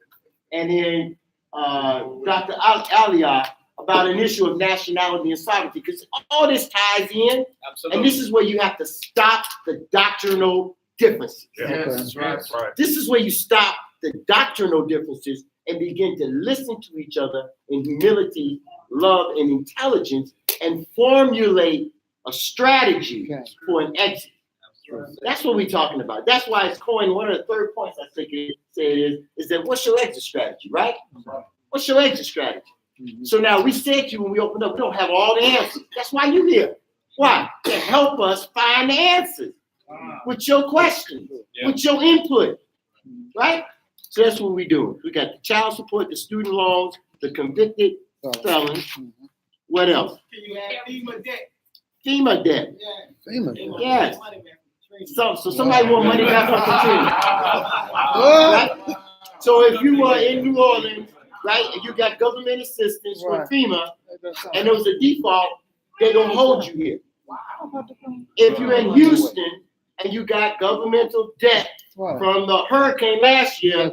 And then Dr. Aliyah about an issue of nationality and sovereignty, because all this ties in, Absolutely. and this is where you have to stop the doctrinal differences. Yes, right, right. This is where you stop the doctrinal differences and begin to listen to each other in humility, love, and intelligence, and formulate a strategy for an exit. That's what we're talking about. That's why it's coined. One of the third points I think it said is that what's your exit strategy, right? What's your exit strategy? So now we said to you when we opened up, we don't have all the answers. That's why you're here. Why? To help us find the answers with your questions, with your input, right? So that's what we do. We got the child support, the student loans, the convicted felons. What else? Can you add FEMA debt? FEMA debt. FEMA. Yes. So somebody want money back from Katrina. Right? So if you were in New Orleans, right, and you got government assistance from FEMA, and there was a default, they don't hold you here. If you're in Houston and you got governmental debt from the hurricane last year,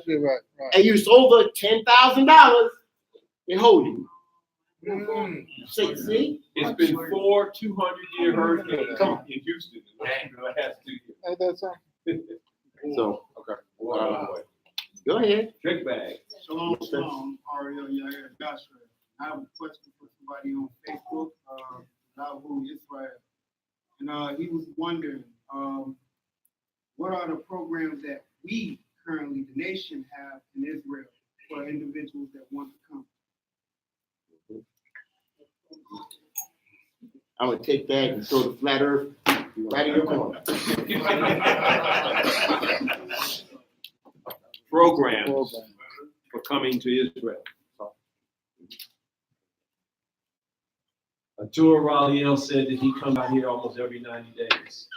and you over $10,000, they hold you. See? It's been 4 200-year hurricanes in Houston in the last 2 years. So, okay. Go ahead. Trick bag. Shalom, shalom. Ariel Yair Joshua. I have a question for somebody on Facebook, Lahu Israel. And he was wondering, what are the programs that we currently, the nation, have in Israel for individuals that want to come? I would take that and throw the flat earth right in your corner. Programs for coming to Israel. Atur Raliel said that he comes out here almost every 90 days.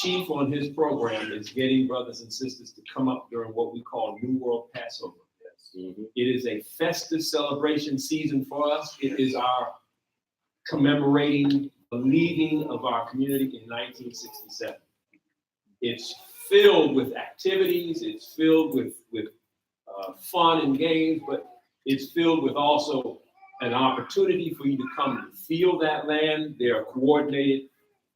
Chief on his program is getting brothers and sisters to come up during what we call New World Passover. It is a festive celebration season for us. It is our commemorating the leaving of our community in 1967. It's filled with activities, it's filled with fun and games, but it's filled with also an opportunity for you to come and feel that land. There are coordinated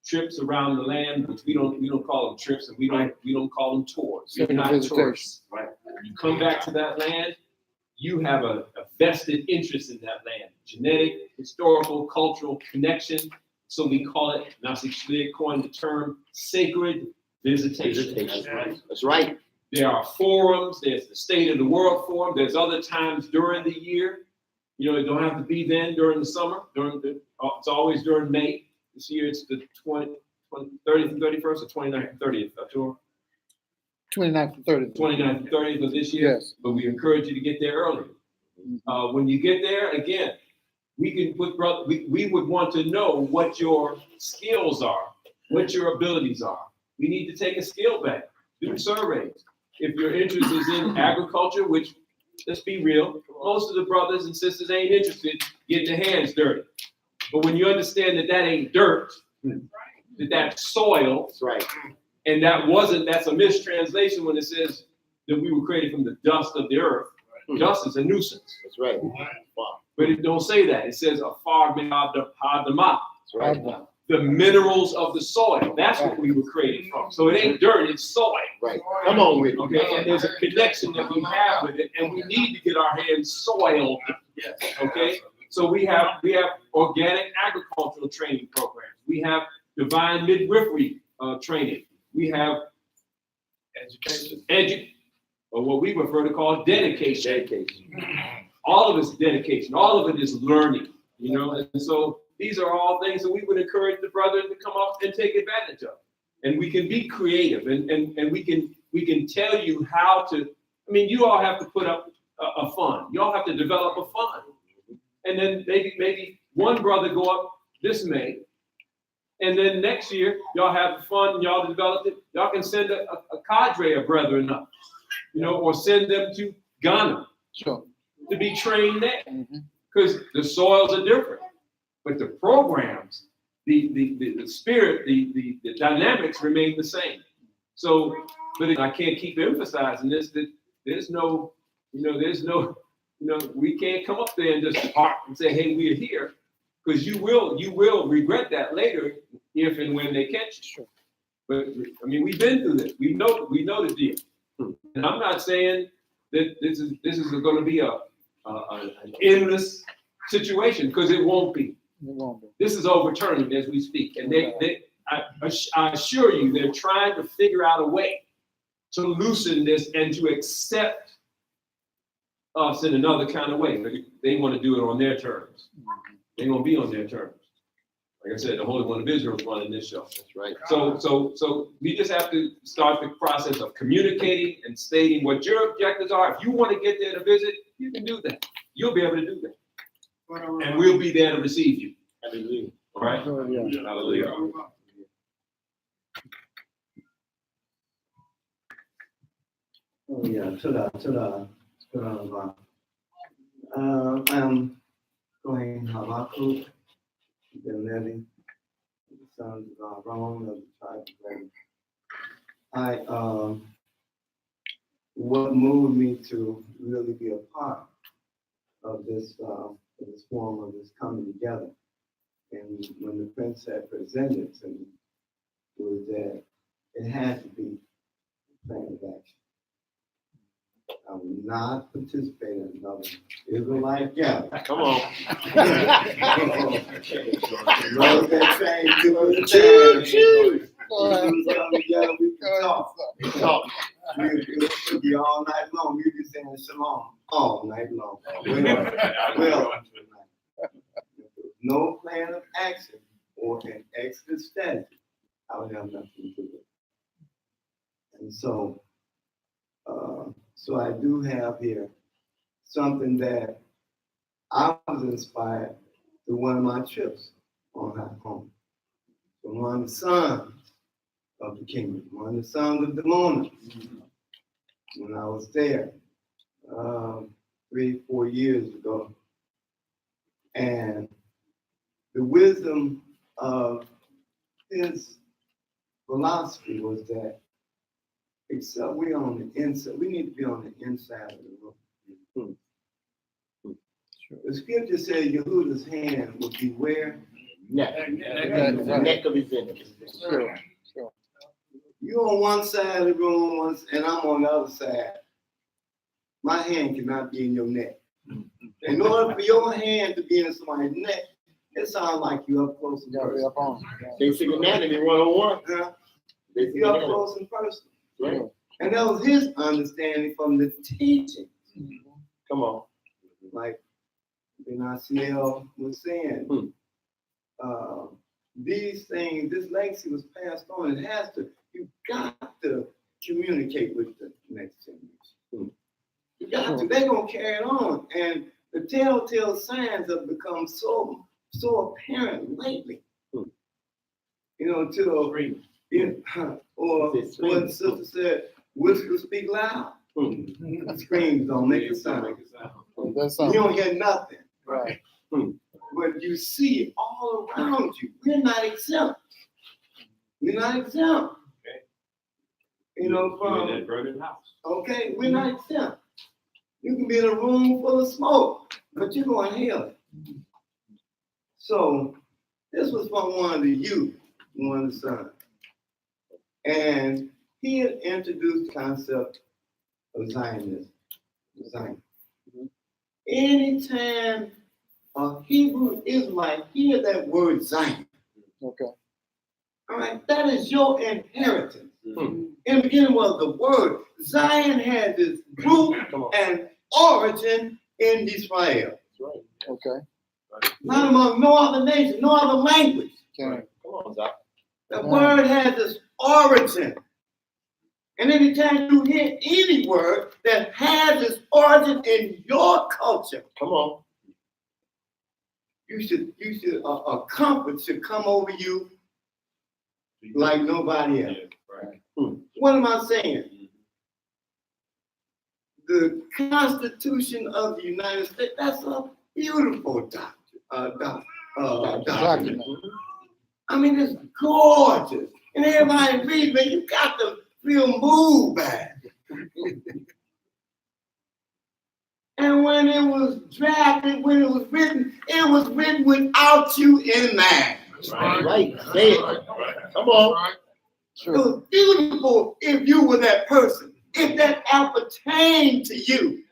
trips around the land, which we don't call them trips, and we don't call them tours. You're not tourists, right? When you come back to that land, you have a vested interest in that land, genetic, historical, cultural connection. So we call it, Nasi Shliach coined the term, sacred visitation. That's right. There are forums, there's the State of the World Forum, there's other times during the year. You know, it don't have to be then during the summer, it's always during May. This year it's the 30th and 31st or 29th and 30th, Artur? 29th and 30th. 29th and 30th of this year. Yes. But we encourage you to get there early. When you get there, again, we can put, we would want to know what your skills are, what your abilities are. We need to take a skill bank, do surveys. If your interest is in agriculture, which, let's be real, most of the brothers and sisters ain't interested in getting their hands dirty. But when you understand that that ain't dirt, that's soil, that's right. And that's a mistranslation when it says that we were created from the dust of the earth. Dust is a nuisance. That's right. But it don't say that. It says afar min ha'adamah. That's right. The minerals of the soil. That's what we were created from. So it ain't dirt, it's soil. Right. Come on with it. Okay, and there's a connection that we have with it, and we need to get our hands soiled. Okay? So we have organic agricultural training programs. We have divine midwifery training. We have education, or what we prefer to call dedication. All of it's dedication. All of it is learning, you know. And so these are all things that we would encourage the brethren to come up and take advantage of. And we can be creative, and we can tell you how to. I mean, you all have to put up a fund. You all have to develop a fund, and then maybe one brother go up this May. And then next year, y'all have the fund and y'all develop it. Y'all can send a cadre of brethren up, you know, or send them to Ghana to be trained there. Because the soils are different. But the programs, the spirit, the dynamics remain the same. So, but I can't keep emphasizing this, that there's no You know, we can't come up there and just park and say, hey, we're here, because you will regret that later if and when they catch you. But I mean, we've been through this. We know the deal. And I'm not saying that this is going to be an endless situation, because it won't be. This is overturning as we speak, and I assure you, they're trying to figure out a way to loosen this and to accept us in another kind of way. But they want to do it on their terms. They're going to be on their terms. Like I said, the Holy One of Israel is running this show. That's right. So we just have to start the process of communicating and stating what your objectives are. If you want to get there to visit, you can do that. You'll be able to do that. And we'll be there to receive you. Hallelujah. All right? Yeah. Hallelujah. Oh, yeah, to I'm going Habakkuk, Ben Levi, the sons of Aaron of the tribe of Levi. What moved me to really be a part of this form of this coming together, and when the prince had presented to me, was that it had to be a plan of action. I will not participate in another Israelite gathering. Come on. Lord, that same good time. We can talk. We'll be all night long. We'll be saying shalom all night long. Well, no plan of action or an exit strategy, I would have nothing to do with it. And so I do have here something that I was inspired through one of my trips on our home. From one of the sons of the kingdom, one of the sons of Dimona. When I was there 3-4 years ago. And the wisdom of his philosophy was that except we're on the inside, we need to be on the inside of the room. The scripture says Yehuda's hand would be where? Neck. The neck of his enemy. Sure. You're on one side of the room, and I'm on the other side. My hand cannot be in your neck. In order for your hand to be in somebody's neck, it sounds like you're up close and personal. Basic anatomy 101. You're up close and personal. Right. And that was his understanding from the teaching. Come on. Like Benasiel was saying, these things, this legacy was passed on. It has to, you got to communicate with the next generation. You got to, they're going to carry it on. And the telltale signs have become so apparent lately. You know, until, or what the sister said, whispers speak loud. Screams don't make a sound. You don't hear nothing. Right. But you see it all around you. We're not exempt. We're not exempt. You know, from that burning house. Okay, we're not exempt. You can be in a room full of smoke, but you're going to hell. So this was from one of the youth, one of the sons. And he had introduced the concept of Zionism. Zion. Anytime a Hebrew Israelite hear that word Zion, Okay. all right, that is your inheritance. In the beginning was the word. Zion had its root and origin in Israel. Okay. Not among no other nation, no other language. Okay. Come on, Doc. The word has its origin. And anytime you hear any word that has its origin in your culture, come on, you should a comfort should come over you like nobody else. What am I saying? The Constitution of the United States, that's a beautiful document. I mean, it's gorgeous. And everybody reads it, you got to feel moved by it. And And when it was drafted, when it was written without you in mind. Right. Say it. Come on. It was beautiful if you were that person, if that appertained to you.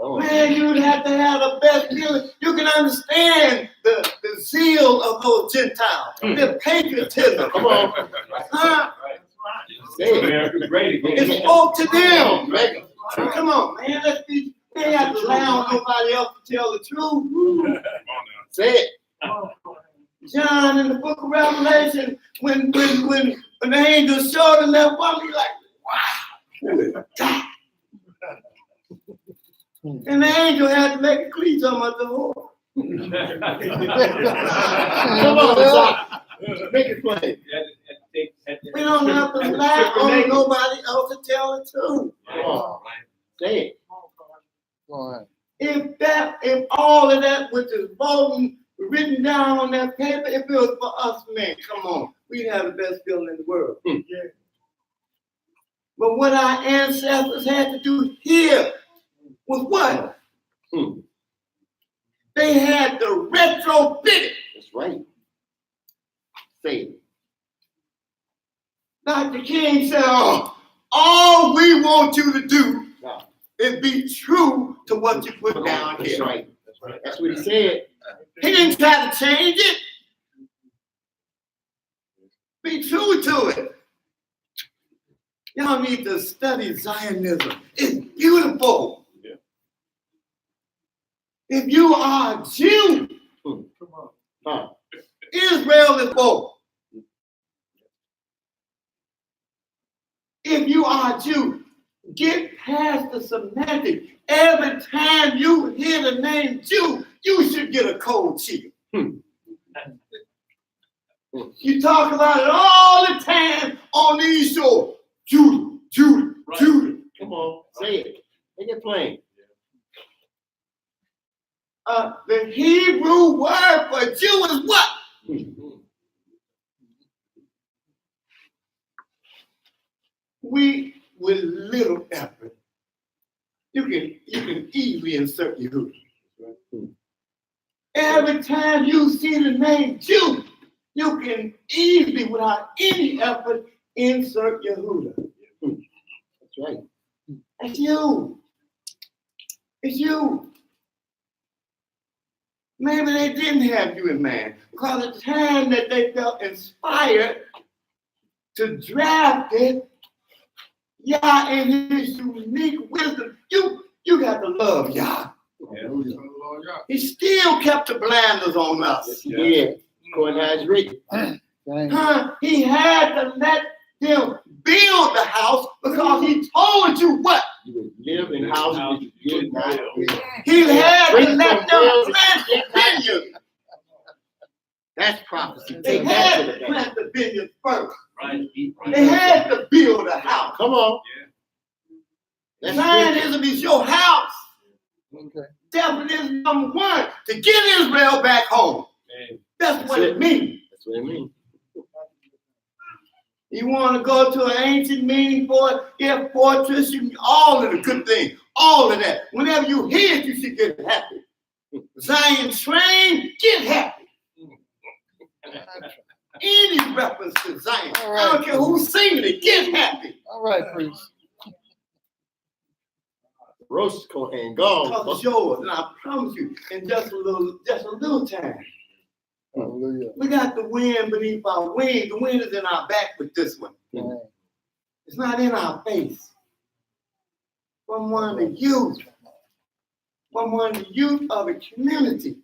Man, you'd have to have the best feeling. You can understand the zeal of those Gentiles, their patriotism. Come on. Huh? Say it. America's great again. It spoke to them. Come on, man. They ain't have to rely on nobody else to tell the truth. Say it. John in the book of Revelation, when the angel showed him that woman, he's like, wow, God. And the angel had to make a cleat on my door. Come on, son. Make it plain. We don't have to rely on nobody else to tell the truth. Come on. Say it. Go ahead. If all of that which is voting written down on that paper, if it was for us, man, come on, we'd have the best feeling in the world. Yeah. But what our ancestors had to do here was what? They had to retrofit it. That's right. Say it. Dr. King said, oh, all we want you to do is be true to what you put down That's here. right. That's right. That's what he said. He didn't try to change it. Be true to it. Y'all need to study Zionism. It's beautiful. Yeah. If you are a Jew, Israel is both. If you are a Jew, get past the semantic. Every time you hear the name Jew, you should get a cold chill. You talk about it all the time on these shows. Judah, Judah, Right. Judah. Come on. Say it. Make it plain. The Hebrew word for Jew is what? We, with little effort, you can easily insert Yehuda. Every time you see the name Jew, you can easily, without any effort, insert Yehuda. That's right. It's you. It's you. Maybe they didn't have you in mind because at the time that they felt inspired to draft it, Yah in his unique wisdom, you got to love Yah. He still kept the blinders on us. Yeah. According to how it's written. He had to let them build the house because he told you what? You would live in houses you did not build. He had to let them plant the vineyard. That's prophecy. They Take that had to to the plant the vineyard first. Right. They had to build a house. Come on. That's Zionism is your house. Okay. Definition number one, to get Israel back home. That's what it means. That's what it means. You want to go to an ancient meaning for it, yeah, fortress, all of the good things, all of that. Whenever you hear it, you should get happy. Zion train, get happy. Any reference to Zion, All right. I don't care who's singing it, get happy. All right, priest. Roast Kohen Because gone. it's yours, and I promise you, in just a little time. Hallelujah. We got the wind beneath our wings. The wind is in our back with this one. It's not in our face. From one of the youth. From one of the youth of the community.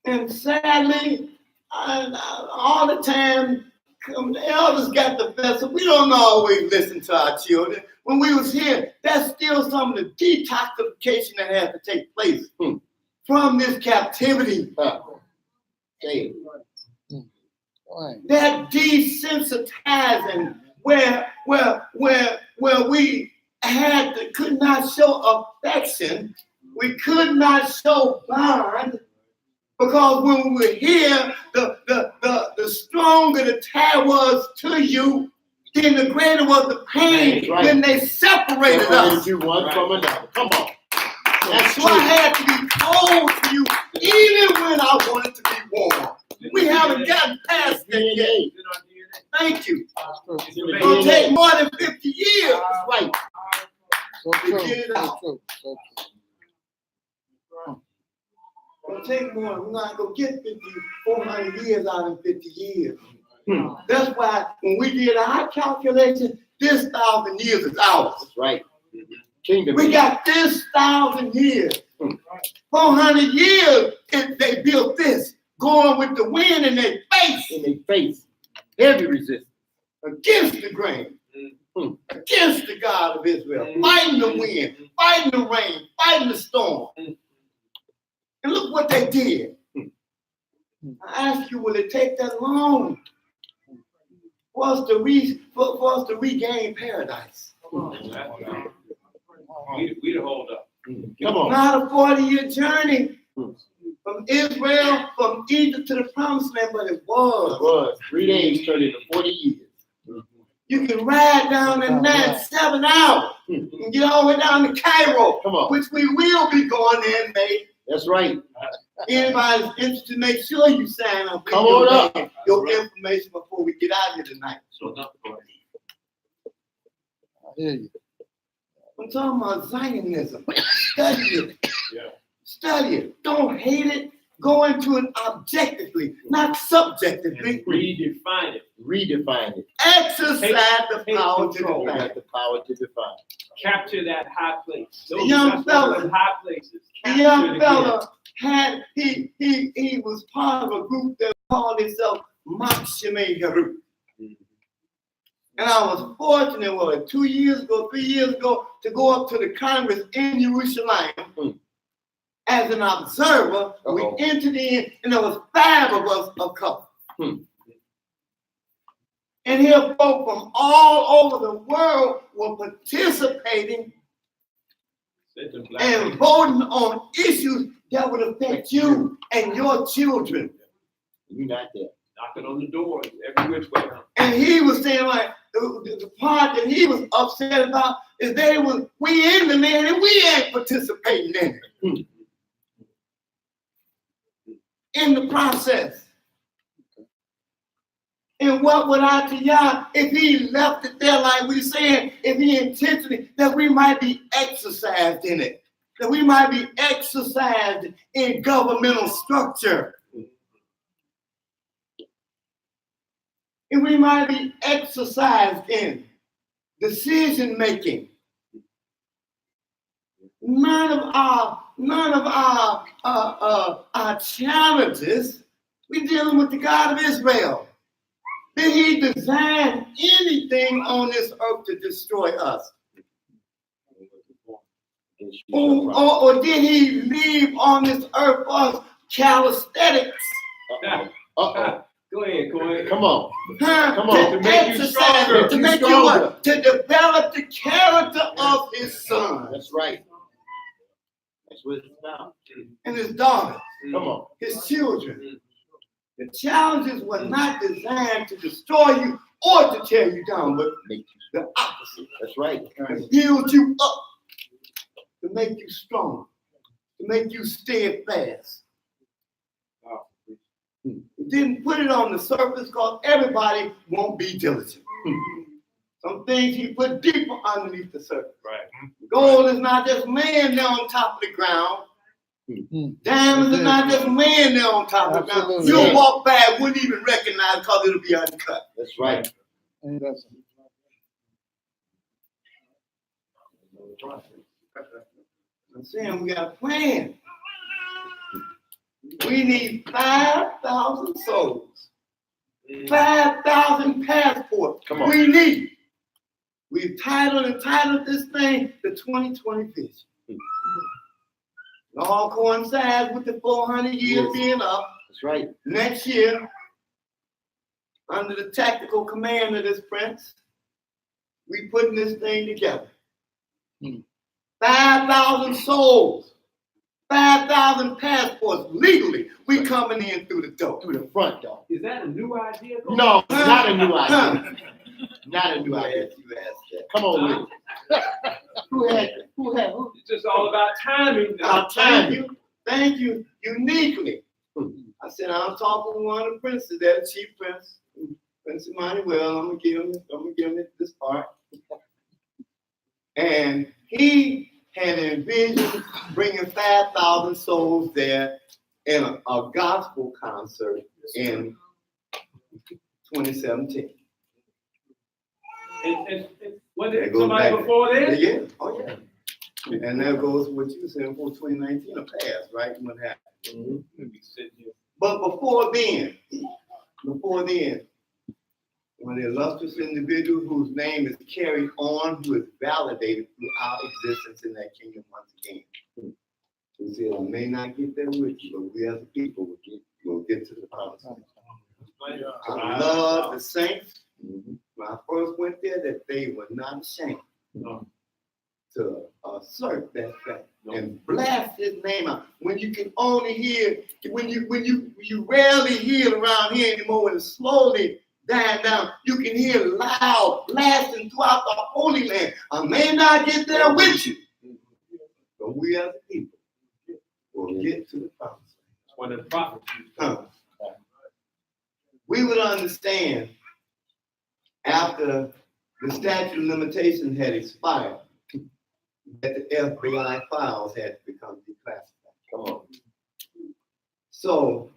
And sadly, all the time, the elders got the vessel. We don't always listen to our children. When we was here, that's still some of the detoxification that had to take place from this captivity. Say it. That desensitizing where we could not show affection, we could not show bond, because when we were here, the stronger the tie was to you, then the greater was the pain Right. when they separated us. You one from another. Come on. That's So I had to be cold to you, even when I wanted to be warm. We haven't gotten past that yet. Thank you. It's gonna take more than 50 years. That's right. So To true, get it so out. true, so true. It'll take more. We're not gonna get 400 years out in 50 years. That's why when we did our calculation, this 1,000 years is ours. That's right. Kingdom. We got this 1,000 years. 400 years, they built this, going with the wind in their face. In their face. Heavy resistance. Against the grain. Against the God of Israel. Fighting the wind, fighting the rain, fighting the storm. And look what they did. I ask you, will it take that long for us to regain paradise? We to hold up. Come on. Not a 40-year journey from Israel, from Egypt to the promised land, but it was. It was. 3 days turned into 40 years. You can ride down in that 7 hours and get all the way down to Cairo, Come on. which we will be going in May. That's right. Anybody's interested, make sure you sign up. Come on up. Your information before we get out of here tonight. I hear you. I'm talking about Zionism. Study it. Study it. Don't hate it. Go into it objectively, not subjectively. Redefine it. Redefine it. Exercise the Take power to control. You define. got the power to define. Capture that high place. The young fella- High places. The Capture it young again. fella had he was part of a group that called itself Mach Shemay Harut. And I was fortunate, 2 years ago, 3 years ago, to go up to the Congress in Jerusalem as an observer. We entered in, and there was 5 of us of color. And here folk from all over the world were participating and voting on issues that would affect you and your children. You're not there. Knocking on the door every which way. And he was saying, like, the part that he was upset about is we in the land and we ain't participating in it. In the process. And what would I to y'all if he left it there, like we saying, if he intentionally, that we might be exercised in it, that we might be exercised in governmental structure. And we might be exercised in decision making. None of our challenges. We're dealing with the God of Israel. Did he design anything on this earth to destroy us? Or did he leave on this earth for us calisthenics? Go ahead. Come on. Come on. To make you stronger. To make you what? To develop the character of his son. That's right. That's what it's about. And his daughter. Come on. His children. The challenges were not designed to destroy you or to tear you down, but the opposite. That's right. To build you up, to make you strong, to make you steadfast. He didn't put it on the surface because everybody won't be diligent. Some things he put deeper underneath the surface. Right. Gold is not just laying there on top of the ground. Diamonds are not just laying there on top of the ground. Absolutely. You'll walk by, wouldn't even recognize because it'll be uncut. That's right. Ain't that I'm saying we got a plan. We need 5,000 souls, 5,000 passports. Come on. We need. We've entitled this thing the 2020 vision. It all coincides with the 400 years being up. That's right. Next year, under the tactical command of this prince, we putting this thing together. 5,000 souls, 5,000 passports legally. We coming in through the door. Through the front door. Is that a new idea? No, it's not a new idea. Not a new idea. You asked that. Come on with it. Who had? It's just all about timing. Thank you, uniquely. I said, I'm talking to one of the princes, that chief prince, Prince Emmanuel. I'm gonna give him this part. And he had envisioned bringing 5,000 souls there in a gospel concert in 2017. And was That it goes somebody back- before then? Yeah, oh yeah. And that goes what you said for 2019 or past, right? What happened? But before then, one illustrious individual whose name is carried on, who is validated through our existence in that kingdom once again. We said, I may not get there with you, but we as a people will get to the promised land. I love the saints. When I first went there, that they were not ashamed to assert that fact and blast his name out. When you can only hear, when you rarely hear it around here anymore, when it's slowly dying down, you can hear loud blasting throughout the Holy Land. I may not get there with you, but we as a people will get to the promised land. One of the prophets. We would understand after the statute of limitations had expired that the FBI files had to become declassified. Come on. So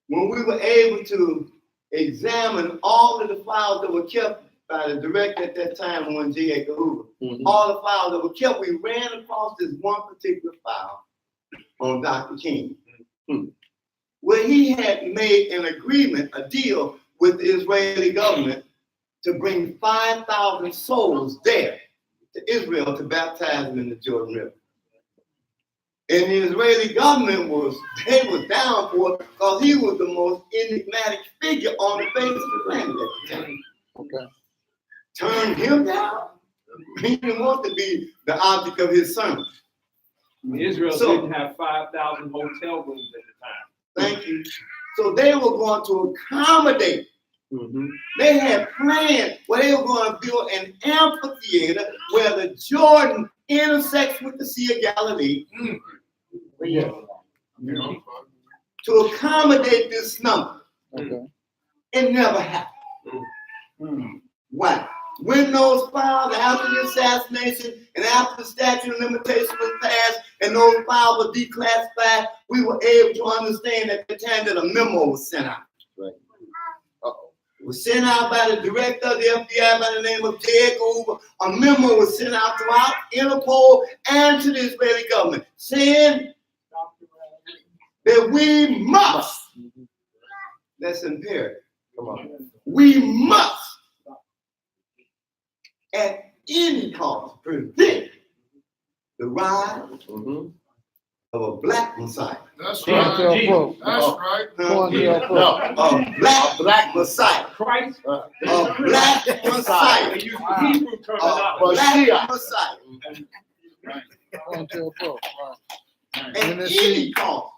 when we were able to examine all of the files that were kept by the director at that time, one J. Edgar Hoover, all the files that were kept, we ran across this one particular file on Dr. King, where he had made an agreement, a deal with the Israeli government to bring 5,000 souls there to Israel to baptize them in the Jordan River. And the Israeli government was down for it because he was the most enigmatic figure on the face of the planet at the time. Okay. Turned him down. He didn't want to be the object of his sermon. Israel So- didn't have 5,000 hotel rooms at the time. Thank you. So they were going to accommodate. They had planned where they were going to build an amphitheater where the Jordan intersects with the Sea of Galilee to accommodate this number. Okay. It never happened. Why? When those files, after the assassination and after the statute of limitation was passed and those files were declassified, we were able to understand at the time that a memo was sent out. Right. It was sent out by the director of the FBI by the name of J. Edgar Hoover. A memo was sent out throughout Interpol and to the Israeli government saying that we must, that's imperative, we must at any cost prevent the rise of a black Messiah. That's Cornfield right. Pro. That's right. Cornfield Pro. A black Messiah. Christ, A black Messiah. they use the Hebrew A terminology. black Messiah. Cornfield Pro. At any cost,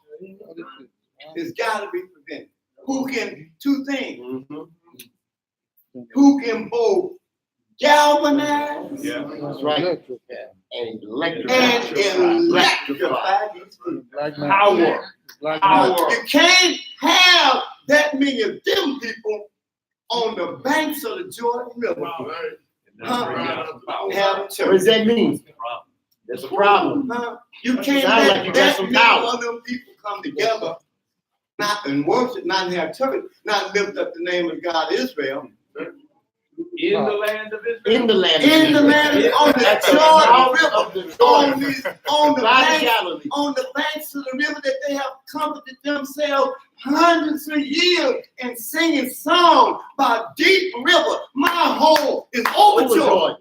it's got to be prevented. Who can, two things, who can both galvanize That's right. And electrify. and electrify these people. Black man. Power. Black Power. man. You can't have that many of them people on the banks of the Jordan River. Have a What church. does that mean? That's a problem. You can't Sound let like you got that some many power. of them people come together, not and worship, not have church, not lift up the name of God Israel. In the land of Israel. In the land. In the land, on the That's the Jordan mouth River, of the on Jordan. the By banks, Galilee. on the banks of the river that they have comforted themselves hundreds of years and singing songs by deep river. My home is overjoyed. Overjoyed.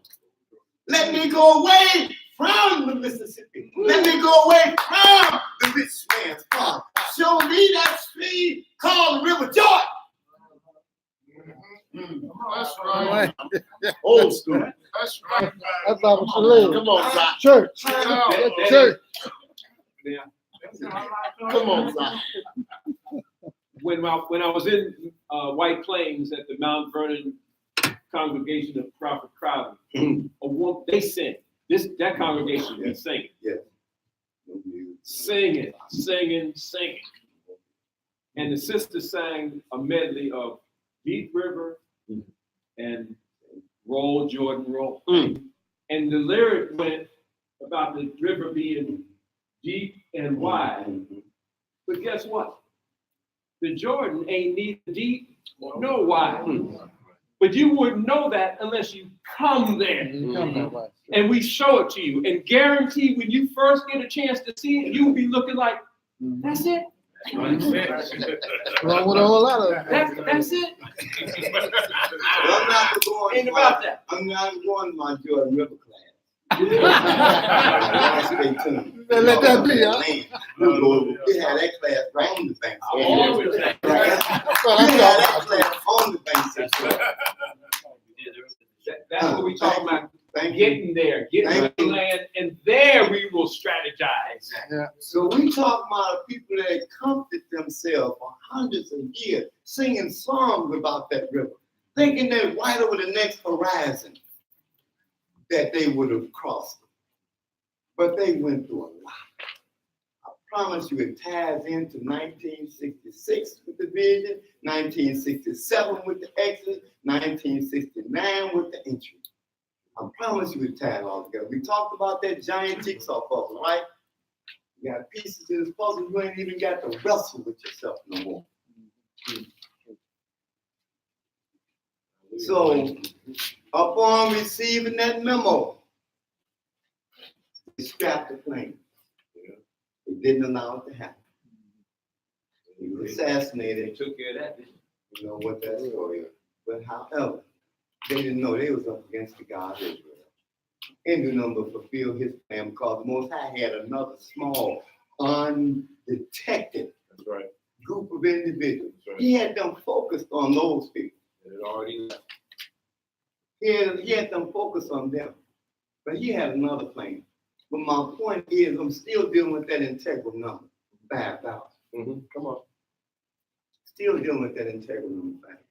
Let me go away from the Mississippi. Let me go away from the rich man's farm. Show me that stream called the River Jordan. That's right. Old school. That's right. That's Bible Shalom. Come on, Zach. Church. Yeah. Church. Come on, Zach. When I was in White Plains at the Mount Vernon congregation of Prophet Crowley. They sing. That congregation be singing. Yes. Singing. And the sister sang a medley of Deep River and Roll, Jordan, Roll. And the lyric went about the river being deep and wide. But guess what? The Jordan ain't neither deep nor wide. But you wouldn't know that unless you come there. And we show it to you. And guarantee when you first get a chance to see it, you'll be looking like, that's it? Wrong with a whole lot of That's it? I'm not going. Ain't about that. I'm not going to my Jordan River class. Stay tuned. Let that be, huh? We had that class right on the bank. I always say, We had that class on the bank. That's what we talking about. Getting there, getting to the land, and there we will strategize. Yeah. So we talk about people that comfort themselves for hundreds of years, singing songs about that river, thinking that right over the next horizon that they would have crossed. But they went through a lot. I promise you it ties into 1966 with the vision, 1967 with the Exodus, 1969 with the entry. I promise you it tied all together. We talked about that giant jigsaw puzzle, right? You got pieces to this puzzle, you ain't even got to wrestle with yourself no more. So, upon receiving that memo, they scrapped the plane. They didn't allow it to happen. He was assassinated. They took care of that. You know what that story is. But however, they didn't know they was up against the God of Israel. And the number fulfilled his plan because the Most High had another small, undetected group of individuals. He had them focused on those people. It already left. He had them focused on them. But he had another plan. But my point is, I'm still dealing with that integral number, 5,000. Come on. Still dealing with that integral number, 5,000.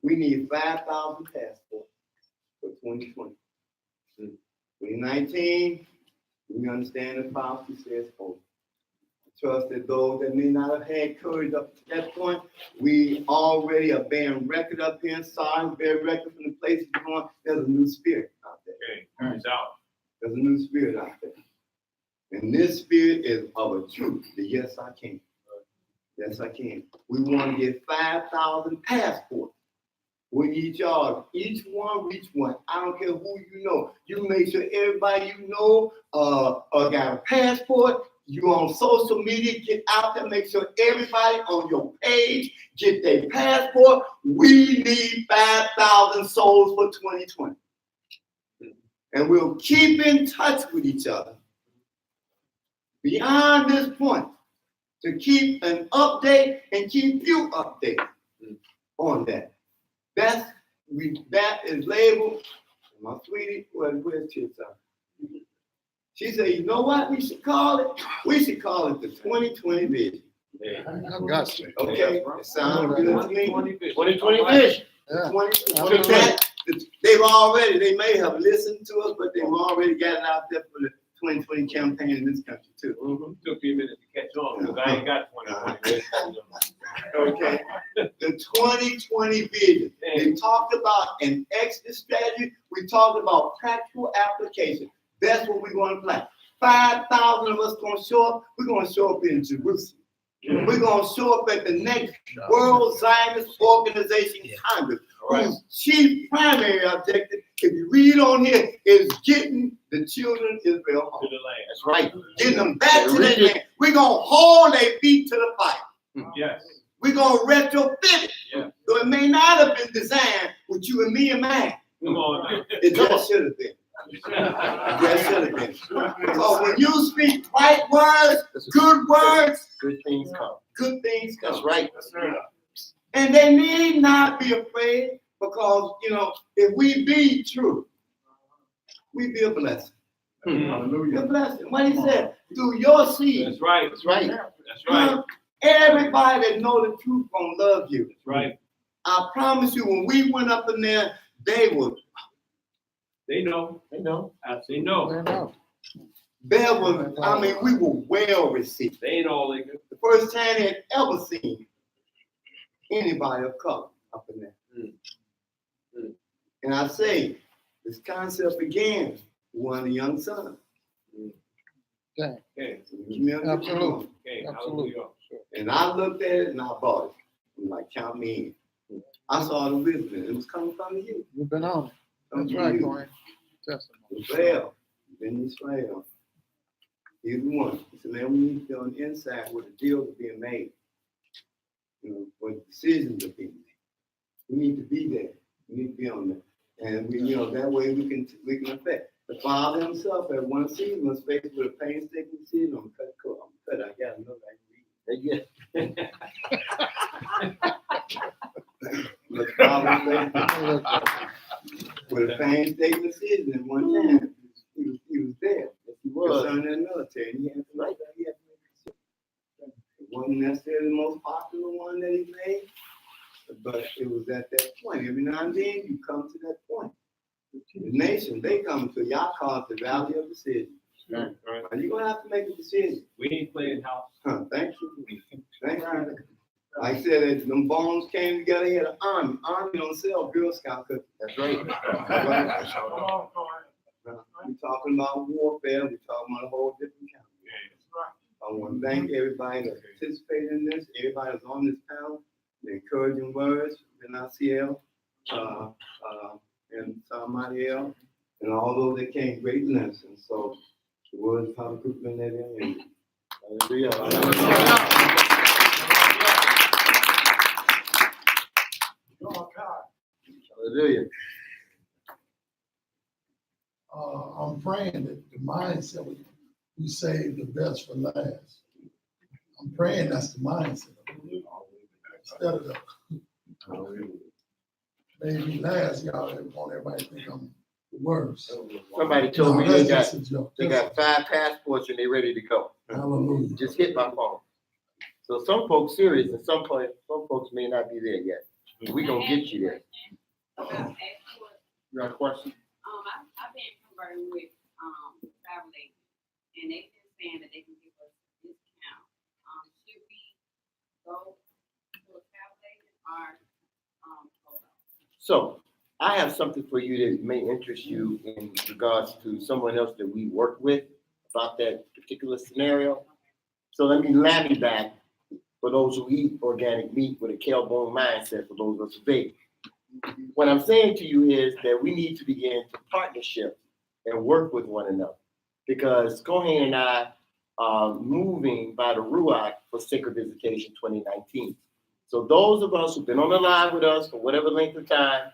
We need 5,000 passports for 2020. 2019, we understand the prophecy says hope. Trust that those that may not have had courage up to that point, we already are bearing record up here inside, bear record from the places we're going. There's a new spirit out there. Okay, it's out. There's a new spirit out there. And this spirit is of a truth. The yes, I can. Yes, I can. We want to get 5,000 passports. We need y'all, each one reach one. I don't care who you know. You make sure everybody you know got a passport. You on social media, get out there, make sure everybody on your page get their passport. We need 5,000 souls for 2020. And we'll keep in touch with each other beyond this point to keep an update and keep you updated on that. That is labeled, my sweetie, where's Chitsa? She said, you know what we should call it? We should call it the 2020 vision. I got you. Okay, it sounds good to me. 2020 vision. Yeah. They may have listened to us, but they've already got it out there for the 2020 campaign in this country too. Took me a minute to catch on because I ain't got 2020. Okay, the 2020 vision. They talked about an exit strategy. We talked about practical application. That's what we're going to plan. 5,000 of us going to show up. We're going to show up in Jerusalem. We're going to show up at the next World Zionist Organization Congress, whose chief primary objective, if you read on here, is getting the children of Israel home. To the land. That's right. Getting them back to their land. We're going to hold their feet to the fire. Yes. We're going to retrofit it. Yeah. So it may not have been designed with you and me in mind. Come on now. It just should have been. Yes, should have been. So when you speak right words, good things come. Good things come. That's right. And they need not be afraid because, if we be true, we be a blessing. Hallelujah. A blessing. What he said, through your seed. That's right. That's right. That's right. Everybody that know the truth gonna love you. That's right. I promise you, when we went up in there, They were, They know. They know. They know. They know. there was, I mean, we were well received. They ain't all ignorant. The first time they had ever seen anybody of color up in there. And I say, this concept began with one of the young sons. Okay. Okay. Absolutely. Okay. Absolutely. And I looked at it and I bought it. I'm like, count me in. I saw the wisdom. It was coming from you. You've been on it. From That's right, you. Cory. Testimony. Israel. Been Israel. He's the one. He said, man, we need to be on the inside where the deals are being made. You know, where decisions are being made. We need to be there. We need to be on there. And we, you know, that way we can affect. The Father himself at one season was faced with a painstaking decision. I'm cut. I got another read. The Father faced with a painstaking decision at one time. He was there. He was in the military. And he had to make that. He had to make a decision. It wasn't necessarily the most popular one that he made, but it was at that point. Every now and then you come to that point. The nation, they come to y'all call it the valley of decision. Right. You're gonna have to make a decision. We ain't playing house. Thank you. Thank you. Like I said, as them bones came together, he had an army. Army don't sell Girl Scout cookies. That's right. We're talking about warfare. We're talking about a whole different kind. I want to thank everybody that participated in this. Everybody that's on this panel. The encouraging words, Benaciel, and Samariel, and all those that came, great lessons. So the words of how to put in that in. Hallelujah. I'm praying that the mindset we save the best for last. I'm praying that's the mindset. Instead of the maybe last, y'all want everybody to think I'm the worst. Somebody told me they that's just a joke. got 5 passports and they're ready to go. Hallelujah. Just hit my phone. So some folks serious and some folks may not be there yet. We gonna get you there. You got a question? I've been converting with travel agents, and they've been saying that they can give us a discount. Should we go to a travel agent or So I have something for you that may interest you in regards to someone else that we work with about that particular scenario. So let me back for those who eat organic meat with a tailbone mindset for those of us who bake. What I'm saying to you is that we need to begin to partnership and work with one another, because Cohen and I are moving by the Ruach for Sacred Visitation 2019. So those of us who've been on the line with us for whatever length of time,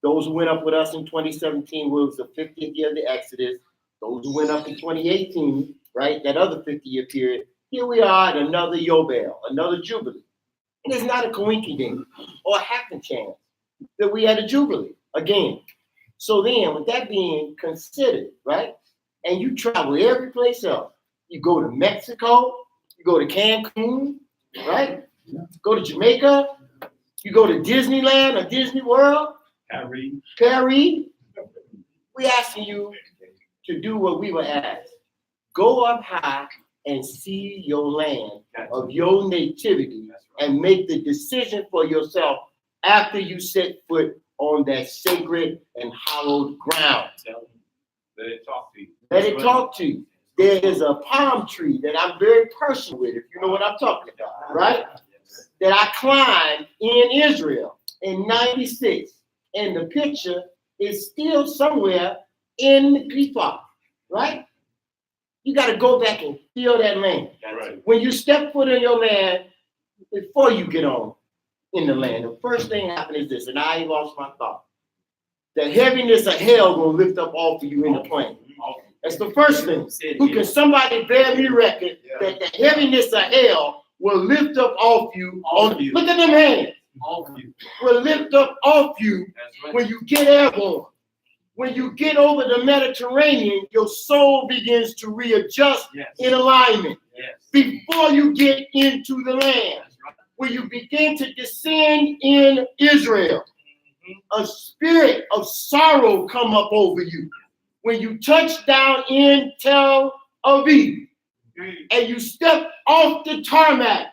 those who went up with us in 2017, where it was the 50th year of the Exodus, those who went up in 2018, right, that other 50-year period, here we are at another Yobel, another Jubilee. And it's not a coincidence or a happen chance that we had a Jubilee again. So then, with that being considered, right, and you travel every place else, you go to Mexico, you go to Cancun, right? Go to Jamaica, you go to Disneyland or Disney World, Paris. We asking you to do what we were asked. Go up high and see your land of your nativity and make the decision for yourself after you set foot on that sacred and hallowed ground. Let it talk to you. Let it talk to you. There is a palm tree that I'm very personal with, if you know what I'm talking about, right? That I climbed in Israel in 96. And the picture is still somewhere in Pifa, right? You got to go back and feel that land. Right. When you step foot in your land, before you get on in the land, the first thing happens is this, and I lost my thought. The heaviness of hell will lift up off of you in the plane. That's the first thing. Who can somebody bear me record that the heaviness of hell will lift up off you? Look at them hands. Will lift up off you when you get airborne. When you get over the Mediterranean, your soul begins to readjust in alignment. Before you get into the land, where you begin to descend in Israel. a spirit of sorrow come up over you. When you touch down in Tel Aviv and you step off the tarmac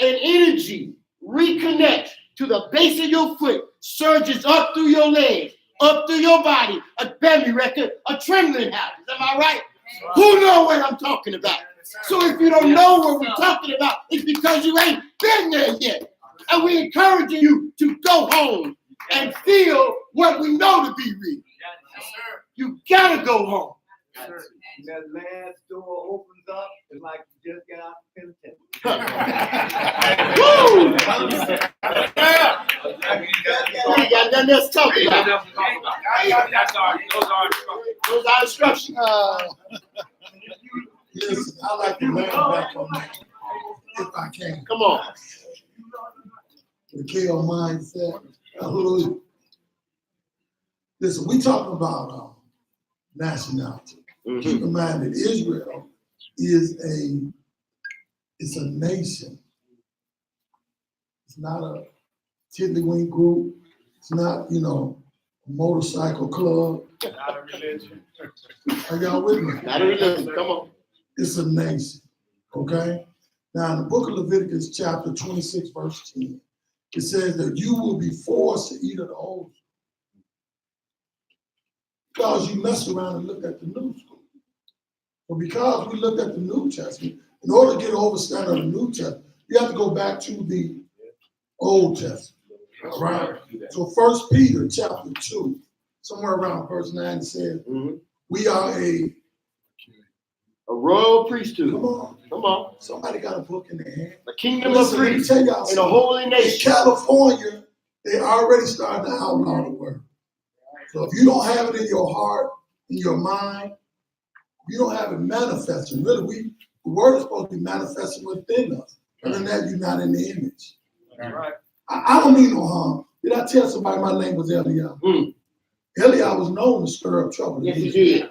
and energy reconnects to the base of your foot, surges up through your legs, up through your body, a belly record, a trembling happens. Am I right? Who knows what I'm talking about? So if you don't know what we're talking about, it's because you ain't been there yet. And we're encouraging you to go home and feel what we know to be real. You gotta go home. That last door opens up, it's like you just got out of Woo! We got nothing else to talk about. Those are instructions. Listen, I like to land back on that, if I can. Come on. The KO mindset. Hallelujah. Listen, we talking about nationality. Keep in mind that Israel is it's a nation. It's not a tiddlywink group. It's not, a motorcycle club. Not a religion. Are y'all with me? Not a religion. Come on. It's a nation. Okay? Now, in the book of Leviticus, chapter 26, verse 10, it says that you will be forced to eat of the old because you messed around and looked at the new school. But because we looked at the New Testament, in order to get an understanding of the New Testament, you have to go back to the Old Testament. All right? So 1 Peter chapter 2, somewhere around verse 9, it says, we are a royal priesthood. Come on. Come on. Somebody got a book in their hand. A kingdom of priests and a holy nation. In California, they already started to outlaw the word. So if you don't have it in your heart, in your mind, you don't have it manifesting. Really, the word is supposed to be manifesting within us. Other than that, you're not in the image. Right. I don't mean no harm. Did I tell somebody my name was Eliyahu? Eliyahu was known to stir up trouble. Yes, he did.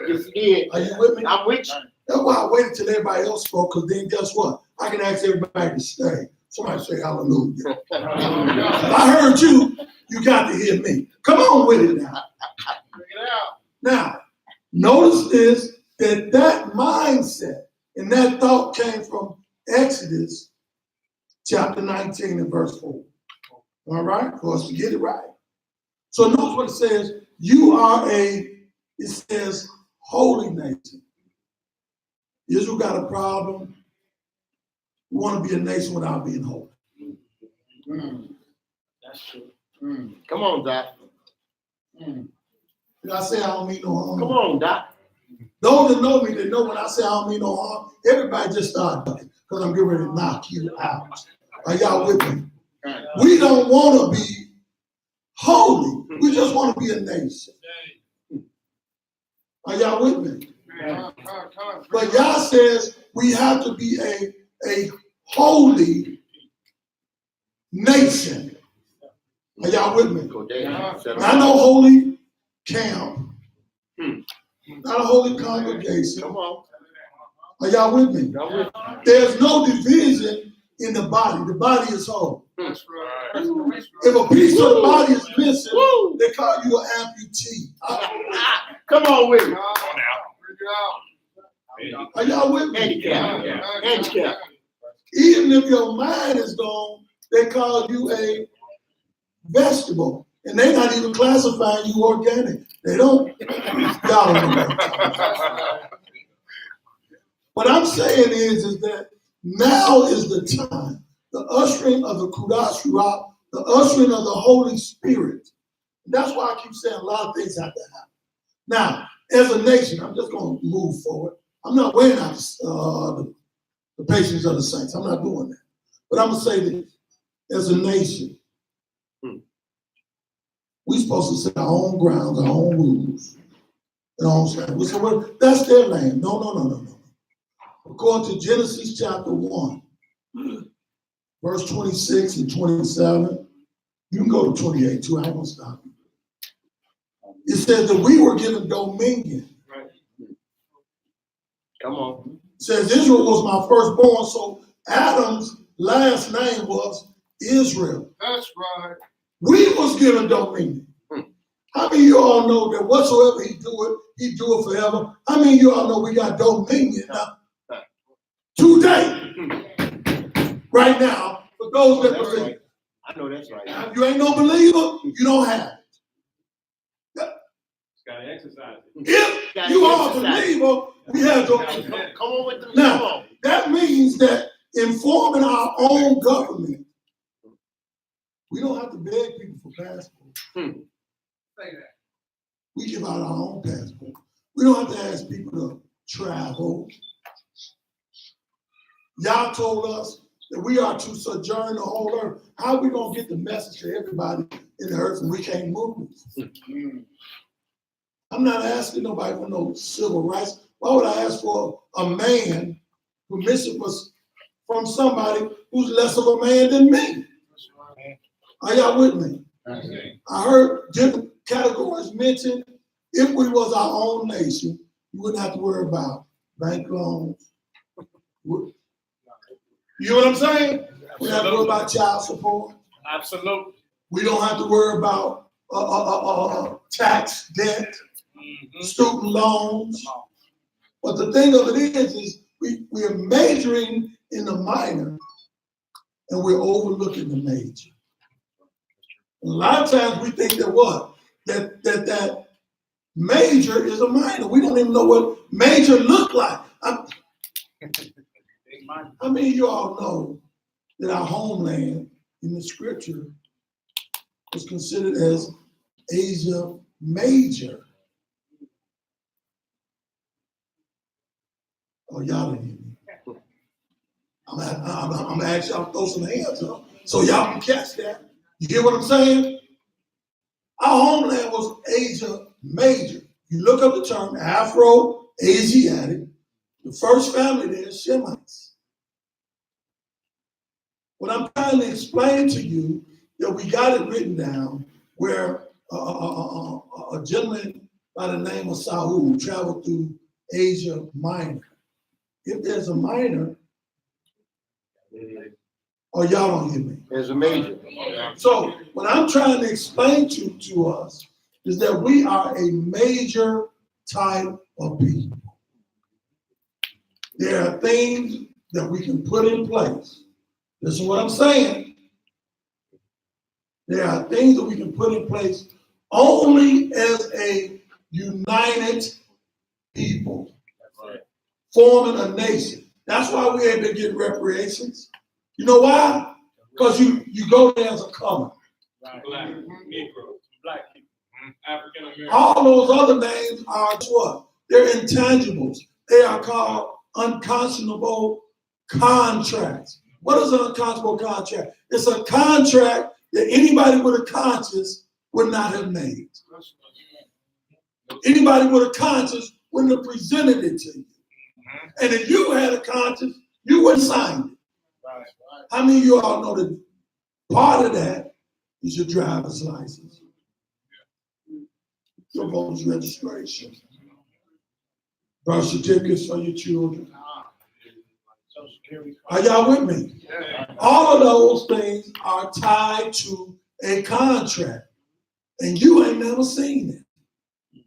Yes, he did. Are you with me? I'm with you. That's why I waited till everybody else spoke, because then guess what? I can ask everybody to stay. Somebody say hallelujah. I heard you. You got to hear me. Come on with it now. Bring it out. Now, notice this, that mindset and that thought came from Exodus chapter 19 and verse 4. All right? For us to get it right. So notice what it says. You are it says, holy nation. Israel got a problem. We want to be a nation without being holy. That's true. Come on, Doc. Did I say I don't mean no harm? Come on, Doc. Those that know me, they know when I say I don't mean no harm, everybody just start ducking, because I'm getting ready to knock you out. Are y'all with me? We don't want to be holy. We just want to be a nation. Are y'all with me? But Yah says we have to be a holy nation. Are y'all with me? Not no holy camp. Not a holy congregation. Come on. Are y'all with me? There's no division in the body. The body is whole. That's right. If a piece of the body is missing, they call you an amputee. Come on with me. Are y'all with me? Handicap. Even if your mind is gone, they call you a vegetable. And they're not even classifying you organic. They don't. Y'all don't know. What I'm saying is that now is the time. The ushering of the Kudash Ruach, the ushering of the Holy Spirit. And that's why I keep saying a lot of things have to happen. Now, as a nation, I'm just going to move forward. I'm not weighing out the patience of the saints. I'm not doing that. But I'm going to say this. As a nation, we're supposed to set our own grounds, our own rules, and our own land. So well, that's their land. No. According to Genesis chapter 1, verse 26 and 27, you can go to 28 too. I ain't going to stop you. It says that we were given dominion. Come on. It says Israel was my firstborn, so Adam's last name was Israel. That's right. We was given dominion. How many of you all know that whatsoever he do it forever? How many of you all know we got dominion now? Today, right now, for those that believe. I know that's right. Now, if you ain't no believer, you don't have it. Gotta exercise it. If you are a believer, we have dominion. Come on with them. Now, that means that in forming our own government, we don't have to beg people for passports. Say that. We give out our own passport. We don't have to ask people to travel. Y'all told us that we are to sojourn the whole earth. How are we gonna get the message to everybody in the earth and we can't move? I'm not asking nobody for no civil rights. Why would I ask for a man permission from somebody who's less of a man than me? Are y'all with me? I heard different categories mentioned. If we was our own nation, we wouldn't have to worry about bank loans. You know what I'm saying? We don't have to worry about child support. Absolutely. We don't have to worry about tax debt, student loans. But the thing of it is we are majoring in the minor and we're overlooking the major. A lot of times we think that what? That major is a minor. We don't even know what major look like. I mean, you all know that our homeland in the scripture is considered as Asia Major. Oh, y'all didn't hear me. I'm gonna ask y'all to throw some hands up so y'all can catch that. You get what I'm saying? Our homeland was Asia Major. You look up the term Afro-Asiatic, the first family there is Shemites. What I'm trying to explain to you, that we got it written down where a gentleman by the name of Saul traveled through Asia Minor. If there's a minor, oh, y'all don't hear me. There's a major. So what I'm trying to explain to us is that we are a major type of people. There are things that we can put in place. This is what I'm saying. There are things that we can put in place only as a united people, forming a nation. That's why we ain't been getting reparations. You know why? Because you go there as a color. Black, Negro, black people, African American. All those other names are what? They're intangibles. They are called unconscionable contracts. What is an unconscionable contract? It's a contract that anybody with a conscience would not have made. Anybody with a conscience wouldn't have presented it to you. And if you had a conscience, you wouldn't sign it. How many of you all know that part of that is your driver's license, your voter's registration, birth certificates for your children? Are y'all with me? All of those things are tied to a contract, and you ain't never seen it.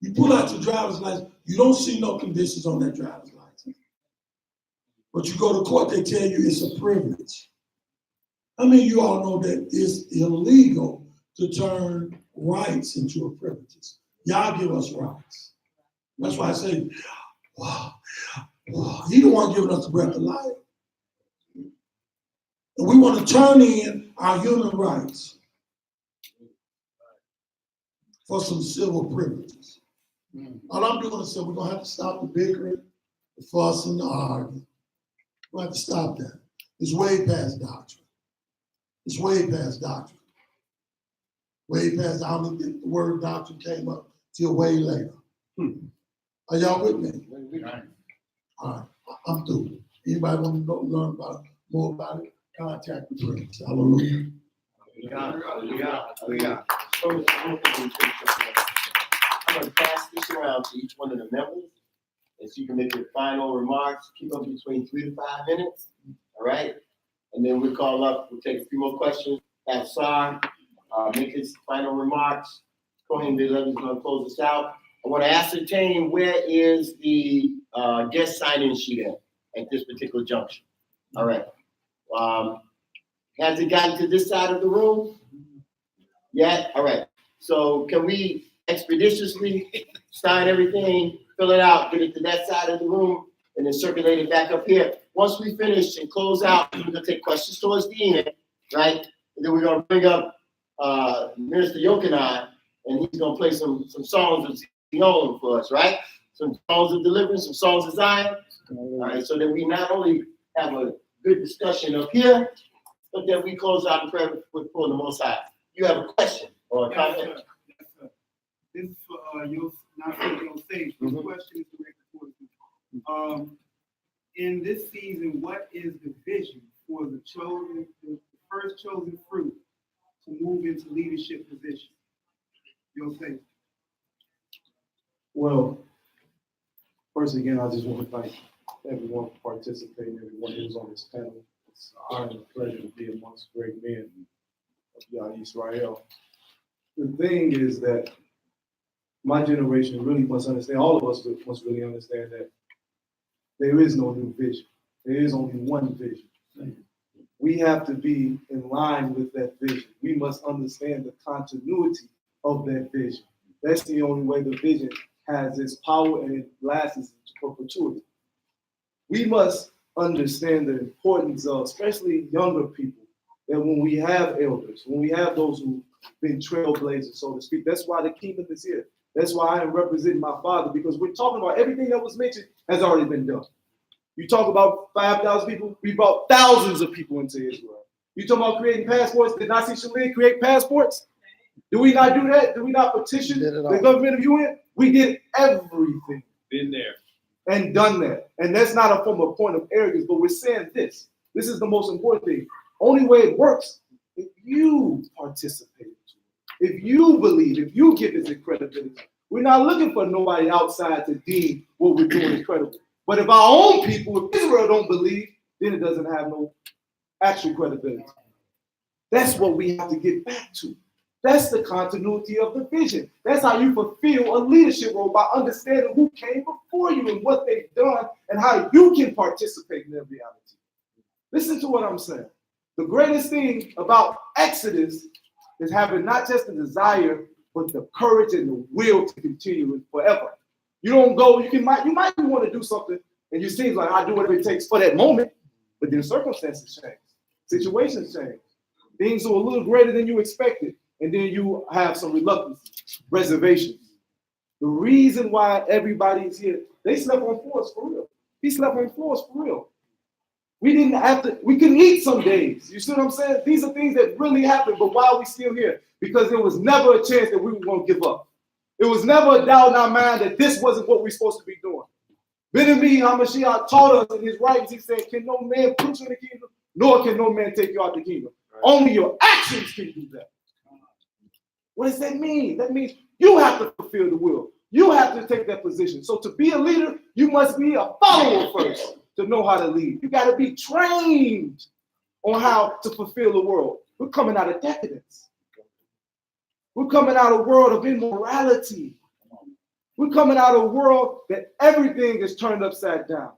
You pull out your driver's license, you don't see no conditions on that driver's license. But you go to court, they tell you it's a privilege. How many of you all know that it's illegal to turn rights into privileges? Y'all give us rights. That's why I say, wow, he the one giving us the breath of life. And we want to turn in our human rights for some civil privileges. All I'm doing is say we're going to have to stop the bickering, the fussing, the arguing. We're going to have to stop that. It's way past doctrine. It's way past doctrine. Way past, I don't think the word doctrine came up till way later. Are y'all with me? All right, I'm through. Anybody want to go learn more about it? Contact the Prince. Hallelujah. I'm going to pass this around to each one of the members, and so you can make your final remarks. Keep them between 3 to 5 minutes. All right, and then we'll call up. We'll take a few more questions. have Sar make his final remarks. Kohen Bilev is going to close us out. I want to ascertain where is the guest sign-in sheet at this particular junction. All right. Has it gotten to this side of the room yet? All right. So can we expeditiously sign everything, fill it out, get it to that side of the room, and then circulate it back up here? Once we finish and close out, we're going to take questions towards the end, right? And then we're going to bring up Minister Yochanan, and he's going to play some songs of his own for us, right? Some songs of deliverance, some songs of Zion. All right, so that we not only have a good discussion up here, but then we close out in prayer for the Most High. You have a question or a comment? Yes, sir. This is for your, not for your stage. This question is directed towards you. In this season, what is the vision for the chosen, the first chosen fruit to move into leadership position? You'll say. Well, first again, I just want to thank everyone for participating, everyone who's on this panel. It's an honor and a pleasure to be amongst great men of Yah Israel. The thing is that my generation really must understand, all of us must really understand that there is no new vision. There is only one vision. We have to be in line with that vision. We must understand the continuity of that vision. That's the only way the vision has its power and it lasts into perpetuity. We must understand the importance of, especially younger people, that when we have elders, when we have those who've been trailblazers, so to speak, that's why the kingdom is here. That's why I am representing my father, because we're talking about everything that was mentioned has already been done. You talk about 5,000 people, we brought thousands of people into Israel. You talk about creating passports, did Nasi Shalin create passports? Do we not do that? Do we not petition the government of UN? We did everything. Been there. And done that. And that's not from a point of arrogance, but we're saying this. This is the most important thing. Only way it works, if you participate, if you believe, if you give it credibility. We're not looking for nobody outside to deem what we're doing is credible. But if our own people, if Israel don't believe, then it doesn't have no actual credibility. That's what we have to get back to. That's the continuity of the vision. That's how you fulfill a leadership role, by understanding who came before you and what they've done and how you can participate in their reality. Listen to what I'm saying. The greatest thing about Exodus is having not just the desire, but the courage and the will to continue forever. You don't go, you might want to do something and you seem like I do whatever it takes for that moment, but then circumstances change, situations change. Things are a little greater than you expected. And then you have some reluctance, reservations. The reason why everybody's here, they slept on floors for real. He slept on floors for real. We couldn't eat some days. You see what I'm saying? These are things that really happened, but why are we still here? Because there was never a chance that we were going to give up. It was never a doubt in our mind that this wasn't what we're supposed to be doing. Ben-Ami HaMashiach taught us in his writings, he said, can no man put you in the kingdom, nor can no man take you out the kingdom. Right. Only your actions can do that. What does that mean? That means you have to fulfill the will. You have to take that position. So to be a leader, you must be a follower first to know how to lead. You got to be trained on how to fulfill the world. We're coming out of decadence. We're coming out of a world of immorality. We're coming out of a world that everything is turned upside down.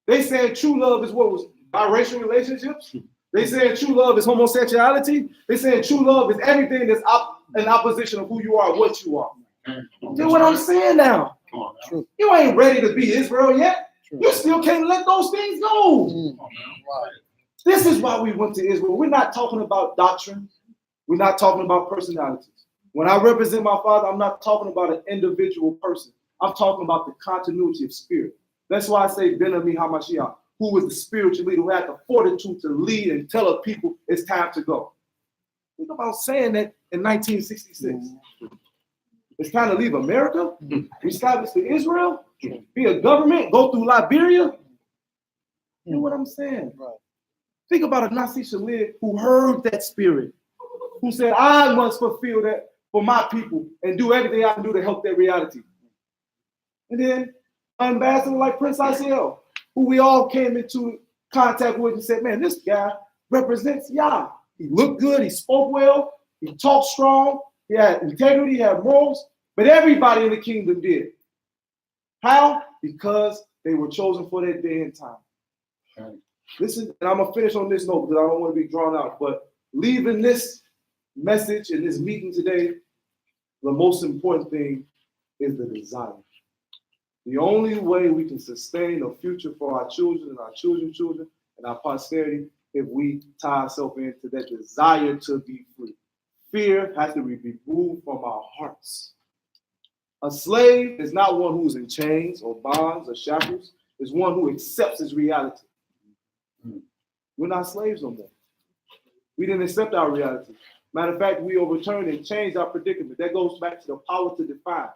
They saying true love is what was biracial relationships. They saying true love is homosexuality. They saying true love is everything that's in opposition of who you are, what you are. You know what I'm saying now? You ain't ready to be Israel yet. You still can't let those things go. This is why we went to Israel. We're not talking about doctrine. We're not talking about personalities. When I represent my father, I'm not talking about an individual person. I'm talking about the continuity of spirit. That's why I say Ben-Ami HaMashiach, who was the spiritual leader who had the fortitude to lead and tell other people it's time to go. Think about saying that in 1966. It's time to leave America, establish to Israel, be a government, go through Liberia. You know what I'm saying? Right. Think about a Nasi Shalid who heard that spirit, who said, I must fulfill that for my people and do everything I can do to help their reality. And then an ambassador like Prince Isiel, who we all came into contact with and said, man, this guy represents Yah. he looked good, he spoke well, he talked strong, he had integrity, he had morals, but everybody in the kingdom did. How? Because they were chosen for that day and time. Right. Listen, and I'm gonna finish on this note because I don't want to be drawn out, but leaving this message in this meeting today, the most important thing is the desire. The only way we can sustain a future for our children and our children's children and our posterity if we tie ourselves into that desire to be free. Fear has to be removed from our hearts. A slave is not one who's in chains or bonds or shackles. It's one who accepts his reality. We're not slaves no more. We didn't accept our reality. Matter of fact, we overturned and changed our predicament. That goes back to the power to define.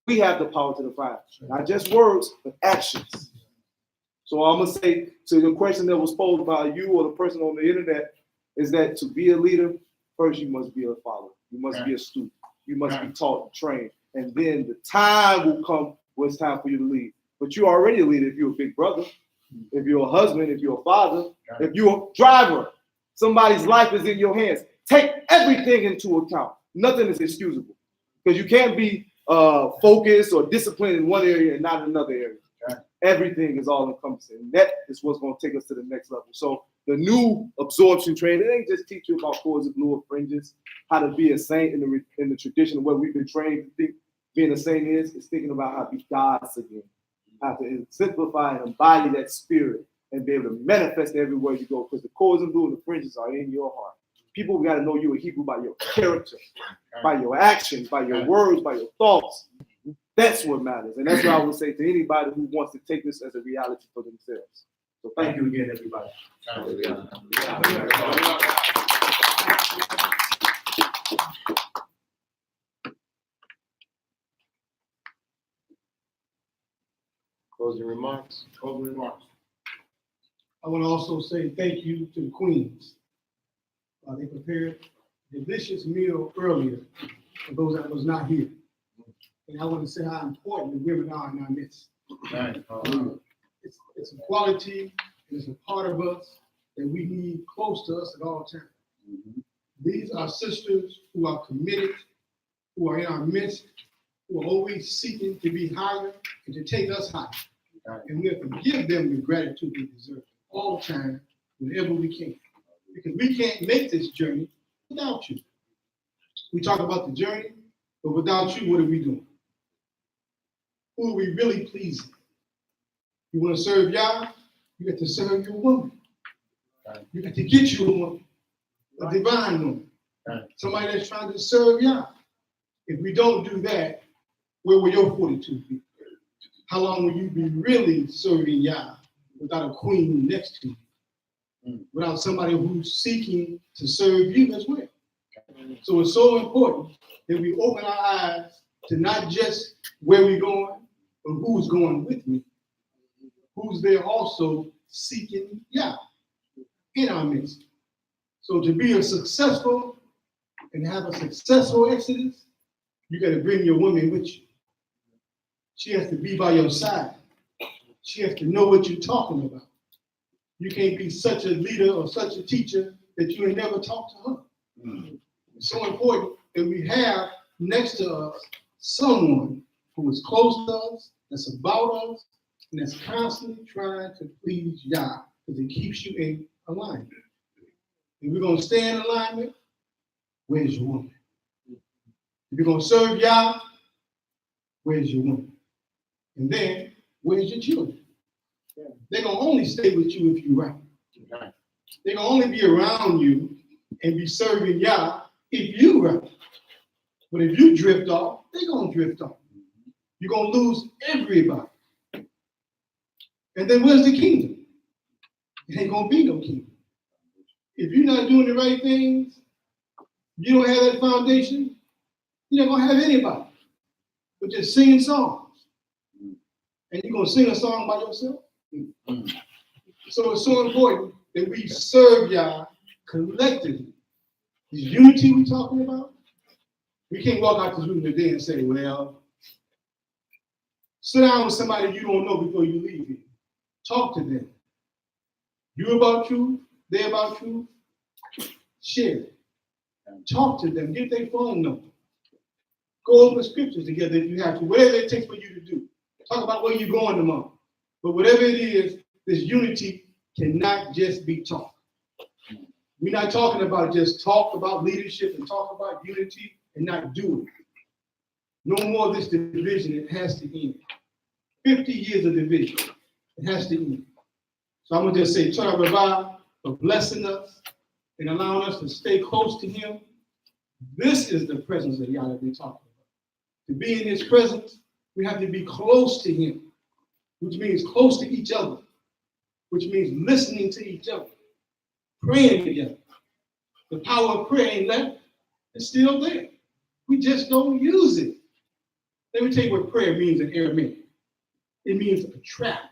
We have the power to define, not just words, but actions. So I'm gonna say to the question that was posed by you or the person on the internet is that to be a leader, first you must be a follower. You must be a student. You must be taught and trained. And then the time will come when it's time for you to lead. But you're already a leader if you're a big brother, if you're a husband, if you're a father, if you're a driver. Somebody's life is in your hands. Take everything into account. Nothing is excusable. Because you can't be focused or disciplined in one area and not in another area. Everything is all encompassing. And that is what's going to take us to the next level. So the new absorption training, it ain't just teach you about cords of blue or fringes, how to be a saint in the tradition of what we've been trained to think being a saint is thinking about how to be God's again, how to simplify and embody that spirit and be able to manifest everywhere you go, because the cords of blue and the fringes are in your heart. People got to know you a Hebrew by your character, by your actions, by your words, by your thoughts. That's what matters. And that's what I would say to anybody who wants to take this as a reality for themselves. So thank you again, everybody. Closing remarks. Closing remarks. I want to also say thank you to the queens. They prepared a delicious meal earlier for those that was not here. And I want to say how important the women are in our midst. It's a quality, it's a part of us that we need close to us at all times. These are sisters who are committed, who are in our midst, who are always seeking to be higher and to take us higher. And we have to give them the gratitude they deserve all the time, whenever we can. Because we can't make this journey without you. We talk about the journey, but without you, what are we doing? Who are we really pleasing? You want to serve Yah, you got to serve your woman. You got to get you a woman, a divine woman, somebody that's trying to serve Yah. If we don't do that, where will your fortitude be? How long will you be really serving Yah without a queen next to you? Without somebody who's seeking to serve you as well. So it's so important that we open our eyes to not just where we're going, but who's going with me. Who's there also seeking Yah in our midst. So to be a successful and have a successful Exodus, you got to bring your woman with you. She has to be by your side. She has to know what you're talking about. You can't be such a leader or such a teacher that you ain't never talked to her. It's so important that we have next to us someone who is close to us, that's about us, and that's constantly trying to please Yah, because it keeps you in alignment. If we're going to stay in alignment, where's your woman? If you're going to serve Yah, where's your woman? And then, where's your children? They're going to only stay with you if you're right. They're going to only be around you and be serving Yah if you're right. But if you drift off, they're going to drift off. You're going to lose everybody. And then where's the kingdom? It ain't going to be no kingdom. If you're not doing the right things, you don't have that foundation, you're not going to have anybody. But just singing songs. And you're going to sing a song by yourself? So it's so important that we serve Yah collectively. This unity we're talking about, we can't walk out this room today and say, well, sit down with somebody you don't know before you leave here. Talk to them. You about truth, they about truth. share it. Talk to them, get their phone number. Go over scriptures together if you have to, whatever it takes for you to do. Talk about where you're going tomorrow. But whatever it is, this unity cannot just be taught. We're not talking about just talk about leadership and talk about unity and not do it. No more of this division. It has to end. 50 years of division. It has to end. So I'm going to just say, Charter Revive for blessing us and allowing us to stay close to him. This is the presence of Yah that we're talking about. To be in his presence, we have to be close to him, which means close to each other, which means listening to each other, praying together. The power of prayer ain't left. It's still there. We just don't use it. Let me tell you what prayer means in Aramaic. It means a trap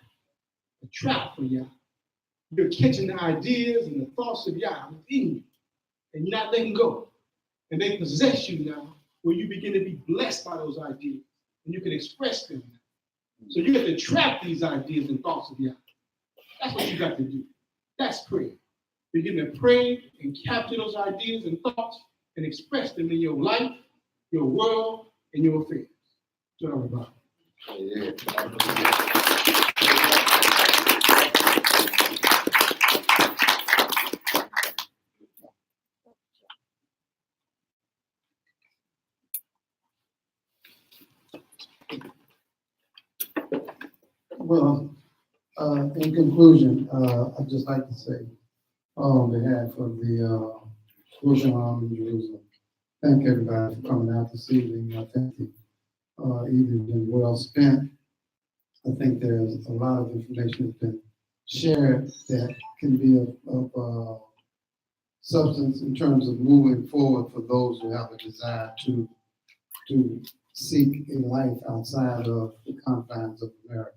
for Yah. You're catching the ideas and the thoughts of Yah within you, and you're not letting go. And they possess you now, where you begin to be blessed by those ideas, and you can express them now. So you have to trap these ideas and thoughts of Yah. That's what you got to do. That's prayer. Begin to pray and capture those ideas and thoughts and express them in your life, your world, and your affairs. So everybody. Well, in conclusion, I'd just like to say, on behalf of the Jerusalem Army in Jerusalem, thank everybody for coming out this evening. I think the evening has been well spent. I think there's a lot of information that's been shared that can be of substance in terms of moving forward for those who have a desire to seek a life outside of the confines of America.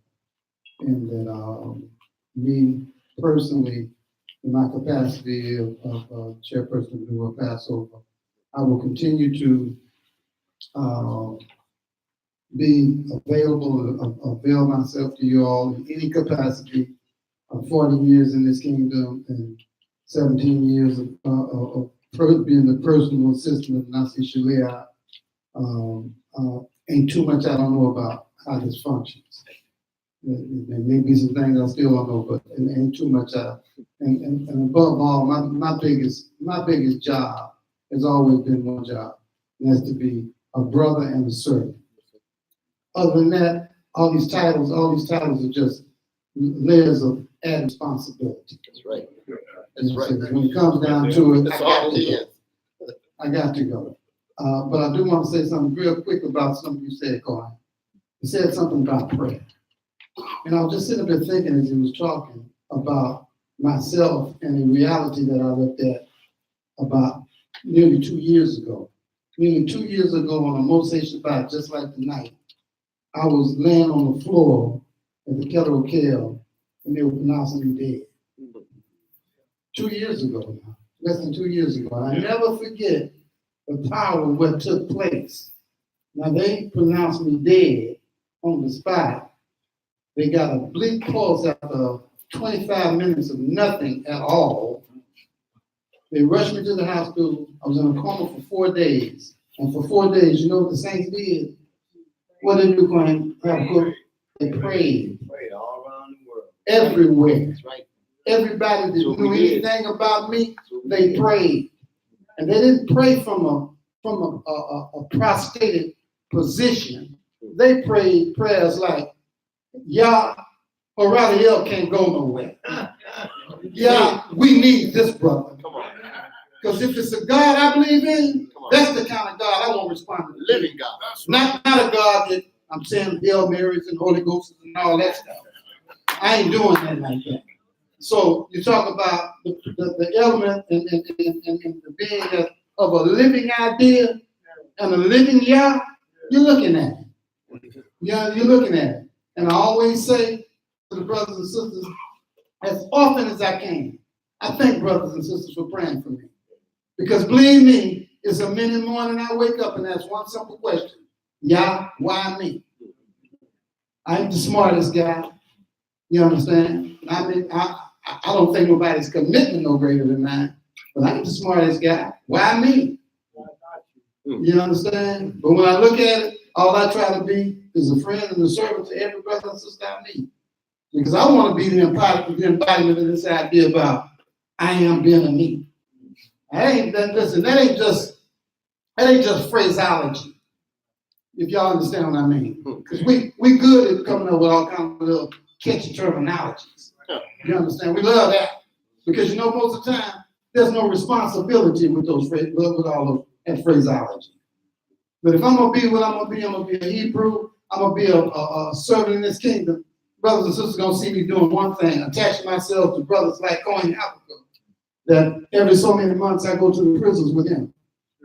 And that me personally, in my capacity of chairperson of the World Passover, I will continue to be available, avail myself to you all in any capacity. 40 years in this kingdom and 17 years of being the personal assistant of Nasi Shalea. Ain't too much I don't know about how this functions. There may be some things I still don't know, but it ain't too much. And above all, my biggest job has always been one job, and that's to be a brother and a servant. Other than that, all these titles are just layers of added responsibility. That's right. That's right. When it comes down to it, That's all it is. I got to go. But I do want to say something real quick about something you said, Cohen. You said something about prayer. And I was just sitting there thinking as he was talking about myself and the reality that I looked at about nearly 2 years ago. Nearly 2 years ago on a Moshe Shabbat, just like tonight, I was laying on the floor at the Kettle Kale and they were pronouncing me dead. 2 years ago now, less than 2 years ago. I never forget the power of what took place. Now they pronounced me dead on the spot. They got a bleak pulse after 25 minutes of nothing at all. They rushed me to the hospital. I was in a coma for 4 days. And for 4 days, you know what the saints did? What did they do, Glenn? They prayed. Prayed all around the world. Everywhere. That's right. Everybody that knew anything about me, they prayed. And they didn't pray from a prostrated position. They prayed prayers like, Yah, Horadiel can't go nowhere. Yah, we need this brother. Because if it's a God I believe in, that's the kind of God I want to respond to. Living God. Not a God that I'm saying Hail Marys and Holy Ghosts and all that stuff. I ain't doing that like that. So you talk about the element and the being of a living idea and a living Yah, you're looking at it. Yeah, you're looking at it. And I always say to the brothers and sisters, as often as I can, I thank brothers and sisters for praying for me. Because believe me, it's a minute morning I wake up and ask one simple question. Yah, why me? I ain't the smartest guy. You understand? I mean, I don't think nobody's commitment no greater than mine. but I ain't the smartest guy. Why me? You understand? But when I look at it, all I try to be is a friend and a servant to every brother and sister I meet. Because I want to be the embodiment of this idea about I am being a me. That ain't just phraseology. If y'all understand what I mean. Because we good at coming up with all kinds of little catchy terminologies. You understand? We love that. Because you know most of the time, there's no responsibility with those with all of that phraseology. But if I'm gonna be what I'm gonna be a Hebrew, I'm gonna be a servant in this kingdom. Brothers and sisters gonna see me doing one thing, attaching myself to brothers like Cohen Africa. That every so many months I go to the prisons with him.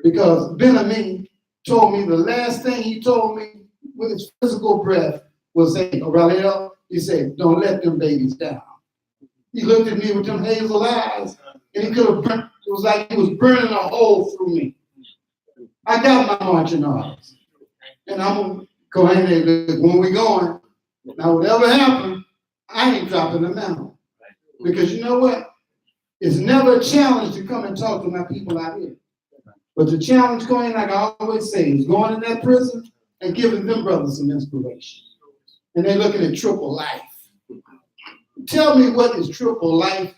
Because Ben-Amin told me the last thing he told me with his physical breath was, hey, Aurelio, he said, don't let them babies down. He looked at me with them hazel eyes, and he could have burnt, it was like he was burning a hole through me. I got my marching orders. And I'm going to go ahead, when we going, now whatever happened, I ain't dropping them out. Because you know what? It's never a challenge to come and talk to my people out here. But the challenge going, like I always say, is going in that prison and giving them brothers some inspiration. And they're looking at triple life. Tell me what is triple life.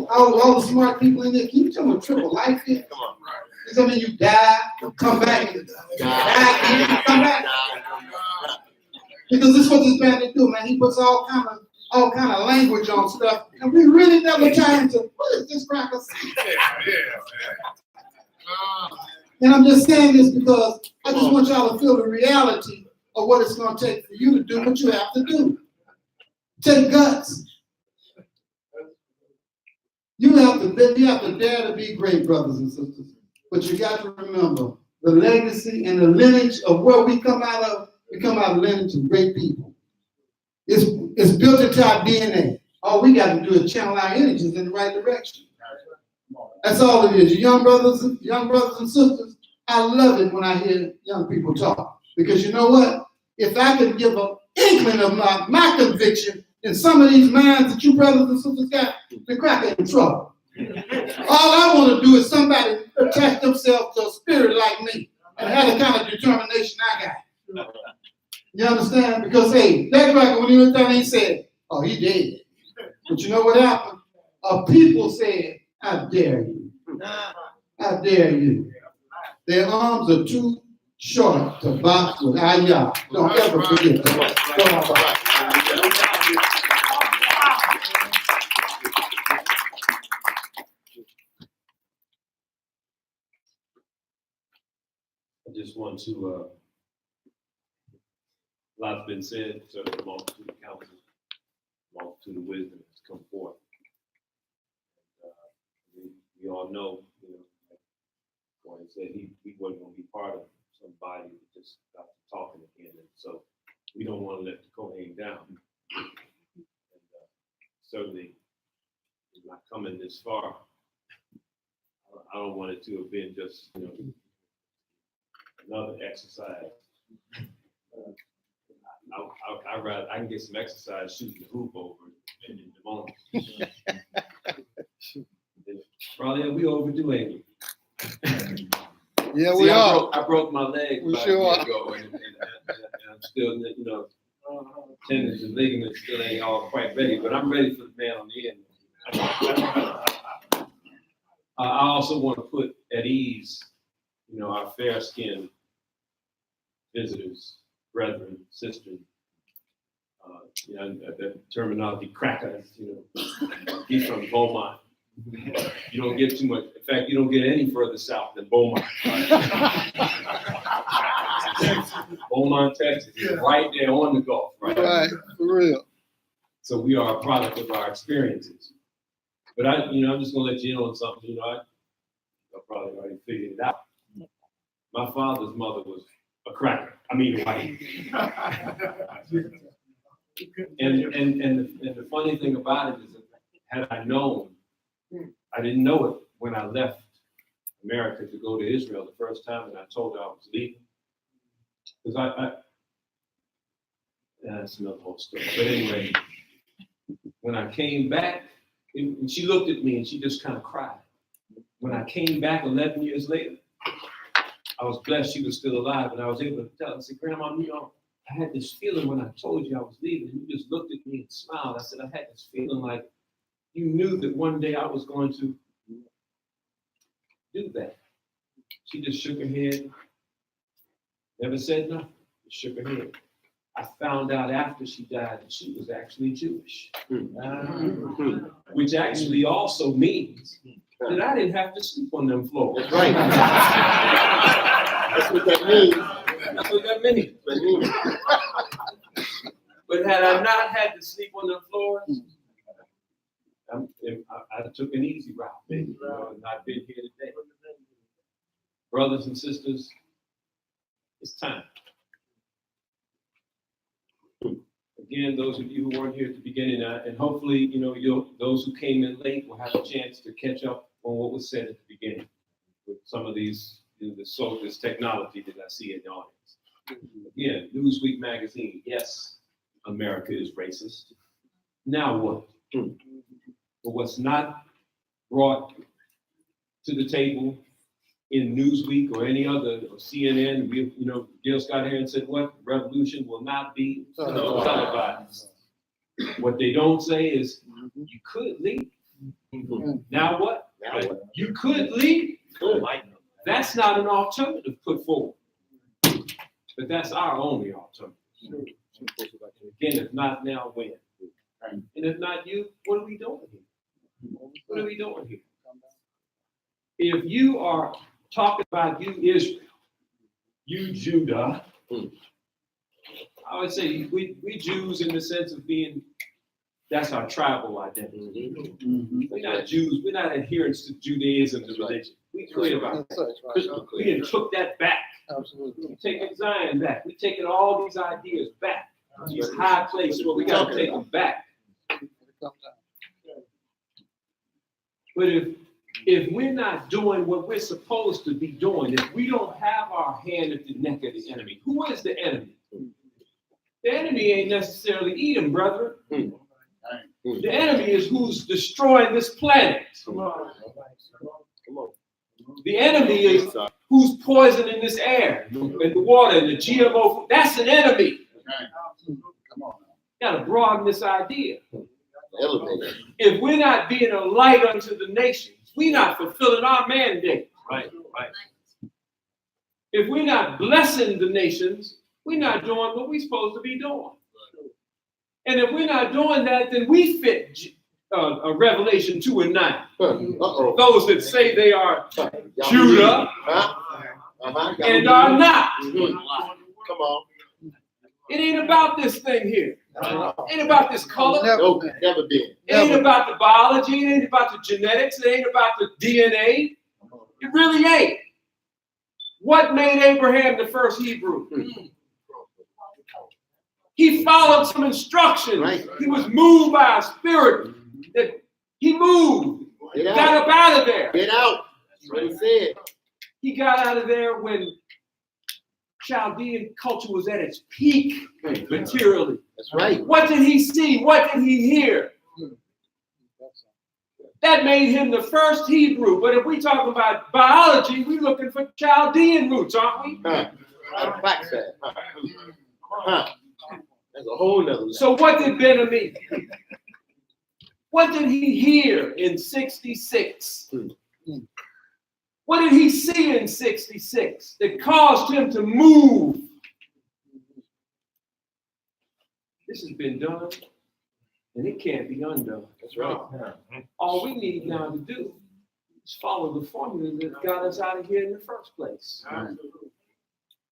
All the smart people in there, can you tell me what triple life is? Come on. Does that mean you die, come back, die, come back? Because this is what this man do, man. He puts all kind of language on stuff, and we really never time to, what is this cracker saying? And I'm just saying this because I just want y'all to feel the reality of what it's going to take for you to do what you have to do. Take guts. You have to dare to be great, brothers and sisters. But you got to remember the legacy and the lineage of where we come out of. We come out of lineage of great people. It's built into our DNA. All we got to do is channel our energies in the right direction. That's all it is. Young brothers and sisters, I love it when I hear young people talk. Because you know what? If I could give an inkling of my conviction in some of these minds that you brothers and sisters got, the cracker in trouble. All I want to do is somebody attach themselves to a spirit like me and have the kind of determination I got. You understand? Because, hey, that cracker, when he went down, he said, oh, he dead. But you know what happened? People said, I dare you. I dare you. Their arms are too short to box with Ayah. Don't ever forget that. I just want to, a lot's been said, so the multitude of counsel, multitude of wisdom has come forth. We all know, like Gordon said, he wasn't going to be part of somebody that just got to talking again. And so we don't want to let the Kohen down. And certainly, not coming this far, I don't want it to have been just, another exercise. I can get some exercise shooting the hoop over in the moment. Probably we overdo, ain't we? Yeah, we are. I broke my leg We about sure a year are. ago, and I'm still, tendons and ligaments still ain't all quite ready, but I'm ready for the man on the end. I also want to put at ease, our fair-skinned visitors, brethren, sisters. The terminology crackers, he's from Beaumont. You don't get too much. In fact, you don't get any further south than Beaumont. Beaumont, Texas, is right there on the Gulf, right? Right, for real. So we are a product of our experiences. But I'm just gonna let you in on something. I probably already figured it out. My father's mother was a cracker. I mean, white. And the funny thing about it is that had I known, I didn't know it when I left America to go to Israel the first time, and I told her I was leaving. Because that's another whole story. But anyway, when I came back, and she looked at me and she just kind of cried. when I came back 11 years later, I was blessed she was still alive, and I was able to tell her, I said, Grandma, you know, I had this feeling when I told you I was leaving, and you just looked at me and smiled. I said, I had this feeling like you knew that one day I was going to do that. She just shook her head, never said nothing, just shook her head. I found out after she died that she was actually Jewish, which actually also means that I didn't have to sleep on them floors. That's right. That's what that means. That's what that means. But had I not had to sleep on the floors, I took an easy route, maybe, and I've been here today. Brothers and sisters, it's time. Again, those of you who weren't here at the beginning, and hopefully, you know, those who came in late will have a chance to catch up on what was said at the beginning with some of these, you know, this technology that I see in the audience. Again, Newsweek magazine, yes, America is racist. Now what? But what's not brought to the table in Newsweek or any other, or CNN, you know, Gil Scott Heron said what? Revolution will not be televised. What they don't say is, you could leave. Now what? You could leave. That's not an alternative put forward. But that's our only alternative. Again, if not now, when? And if not you, what are we doing here? What are we doing here? If you are talking about you Israel, you Judah, I would say we Jews in the sense of being, that's our tribal identity. We're not Jews, we're not adherents to Judaism, the religion. We clear about that. We took that back. Absolutely. We're taking Zion back. We're taking all these ideas back. These high places where we got to take them back. But if we're not doing what we're supposed to be doing, if we don't have our hand at the neck of the enemy, who is the enemy? The enemy ain't necessarily Edom, brother. The enemy is who's destroying this planet. Come on. The enemy is who's poisoning this air and the water and the GMO. That's an enemy. Got to broaden this idea. If we're not being a light unto the nations, we're not fulfilling our mandate. Right. If we're not blessing the nations, we're not doing what we're supposed to be doing. And if we're not doing that, then we fit Revelation 2 and 9. Those that say they are Judah and are not. Come on. It ain't about this thing here. It ain't about this color. No, never been. It ain't about the biology. It ain't about the genetics. It ain't about the DNA. It really ain't. What made Abraham the first Hebrew? He followed some instructions. Right. He was moved by a spirit that he moved. Got up out of there. Get out. That's what he said. He got out of there when Chaldean culture was at its peak materially. That's right. What did he see? What did he hear? That made him the first Hebrew. But if we talk about biology, we're looking for Chaldean roots, aren't we? Backside. That's a whole nother level. So what did Ben mean? What did he hear in 66? What did he see in 66 that caused him to move? This has been done, and it can't be undone. That's right. All we need now to do is follow the formula that got us out of here in the first place. And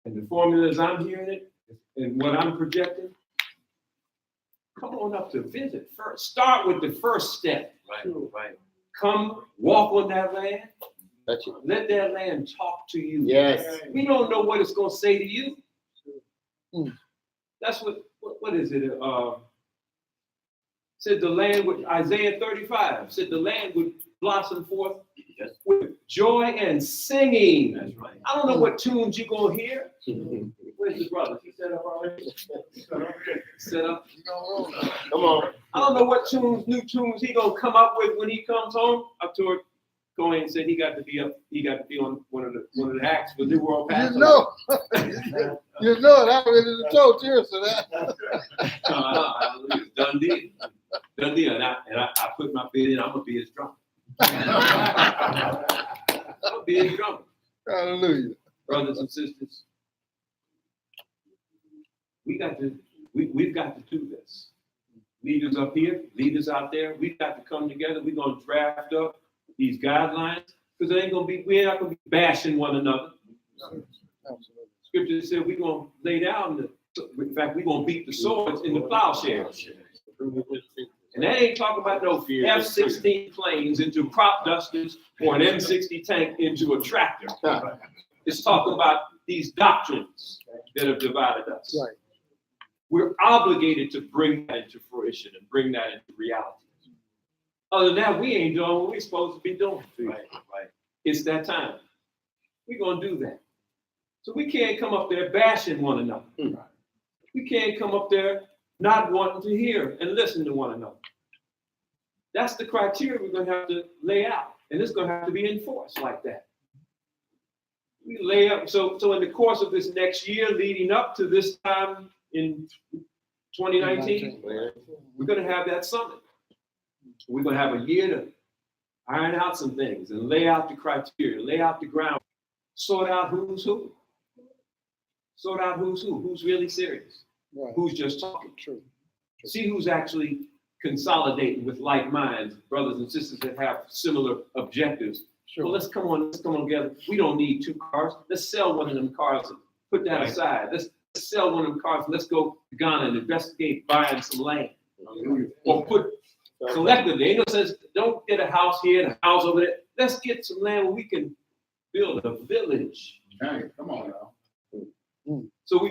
the formula as I'm hearing it, and what I'm projecting, come on up to visit first. Start with the first step. Right. Come walk on that land. Let that land talk to you. Yes. We don't know what it's going to say to you. That's what is it? Said the land would, Isaiah 35, said the land would blossom forth with joy and singing. That's right. I don't know what tunes you're going to hear. Where's the brother? He set up already? Set up? Come on. I don't know what tunes, new tunes he going to come up with when he comes home up toward Cohen said he got to be on one of the acts for New World You Pastor. know, you know, I already told you so that. Hallelujah. Done deal. Done deal. And I put my bid in, I'm gonna be his drummer. I'm gonna be his drummer. Hallelujah. Brothers and sisters, we've got to do this. Leaders up here, leaders out there, we've got to come together. We're gonna draft up these guidelines, because we're not gonna be bashing one another. Scripture said we're gonna lay down in fact, we're gonna beat the swords in the plowshares. And that ain't talking about no F-16 planes into crop dusters or an M60 tank into a tractor. It's talking about these doctrines that have divided us. Right. We're obligated to bring that into fruition and bring that into reality. Other than that, we ain't doing what we're supposed to be doing. Right. It's that time. We're gonna do that. So we can't come up there bashing one another. We can't come up there not wanting to hear and listen to one another. That's the criteria we're gonna have to lay out, and it's gonna have to be enforced like that. We lay up, so in the course of this next year leading up to this time in 2019, we're gonna have that summit. We're gonna have a year to iron out some things and lay out the criteria, lay out the ground, sort out who's who. Sort out who's who, who's really serious, who's just talking. True. See who's actually consolidating with like minds, brothers and sisters that have similar objectives. Sure. Well, let's come on together. We don't need 2 cars. Let's sell one of them cars and put that aside. Let's sell one of them cars and let's go to Ghana and investigate buying some land. Or put collectively, ain't no sense, don't get a house here and a house over there. Let's get some land where we can build a village. Hey, come on now. So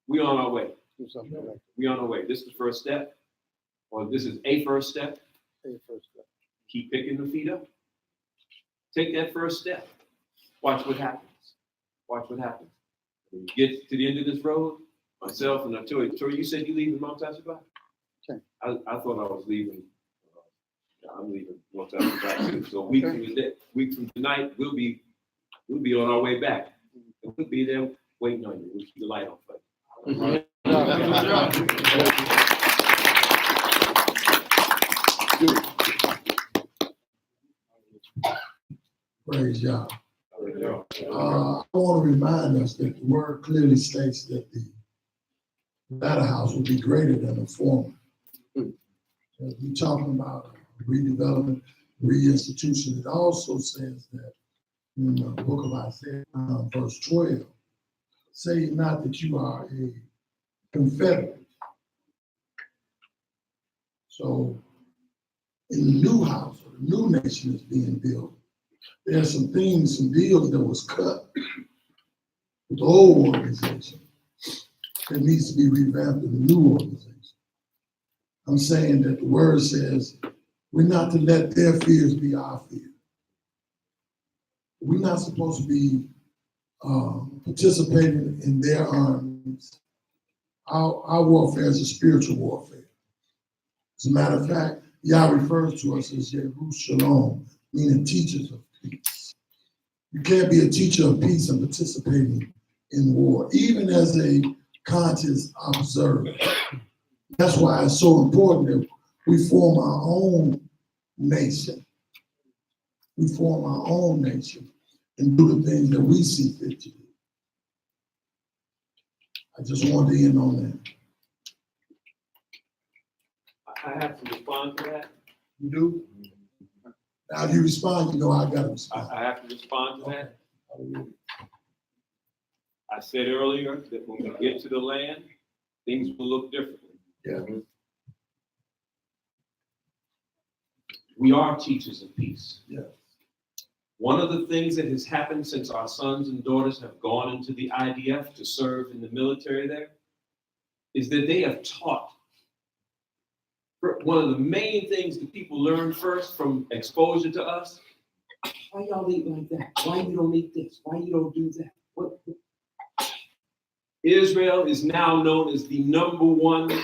we on our way. We on our way. This is the first step, or this is a first step. Keep picking the feet up. Take that first step. Watch what happens. Watch what happens. When you get to the end of this road, myself and Tori, you said you leaving Mount Tashabah? Okay. I thought I was leaving. I'm leaving Mount Tashabah too. So a week from tonight, we'll be on our way back. And we'll be there waiting on you. We'll keep the light on for you. Praise God. I want to remind us that the word clearly states that the latter house will be greater than the former. As we're talking about redevelopment, reinstitution, it also says that in the book of Isaiah, verse 12, say not that you are a confederate. So in the new house, or the new nation is being built, there's some things, some deals that was cut with the old organization that needs to be revamped in the new organization. I'm saying that the word says we're not to let their fears be our fear. We're not supposed to be participating in their armies. Our warfare is a spiritual warfare. As a matter of fact, Yah refers to us as Yerush Shalom, meaning teachers of peace. You can't be a teacher of peace and participating in war, even as a conscious observer. That's why it's so important that we form our own nation. We form our own nation and do the things that we see fit to do. I just wanted to end on that. I have to respond to that. You do? Now, if you respond, you know I got to respond. I have to respond to that. I said earlier that when we get to the land, things will look differently. Yeah. We are teachers of peace. Yeah. One of the things that has happened since our sons and daughters have gone into the IDF to serve in the military there is that they have taught. One of the main things that people learn first from exposure to us, why y'all eat like that? Why you don't eat this? Why you don't do that? What? Israel is now known as the #1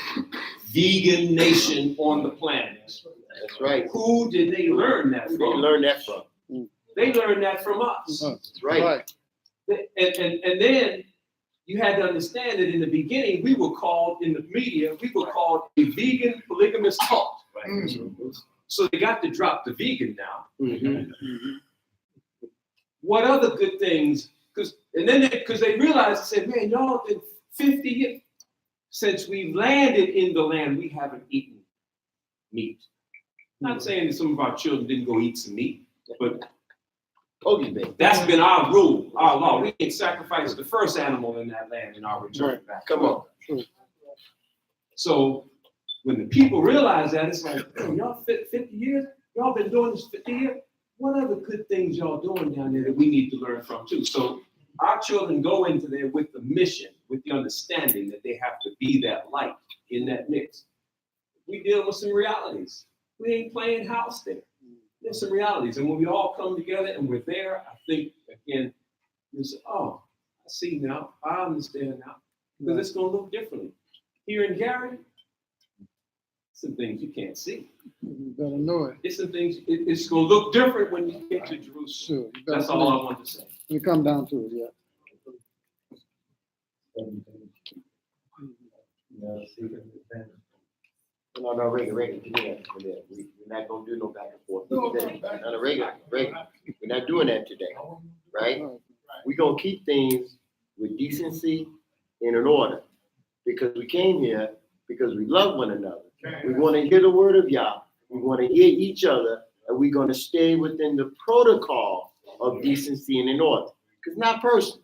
vegan nation on the planet. That's right. Who did they learn that from? They learned that from. They learned that from us. Right. And then you had to understand that in the beginning, we were called in the media, we were called a vegan polygamous cult. So they got to drop the vegan now. What other good things? Because they realized, they said, man, y'all been 50 years since we landed in the land, we haven't eaten meat. Not saying that some of our children didn't go eat some meat, but that's been our rule, our law. We can sacrifice the first animal in that land in our return back. Come on. So when the people realize that, it's like, y'all 50 years? Y'all been doing this 50 years? What other good things y'all doing down there that we need to learn from too? So our children go into there with the mission, with the understanding that they have to be that light in that mix. We deal with some realities. We ain't playing house there. There's some realities. And when we all come together and we're there, I think, again, you say, oh, I see now. I understand now. Because it's going to look differently. Here in Gary, some things you can't see. You better know it. It's some things, it's going to look different when you get to Jerusalem. Sure. That's all I want to say. We come down to it, yeah. No, Reagan, come here. We're not gonna do no back and forth. No, Reagan, we're not doing that today, right? We're gonna keep things with decency and in order, because we came here because we love one another. We want to hear the word of Yah. We want to hear each other, and we're gonna stay within the protocol of decency and in order. Because not personal,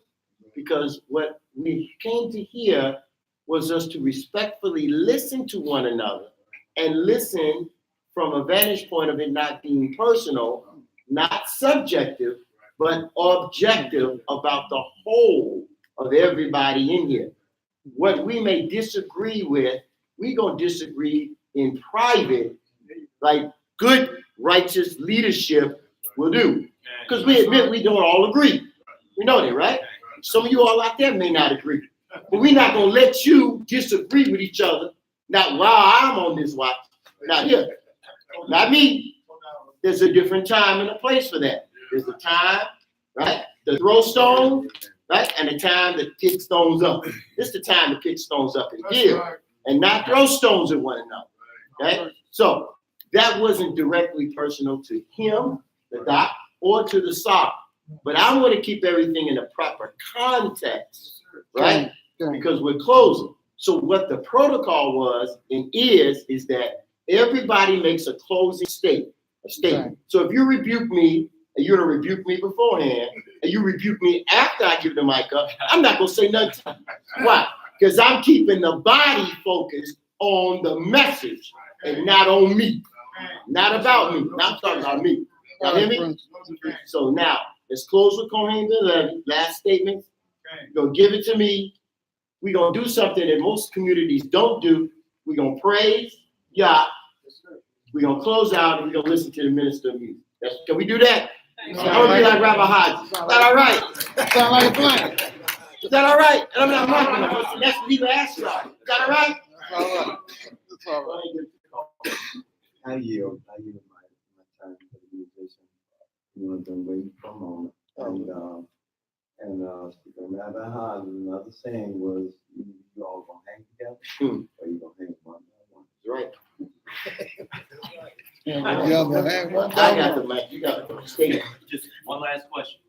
because what we came to hear was us to respectfully listen to one another and listen from a vantage point of it not being personal, not subjective, but objective about the whole of everybody in here. What we may disagree with, we're going to disagree in private, like good, righteous leadership will do. Because we admit we don't all agree. We know that, right? Some of you all out there may not agree. But we're not going to let you disagree with each other. Not while I'm on this watch. Not here. Not me. There's a different time and a place for that. There's a time, right, to throw stones, right, and a time to pick stones up. This is the time to pick stones up and give, and not throw stones at one another. Okay? So that wasn't directly personal to him, the doc, or to the SAR. But I want to keep everything in a proper context, right? Because we're closing. So what the protocol was and is that everybody makes a closing statement. Right. So if you rebuke me, and you're gonna rebuke me beforehand, and you rebuke me after I give the mic up, I'm not gonna say nothing. Why? Because I'm keeping the body focused on the message and not on me. Not about me. Not talking about me. Y'all hear me? So now, let's close with Kohen Ben-Levi. Last statement. You're gonna give it to me. We're going to do something that most communities don't do. We're going to praise Yah. We're going to close out, and we're going to listen to the minister of music. Can we do that? I want to be like Rabbi Hodges. Is that all right? Sound like a plan. Is that all right? And I'm not mocking. That's what he asked y'all. Is that all right? It's all right. I yield my time to the musician. You know, I've been waiting for a moment. And Speaker Rabbi Hodges, another saying was, you all gonna hang together, or you gonna hang one by one. Right. I got the mic. You got the state. Just one last question.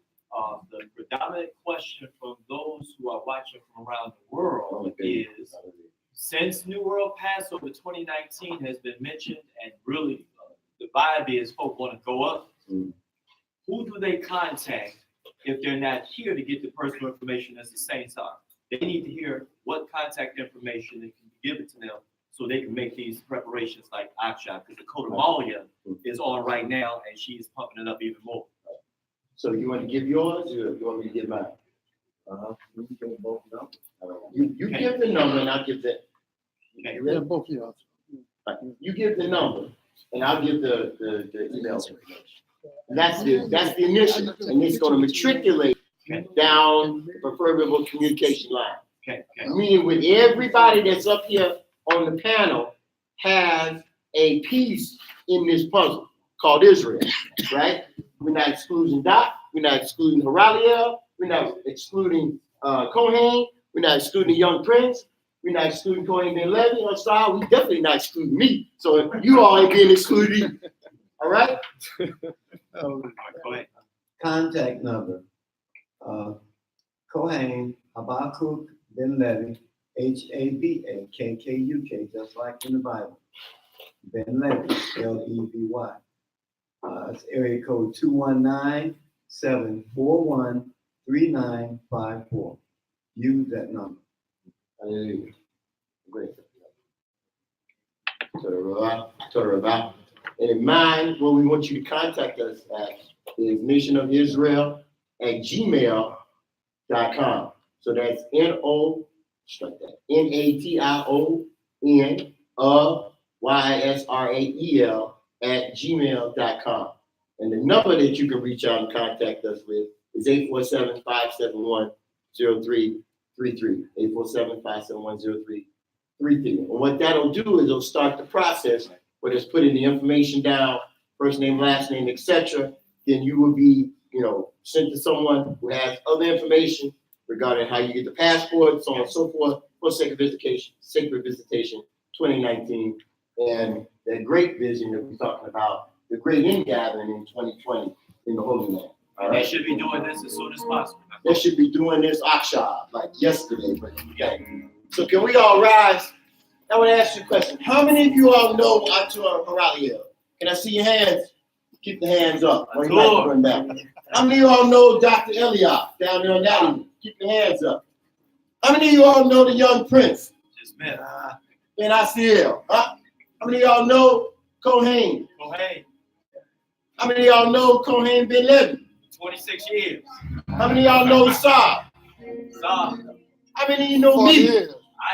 The predominant question from those who are watching from around the world is, since New World Passover 2019 has been mentioned, and really the vibe is folk want to go up, who do they contact if they're not here to get the personal information as the saints are? They need to hear what contact information they can give it to them so they can make these preparations like Aksha, because the Code of Malia is on right now and she's pumping it up even more. So you want to give yours, or you want me to give mine? You can give both of them. You give the number and I'll give that. Okay. Yeah, both of y'all. You give the number and I'll give the email. And that's the initial, and it's going to matriculate down the preferable communication line. Meaning with everybody that's up here on the panel has a piece in this puzzle. called Israel, right? We're not excluding Dot. We're not excluding Haraliel. We're not excluding Kohen. We're not excluding the young prince. We're not excluding Kohen Ben Levi or Saul. We definitely not excluding me. So you all ain't being excluded either. All right? Go ahead. Contact number, Kohen Habakkuk Ben Levi, Habakuk, just like in the Bible. Ben Levi, Levy. It's area code 219-741-3954. Use that number. Hallelujah. Great. Torah. And in mind, what we want you to contact us at is nationofisrael@gmail.com. So that's NATIONYISRAEL@gmail.com. And the number that you can reach out and contact us with is 847-571-0333. 847-571-0333. And what that'll do is it'll start the process where it's putting the information down, first name, last name, etc. Then you will be, sent to someone who has other information regarding how you get the passport, so on and so forth, for Sacred Visitation 2019, and that great vision that we're talking about, the great ingathering in 2020 in the Holy Land. All right? They should be doing this as soon as possible. They should be doing this Akshab like yesterday, but okay. So can we all rise? I want to ask you a question. How many of you all know Atur Haraliel? Can I see your hands? Keep the hands up. Or you might run back. How many of you all know Dr. Eliab down there on that end? Keep your hands up. How many of you all know the young prince? Just met. Ben Asiel. Huh? How many of y'all know Kohen? Kohen. How many of y'all know Kohen Ben Levi? 26 years. How many of y'all know Saul? Saul. How many of you know me? I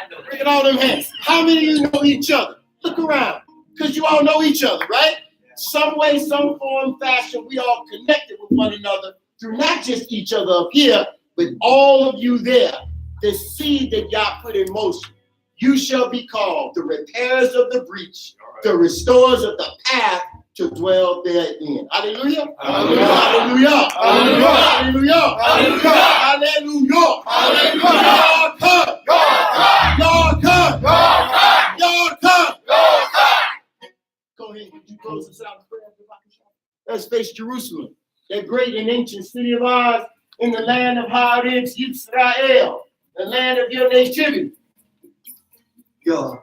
know. Look at all them hands. How many of you know each other? Look around. Because you all know each other, right? Some way, some form, fashion, we all connected with one another through not just each other up here, but all of you there. The seed that y'all put in motion. You shall be called the repairers of the breach, the restorers of the path to dwell therein. Hallelujah. Hallelujah. Hallelujah. Hallelujah. Hallelujah. Hallelujah. God come. God come. Go ahead. Could you close us out in prayer? Let's face Jerusalem, that great and ancient city of ours in the land of Haaretz Yisrael, the land of your nativity. Yahweh,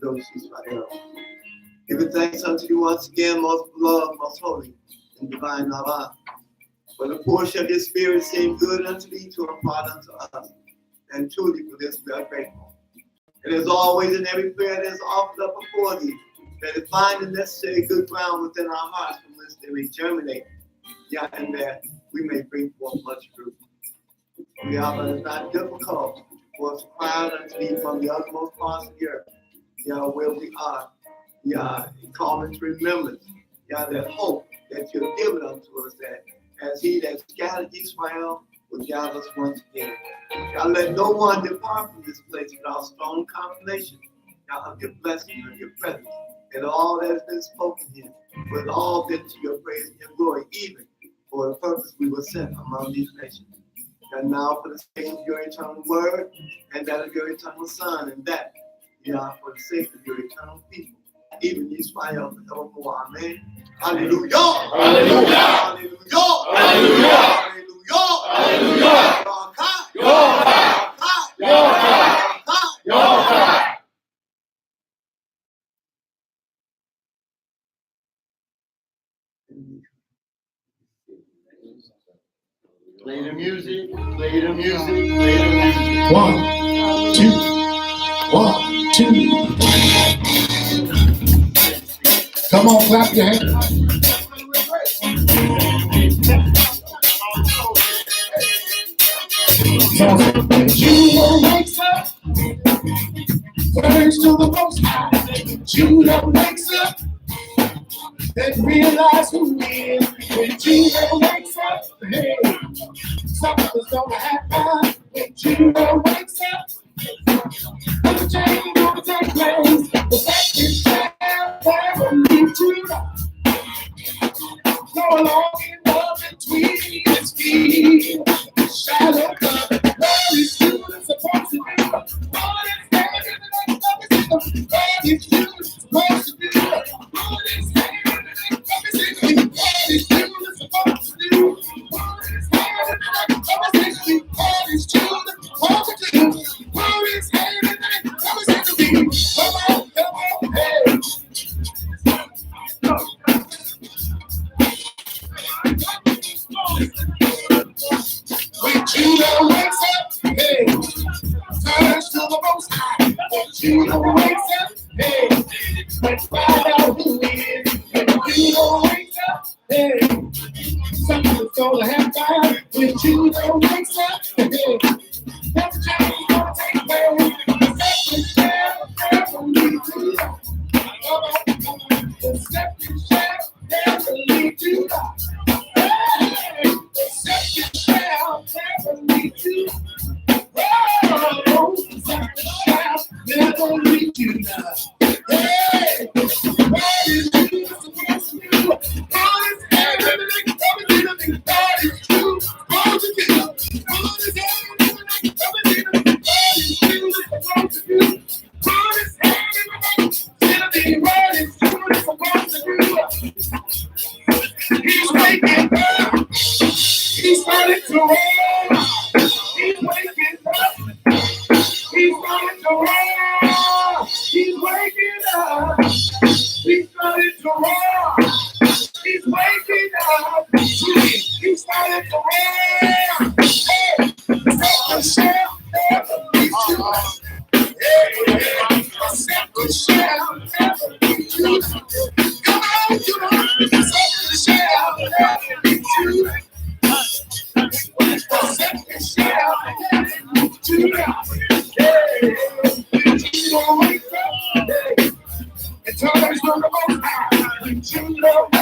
those Israel. Giving thanks unto you once again, most beloved, most holy, and divine Abba. For the portion of your spirit seemed good unto thee to impart unto us. And truly for this we are grateful. And as always in every prayer that is offered up before thee, that it find the necessary good ground within our hearts from which they may germinate, and that we may bring forth much fruit. For the Abba is not difficult for us to cry out unto thee from the uttermost parts of the earth, where we are, calling to remembrance, that hope that you have given unto us, that as he that scattered Israel will gather us once again. Let no one depart from this place without strong confirmation, of your blessing and your presence, and all that has been spoken here, will all been to your praise and your glory, even for the purpose we were sent among these nations. And now for the sake of your eternal word, and that of your eternal Son, and that, for the sake of your eternal people, even Israel forevermore. Amen. Hallelujah. Hallelujah. Hallelujah. Hallelujah. Hallelujah. Play the music, play the music, play the music. 1, 2, 1, 2. Come on, clap your hands. Judah wakes up, turns to the Most High. Judah wakes up and realize who he is. When Judah wakes up, hey, something's gonna happen. When Judah wakes up, the change gonna take place. The fact is, family Judah go along in love between his feet. Shallow cover, what is students supposed to do? What is heaven and love is what is students supposed to do? What is heaven and love is what is students supposed to do? What is heaven and love is what is students supposed to do? What is heaven and love is what come on, hey. When Judah wakes up, hey, turns to the most high. When Judah wakes up, hey, let's find out who he is. When Judah wakes up, hey, something's gonna happen. When Judah wakes up, hey, that's change gonna take place. The second shall never lead to life. The second shall never lead to life. The second shall never lead to life. Oh, the second shall never lead to life. Hey, what is you supposed to do? God is everything, everything, God is true. God is good. God is everything, everything, God is true. Supposed to do. God is everything, what is true. Supposed to do. He's waking up. He's starting to roll. He's waking up. He's starting to roll. He's waking up. He's starting to roll. He's waking up. He's starting to roll. Hey, the shall never be true. Hey, the shall never be true. Come on, you know, the shall never be true. The shall never be true. Hey, you don't wake up. Hey, it turns from the most high. You know.